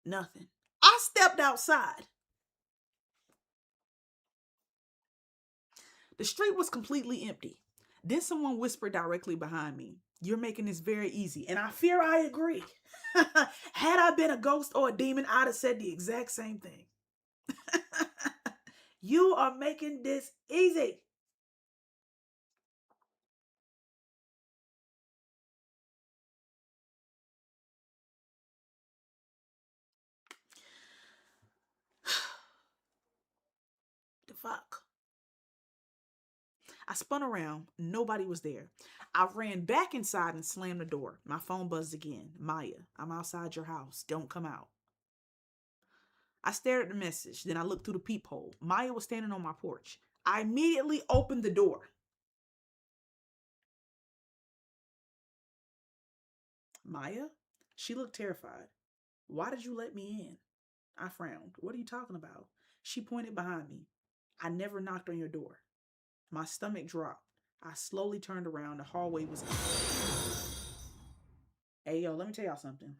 Nothing. I stepped outside. The street was completely empty. Then someone whispered directly behind me, you're making this very easy. And I fear I agree. Had I been a ghost or a demon, I'd have said the exact same thing. You are making this easy. The fuck? I spun around. Nobody was there. I ran back inside and slammed the door. My phone buzzed again. Maya, I'm outside your house. Don't come out. I stared at the message. Then I looked through the peephole. Maya was standing on my porch. I immediately opened the door. Maya? She looked terrified. Why did you let me in? I frowned. What are you talking about? She pointed behind me. I never knocked on your door. My stomach dropped. I slowly turned around. The hallway was empty. Hey, yo, let me tell y'all something.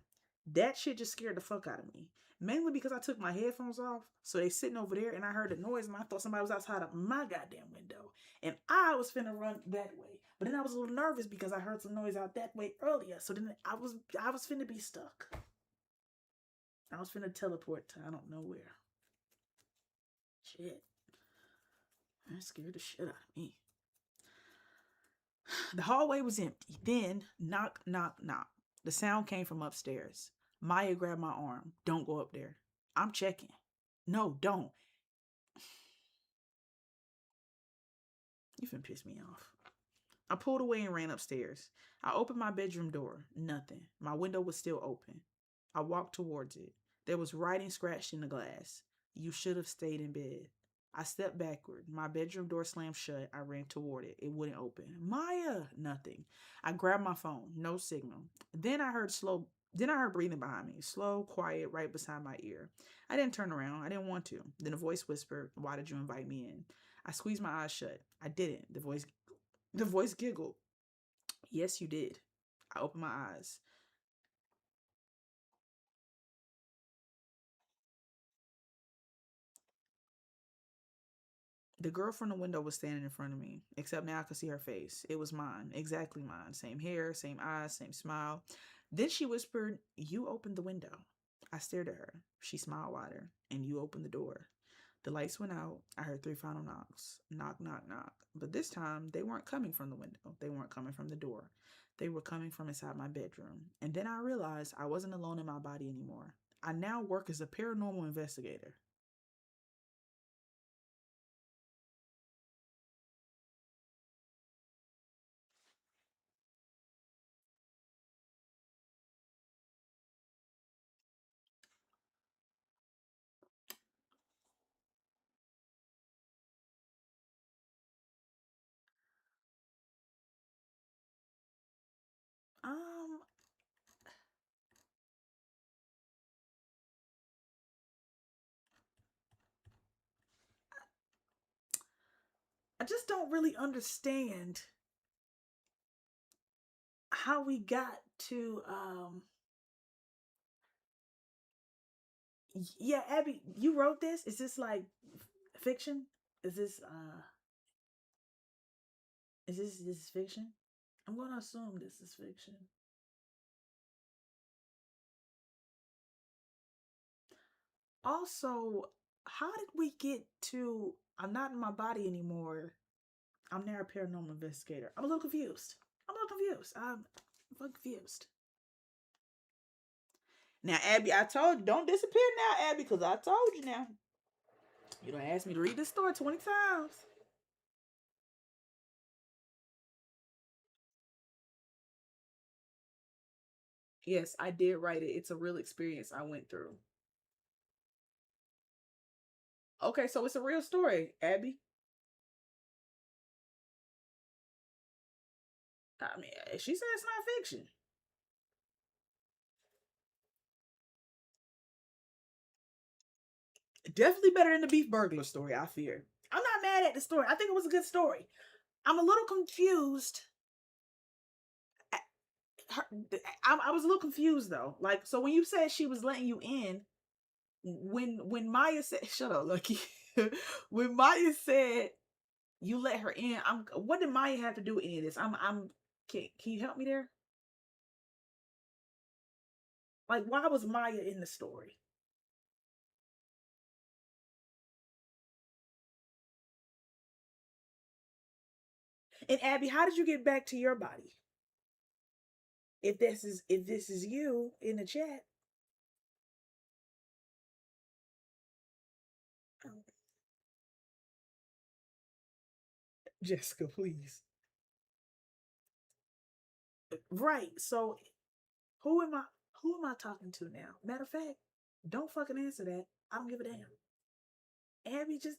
That shit just scared the fuck out of me. Mainly because I took my headphones off. So they sitting over there and I heard the noise and I thought somebody was outside of my goddamn window. And I was finna run that way. But then I was a little nervous because I heard some noise out that way earlier. So then I was finna be stuck. I was finna teleport to I don't know where. Shit. That scared the shit out of me. The hallway was empty. Then, knock, knock, knock. The sound came from upstairs. Maya grabbed my arm. Don't go up there. I'm checking. No, don't. You finna piss me off. I pulled away and ran upstairs. I opened my bedroom door. Nothing. My window was still open. I walked towards it. There was writing scratched in the glass. You should have stayed in bed. I stepped backward. My bedroom door slammed shut. I ran toward it. It wouldn't open. Maya! Nothing. I grabbed my phone. No signal. Then I heard breathing behind me. Slow, quiet, right beside my ear. I didn't turn around. I didn't want to. Then a voice whispered, "Why did you invite me in?" I squeezed my eyes shut. I didn't. The voice giggled. "Yes, you did." I opened my eyes. The girl from the window was standing in front of me, except now I could see her face. It was mine, exactly mine. Same hair, same eyes, same smile. Then she whispered, "You opened the window." I stared at her. She smiled wider. "And you opened the door." The lights went out. I heard three final knocks. Knock, knock, knock. But this time, they weren't coming from the window. They weren't coming from the door. They were coming from inside my bedroom. And then I realized I wasn't alone in my body anymore. I now work as a paranormal investigator. Um, I just don't really understand how we got to yeah, Abby, you wrote this? Is this like fiction? Is this fiction? I'm gonna assume this is fiction. Also, how did we get to "I'm not in my body anymore. I'm now a paranormal investigator"? I'm a little confused. I'm confused. Now, Abby, I told you, don't disappear now, Abby, because I told you now. You don't ask me to read this story 20 times. Yes, I did write it. It's a real experience I went through. Okay, so it's a real story, Abby. I mean, she said it's not fiction. Definitely better than the beef burglar story, I fear. I'm not mad at the story. I think it was a good story. I'm a little confused. Her, I was a little confused though. Like, so when you said she was letting you in, when Maya said, "Shut up, Lucky," when Maya said you let her in, what did Maya have to do with any of this? Can you help me there? Like, why was Maya in the story? And Abby, how did you get back to your body? If this is you in the chat, oh, Jessica, please. Right. So who am I? Who am I talking to now? Matter of fact, don't fucking answer that. I don't give a damn. Abby, just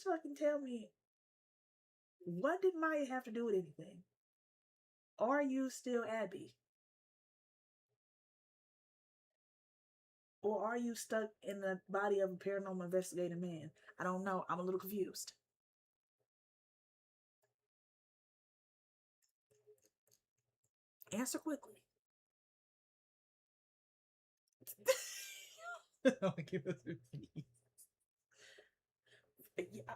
fucking tell me, what did Maya have to do with anything? Are you still Abby, or are you stuck in the body of a paranormal investigator man? I don't know. I'm a little confused. Answer quickly. Oh, give us a please. Yeah.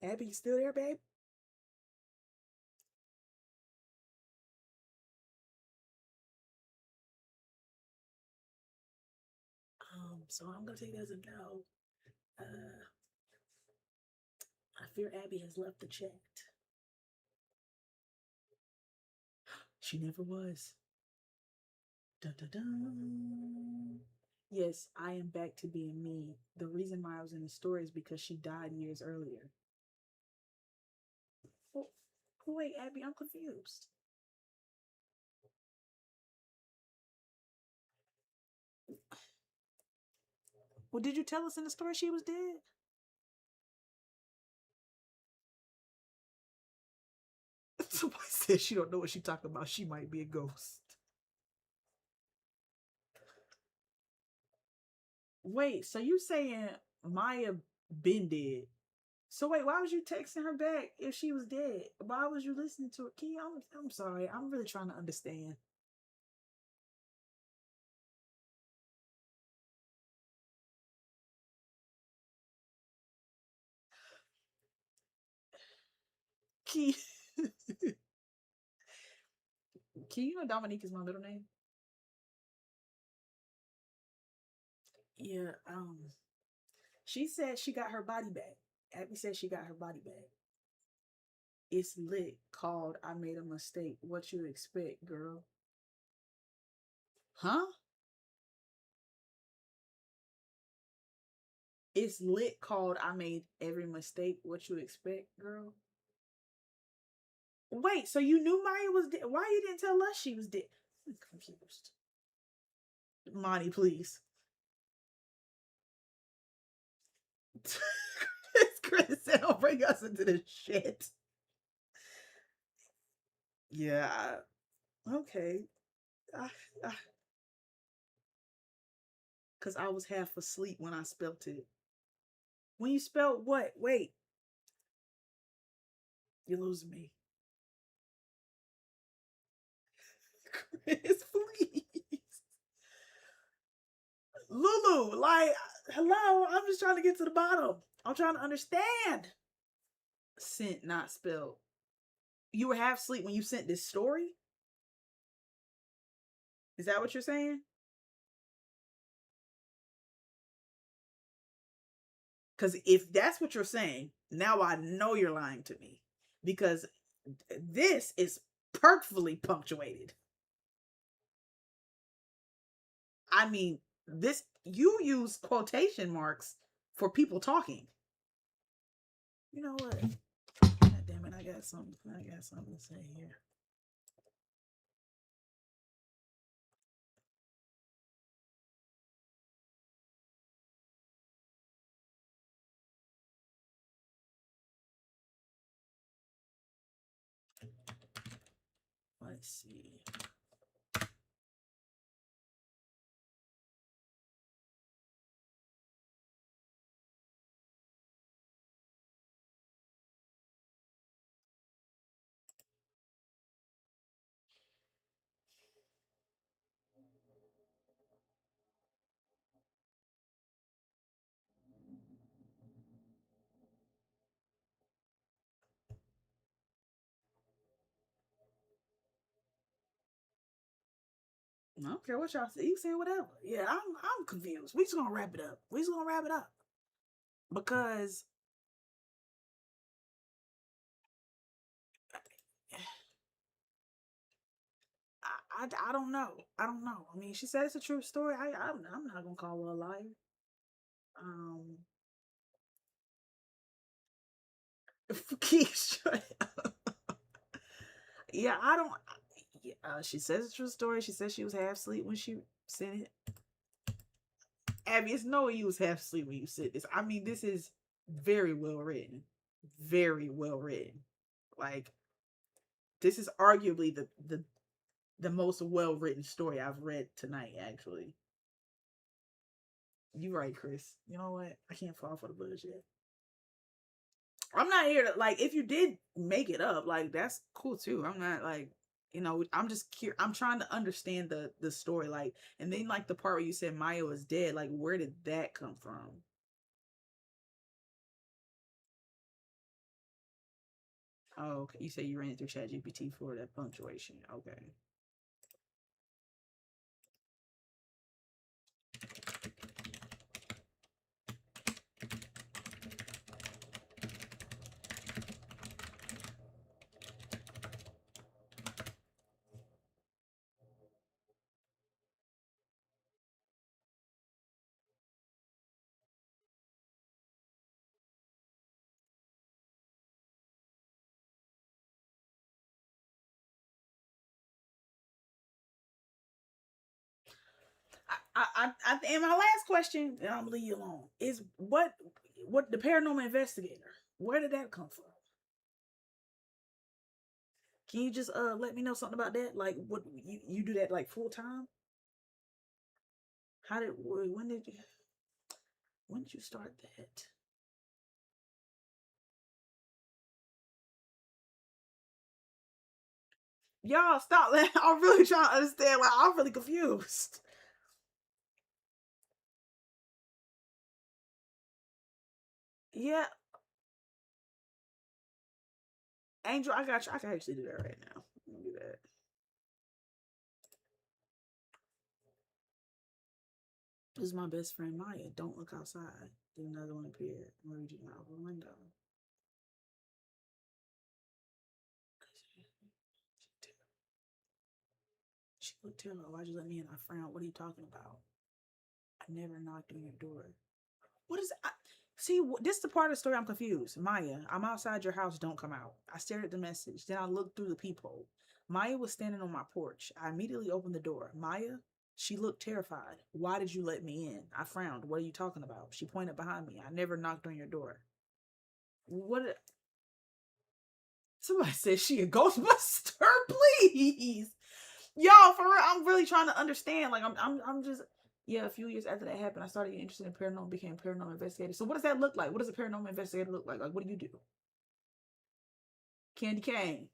Abby, you still there, babe? So I'm gonna take that as a no. Uh, I fear Abby has left the chat. She never was. Dun, dun, dun. Yes, I am back to being me. The reason Maya was in the story is because she died years earlier. Well, wait, Abby, I'm confused. Well, did you tell us in the story she was dead? Somebody said she don't know what she talking about. She might be a ghost. Wait, so you saying Maya been dead? So wait, why was you texting her back if she was dead? Why was you listening to it? Key, I'm sorry. I'm really trying to understand. Key, Key, you know Dominique is my middle name. Yeah. She said she got her body back. Abby said she got her body back. It's lit. Called. I made a mistake. What you expect, girl? Huh? It's lit. Called. I made every mistake. What you expect, girl? Wait, so you knew Maya was dead? Why you didn't tell us she was dead? I'm confused. Monty, please. Chris said, "Don't bring us into this shit." Yeah. Okay. Because I was half asleep when I spelt it. When you spelled what? Wait. You're losing me. Chris, please. Lulu, like, hello. I'm just trying to get to the bottom. I'm trying to understand. Sent, not spelled. You were half asleep when you sent this story? Is that what you're saying? Because if that's what you're saying, now I know you're lying to me. Because this is perfectly punctuated. I mean, this you use quotation marks for people talking. You know what? God damn it, I got something to say here. Let's see. I don't care what y'all say. You saying whatever. Yeah, I'm confused. We just gonna wrap it up. We just gonna wrap it up because I don't know. I don't know. I mean, she said it's a true story. I'm not gonna call her a liar. Um, Keith, shut up. Yeah, I don't. Yeah, she says it's a true story. She said she was half asleep when she said it. Abby, it's no way you was half asleep when you said this. I mean, this is very well written. Very well written. Like, this is arguably the most well written story I've read tonight, actually. You right, Chris. You know what? I can't fall for the bullshit. I'm not here to like if you did make it up, like that's cool too. I'm not like I'm just curious. I'm trying to understand the story, like, and then like the part where you said Maya was dead, like where did that come from? Oh, okay. You say you ran it through ChatGPT for that punctuation. Okay. And my last question, and I'm gonna leave you alone, is what the paranormal investigator? Where did that come from? Can you just let me know something about that? Like, what you do that like full time? How did when did you start that? Y'all stop. I'm really trying to understand. Like, I'm really confused. Yeah, Angel, I got you. I can actually do that right now. Let me do that. This is my best friend Maya. Don't look outside. Then another one appeared. I'm reading out the window. She looked terrible. Why'd you let me in? I frowned. What are you talking about? I never knocked on your door. What is see, this is the part of the story I'm confused. Maya, I'm outside your house. Don't come out. I stared at the message. Then I looked through the peephole. Maya was standing on my porch. I immediately opened the door. Maya, she looked terrified. Why did you let me in? I frowned. What are you talking about? She pointed behind me. I never knocked on your door. What? Somebody said she a ghostbuster, please. Y'all, for real, I'm really trying to understand. Like, I'm just, yeah. A few years after that happened, I started getting interested in paranormal, became a paranormal investigator. So, what does that look like? What does a paranormal investigator look like? Like, what do you do? Candy cane,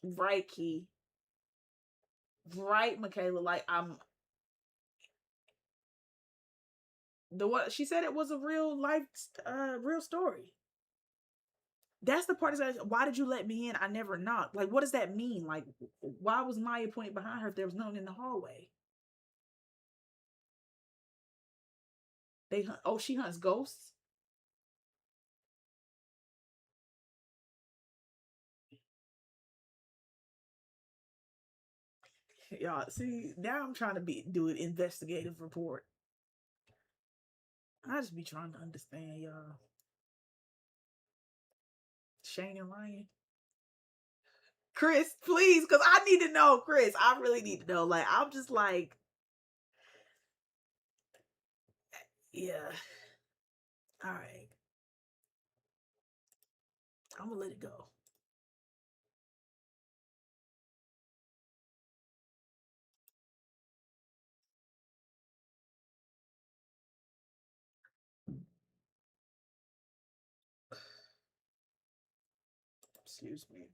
right, Key, right, Michaela. Like, I'm the what she said it was a real life, real story. That's the part is why did you let me in? I never knocked. Like, what does that mean? Like, why was Maya pointing behind her if there was no one in the hallway? They hunt. Oh, she hunts ghosts. Y'all see now I'm trying to do an investigative report. I just be trying to understand y'all. Shane and Ryan. Chris, please, because I need to know, Chris. I really need to know. Like, I'm just like, yeah. All right. I'm gonna let it go. Excuse me.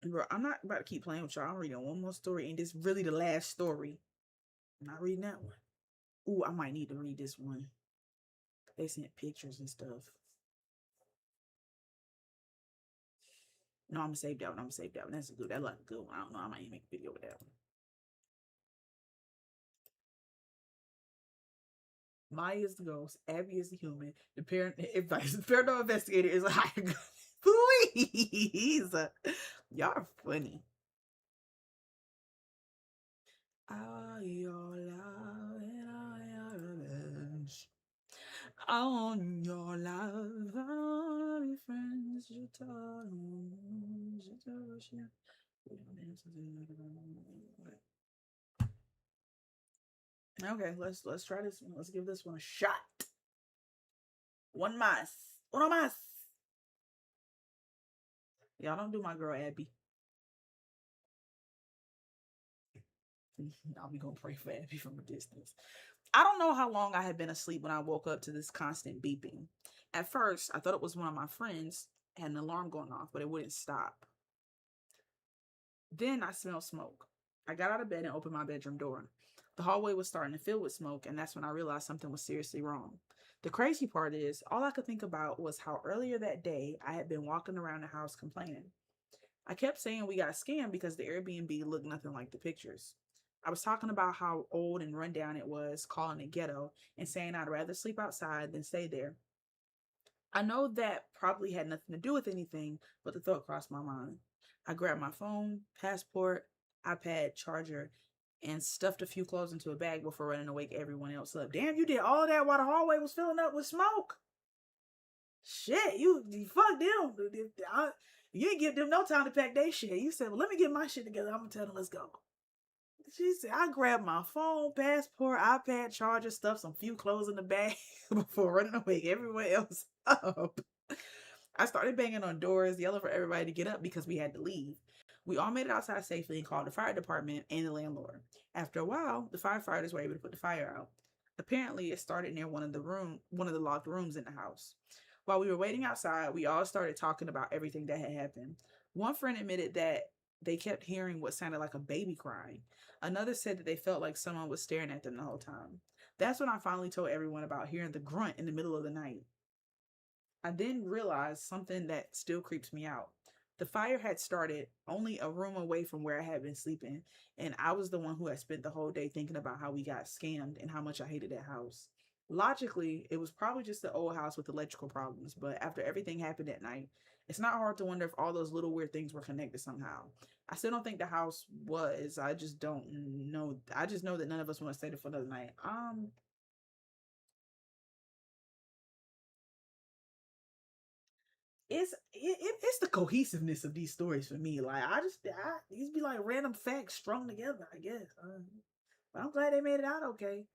Bro, I'm not about to keep playing with y'all. I'm reading one more story, and this really the last story. I'm not reading that one. Ooh, I might need to read this one. They sent pictures and stuff. No, I'm gonna save that one. I'm gonna save that one. That's a good. That's like a good one. I don't know. I might even make a video with that one. Maya is the ghost. Abby is the human. The paranormal investigator is a higher. Please, y'all are funny. All your love and all your revenge. On your love, all your friends, you talk. Okay, let's try this one. Let's give this one a shot. One más. Uno más. Y'all don't do my girl Abby. I'll be gonna pray for Abby from a distance. I don't know how long I had been asleep when I woke up to this constant beeping. At first, I thought it was one of my friends had an alarm going off, but it wouldn't stop. Then I smelled smoke. I got out of bed and opened my bedroom door. The hallway was starting to fill with smoke, and that's when I realized something was seriously wrong. The crazy part is, all I could think about was how earlier that day I had been walking around the house complaining. I kept saying we got scammed because the Airbnb looked nothing like the pictures. I was talking about how old and rundown it was, calling it ghetto, and saying I'd rather sleep outside than stay there. I know that probably had nothing to do with anything, but the thought crossed my mind. I grabbed my phone, passport, iPad, charger, and stuffed a few clothes into a bag before running to wake everyone else up. Damn, you did all of that while the hallway was filling up with smoke. Shit, you fuck them. You ain't give them no time to pack their shit. You said, well, let me get my shit together. I'm gonna tell them, let's go. She said, I grabbed my phone, passport, iPad, charger, stuff, some few clothes in the bag before running away everywhere else up. I started banging on doors, yelling for everybody to get up because we had to leave. We all made it outside safely and called the fire department and the landlord. After a while, the firefighters were able to put the fire out. Apparently, it started near one of the locked rooms in the house. While we were waiting outside, we all started talking about everything that had happened. One friend admitted that they kept hearing what sounded like a baby crying. Another said that they felt like someone was staring at them the whole time. That's when I finally told everyone about hearing the grunt in the middle of the night. I then realized something that still creeps me out. The fire had started only a room away from where I had been sleeping, and I was the one who had spent the whole day thinking about how we got scammed and how much I hated that house. Logically, it was probably just the old house with electrical problems, but after everything happened that night, it's not hard to wonder if all those little weird things were connected somehow. I still don't think the house was. I just don't know. I just know that none of us want to stay there for another night. It's the cohesiveness of these stories for me. Like these be like random facts strung together, I guess. But I'm glad they made it out okay.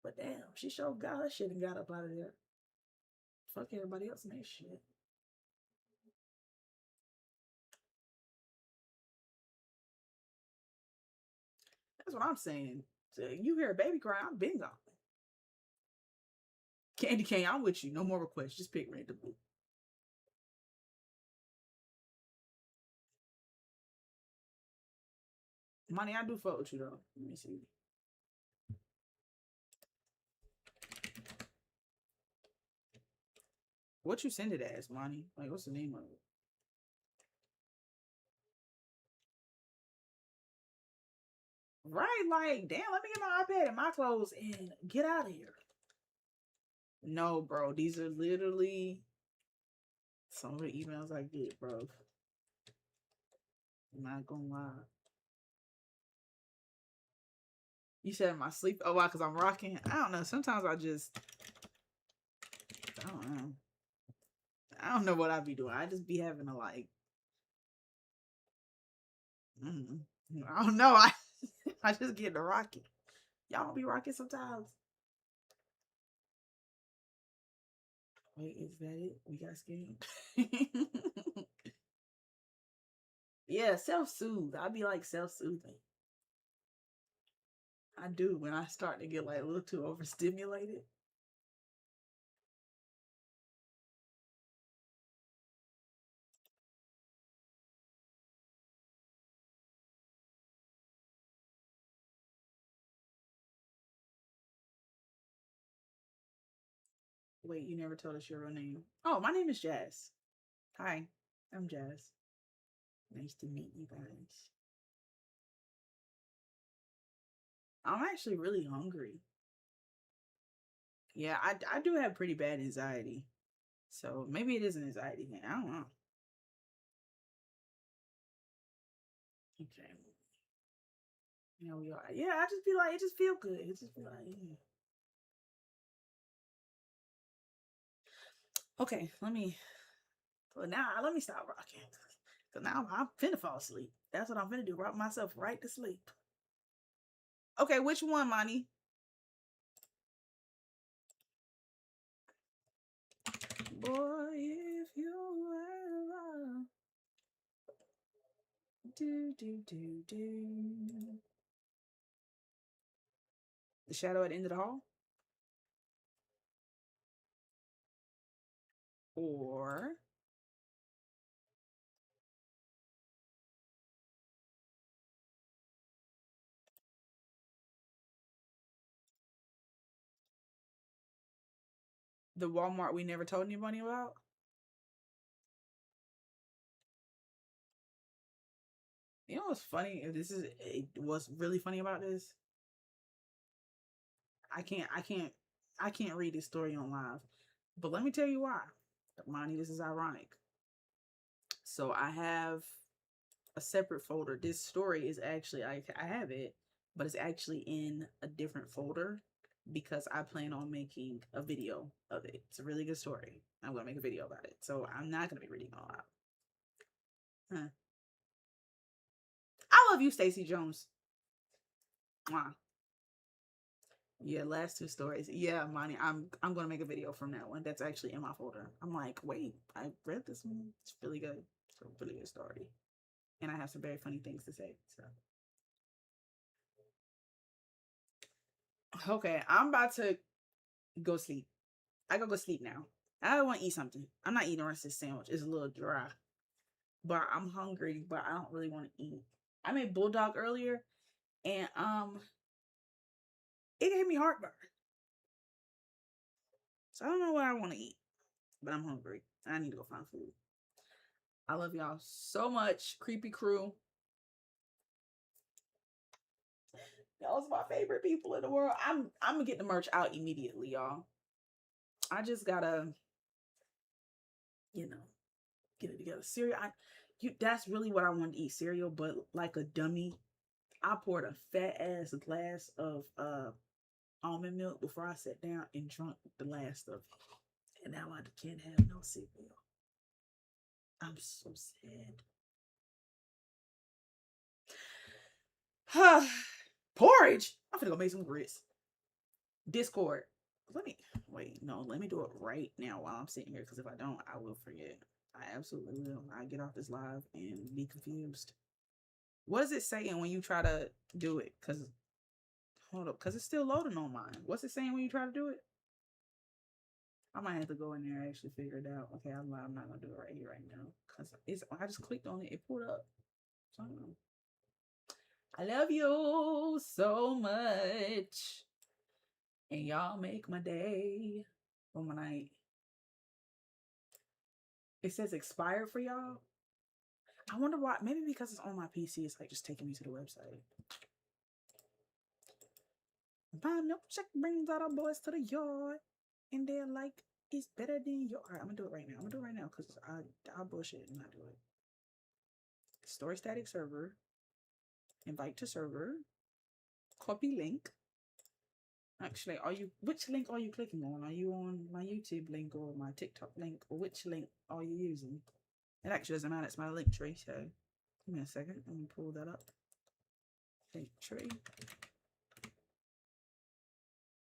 But damn, she sure got her shit and got up out of there. Fuck everybody else in that shit. That's what I'm saying. So you hear a baby cry, I'm been gone. Candy cane, I'm with you. No more requests. Just pick randomly. Money, I do fuck with you though. Let me see. What you send it as, Money? Like, what's the name of it? Right, like, damn, let me get my iPad and my clothes and get out of here. No, bro, these are literally some of the emails I get, bro. I'm not gonna lie. You said in my sleep. Oh, why? Because I'm rocking. I don't know. Sometimes I don't know. I don't know what I be doing. I just be having a like. Mm, I don't know. I just get to rocking. Y'all don't be rocking sometimes. Wait, is that it? We got scammed. Yeah, self soothe. I be like self soothing. I do when I start to get like a little too overstimulated. Wait, you never told us your real name. Oh, my name is Jazz. Hi, I'm Jazz. Nice to meet you guys. I'm actually really hungry. Yeah, I do have pretty bad anxiety. So maybe it is an anxiety thing. I don't know. Okay. Yeah, we are. Yeah, I just be like, it just feel good. It just be like, yeah. Okay, let me. Well, now let me stop rocking. Cause now I'm finna fall asleep. That's what I'm finna do. Rock myself right to sleep. Okay, which one, Monty? Boy, if you ever do. The shadow at the end of the hall, or the Walmart we never told anybody about. You know what's funny? If this is what's really funny about this, I can't, I can't, I can't read this story on live. But let me tell you why, Monty. This is ironic. So I have a separate folder. This story is actually I have it, but it's actually in a different folder because I plan on making a video of it. It's a really good story. I'm gonna make a video about it. So I'm not gonna be reading all out. Huh. I love you, Stacey Jones. Mwah. Yeah, last two stories. Yeah, Monty, I'm gonna make a video from that one. That's actually in my folder. I'm like, wait, I read this one. It's really good. It's a really good story, and I have some very funny things to say. So okay, I'm about to go sleep. I gotta go sleep now. I want to eat something. I'm not eating the rest of this sandwich. It's a little dry, but I'm hungry. But I don't really want to eat. I made bulldog earlier, and it gave me heartburn. So I don't know what I want to eat, but I'm hungry. I need to go find food. I love y'all so much, creepy crew. Y'all's my favorite people in the world. I'm gonna get the merch out immediately, y'all. I just gotta, you know, get it together. Cereal, that's really what I wanted to eat, cereal, but like a dummy. I poured a fat ass glass of almond milk before I sat down and drunk the last of it. And now I can't have no cereal. I'm so sad. Porridge. I'm gonna go make some grits. Discord. Let me wait. No, let me do it right now while I'm sitting here. Because if I don't, I will forget. I absolutely will. I get off this live and be confused. What is it saying when you try to do it? Because hold up, because it's still loading on mine. What's it saying when you try to do it? I might have to go in there and actually figure it out. Okay, I'm not gonna do it right here right now because it's. I just clicked on it. It pulled up. So I love you so much, and y'all make my day or my night. It says expired for y'all. I wonder why. Maybe because it's on my PC, it's like just taking me to the website. My milkshake brings all the boys to the yard, and they're like, "It's better than your." All right, I'm gonna do it right now. I'm gonna do it right now because I'll bullshit and not do it. Story static server. Invite to server. Copy link. Actually, which link are you clicking on? Are you on my YouTube link or my TikTok link, or which link are you using? It actually doesn't matter. It's my link tree. So give me a second. Let me pull that up. Link tree.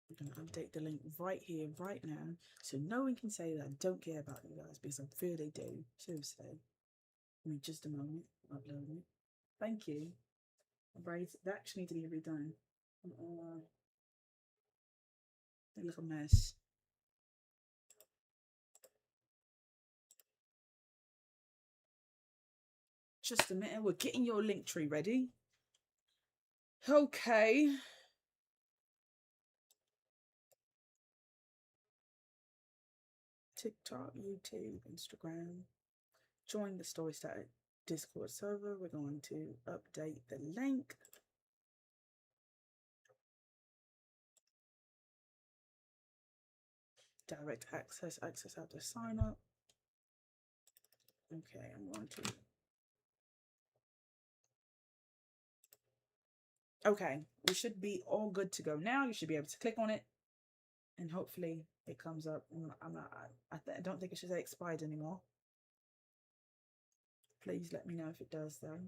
I'm gonna update the link right here, right now, so no one can say that I don't care about you guys because I'm sure they do. Seriously. Give me just a moment. Uploading it. Thank you. Braids that actually need to be redone. They look a mess. Just a minute. We're getting your link tree ready. Okay. TikTok, YouTube, Instagram. Join the Story Static Discord server. We're going to update the link. Direct access after sign up. Okay, I'm going to. Okay, we should be all good to go now. You should be able to click on it, and hopefully it comes up. I don't think it should say expired anymore. Please let me know if it does, though.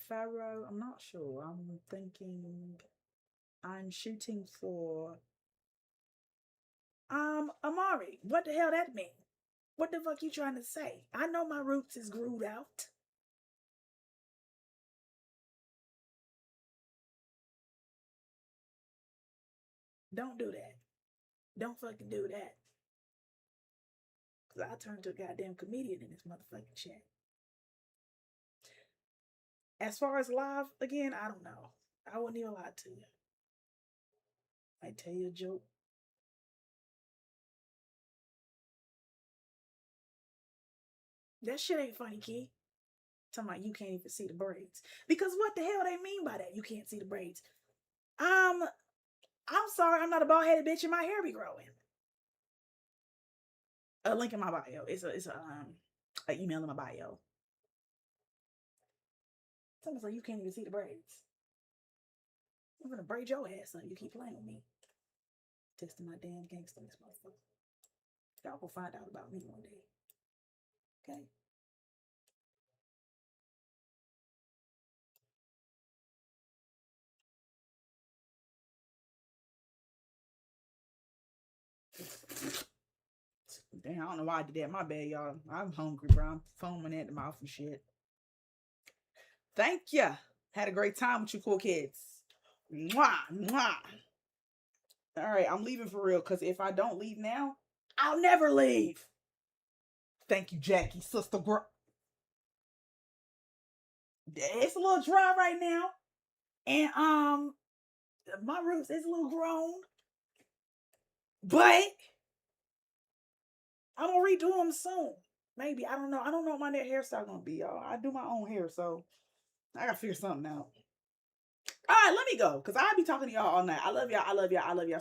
Pharaoh, I'm not sure. I'm thinking I'm shooting for Amari. What the hell that mean? What the fuck you trying to say? I know my roots is grewed out. Don't do that. Don't fucking do that. Cause I turned to a goddamn comedian in this motherfucking chat. As far as live, again, I don't know. I wouldn't even lie to you. I tell you a joke. That shit ain't funny, kid. Talking about you can't even see the braids. Because what the hell they mean by that? You can't see the braids. I'm sorry, I'm not a bald headed bitch and my hair be growing. A link in my bio. It's a email in my bio. Someone's like you can't even see the braids. I'm gonna braid your ass up. You keep playing with me. Testing my damn gangster, this motherfucker. Y'all will find out about me one day. Okay. Damn, I don't know why I did that. My bad, y'all. I'm hungry, bro. I'm foaming at the mouth and shit. Thank ya. Had a great time with you cool kids. Mwah, mwah. All right, I'm leaving for real because if I don't leave now, I'll never leave. Thank you, Jackie, sister girl. It's a little dry right now. And my roots is a little grown. But I'm gonna redo them soon. Maybe. I don't know. I don't know what my next hairstyle gonna be, y'all. I do my own hair, so I gotta figure something out. All right, let me go. Cause I'll be talking to y'all all night. I love y'all. I love y'all. I love y'all.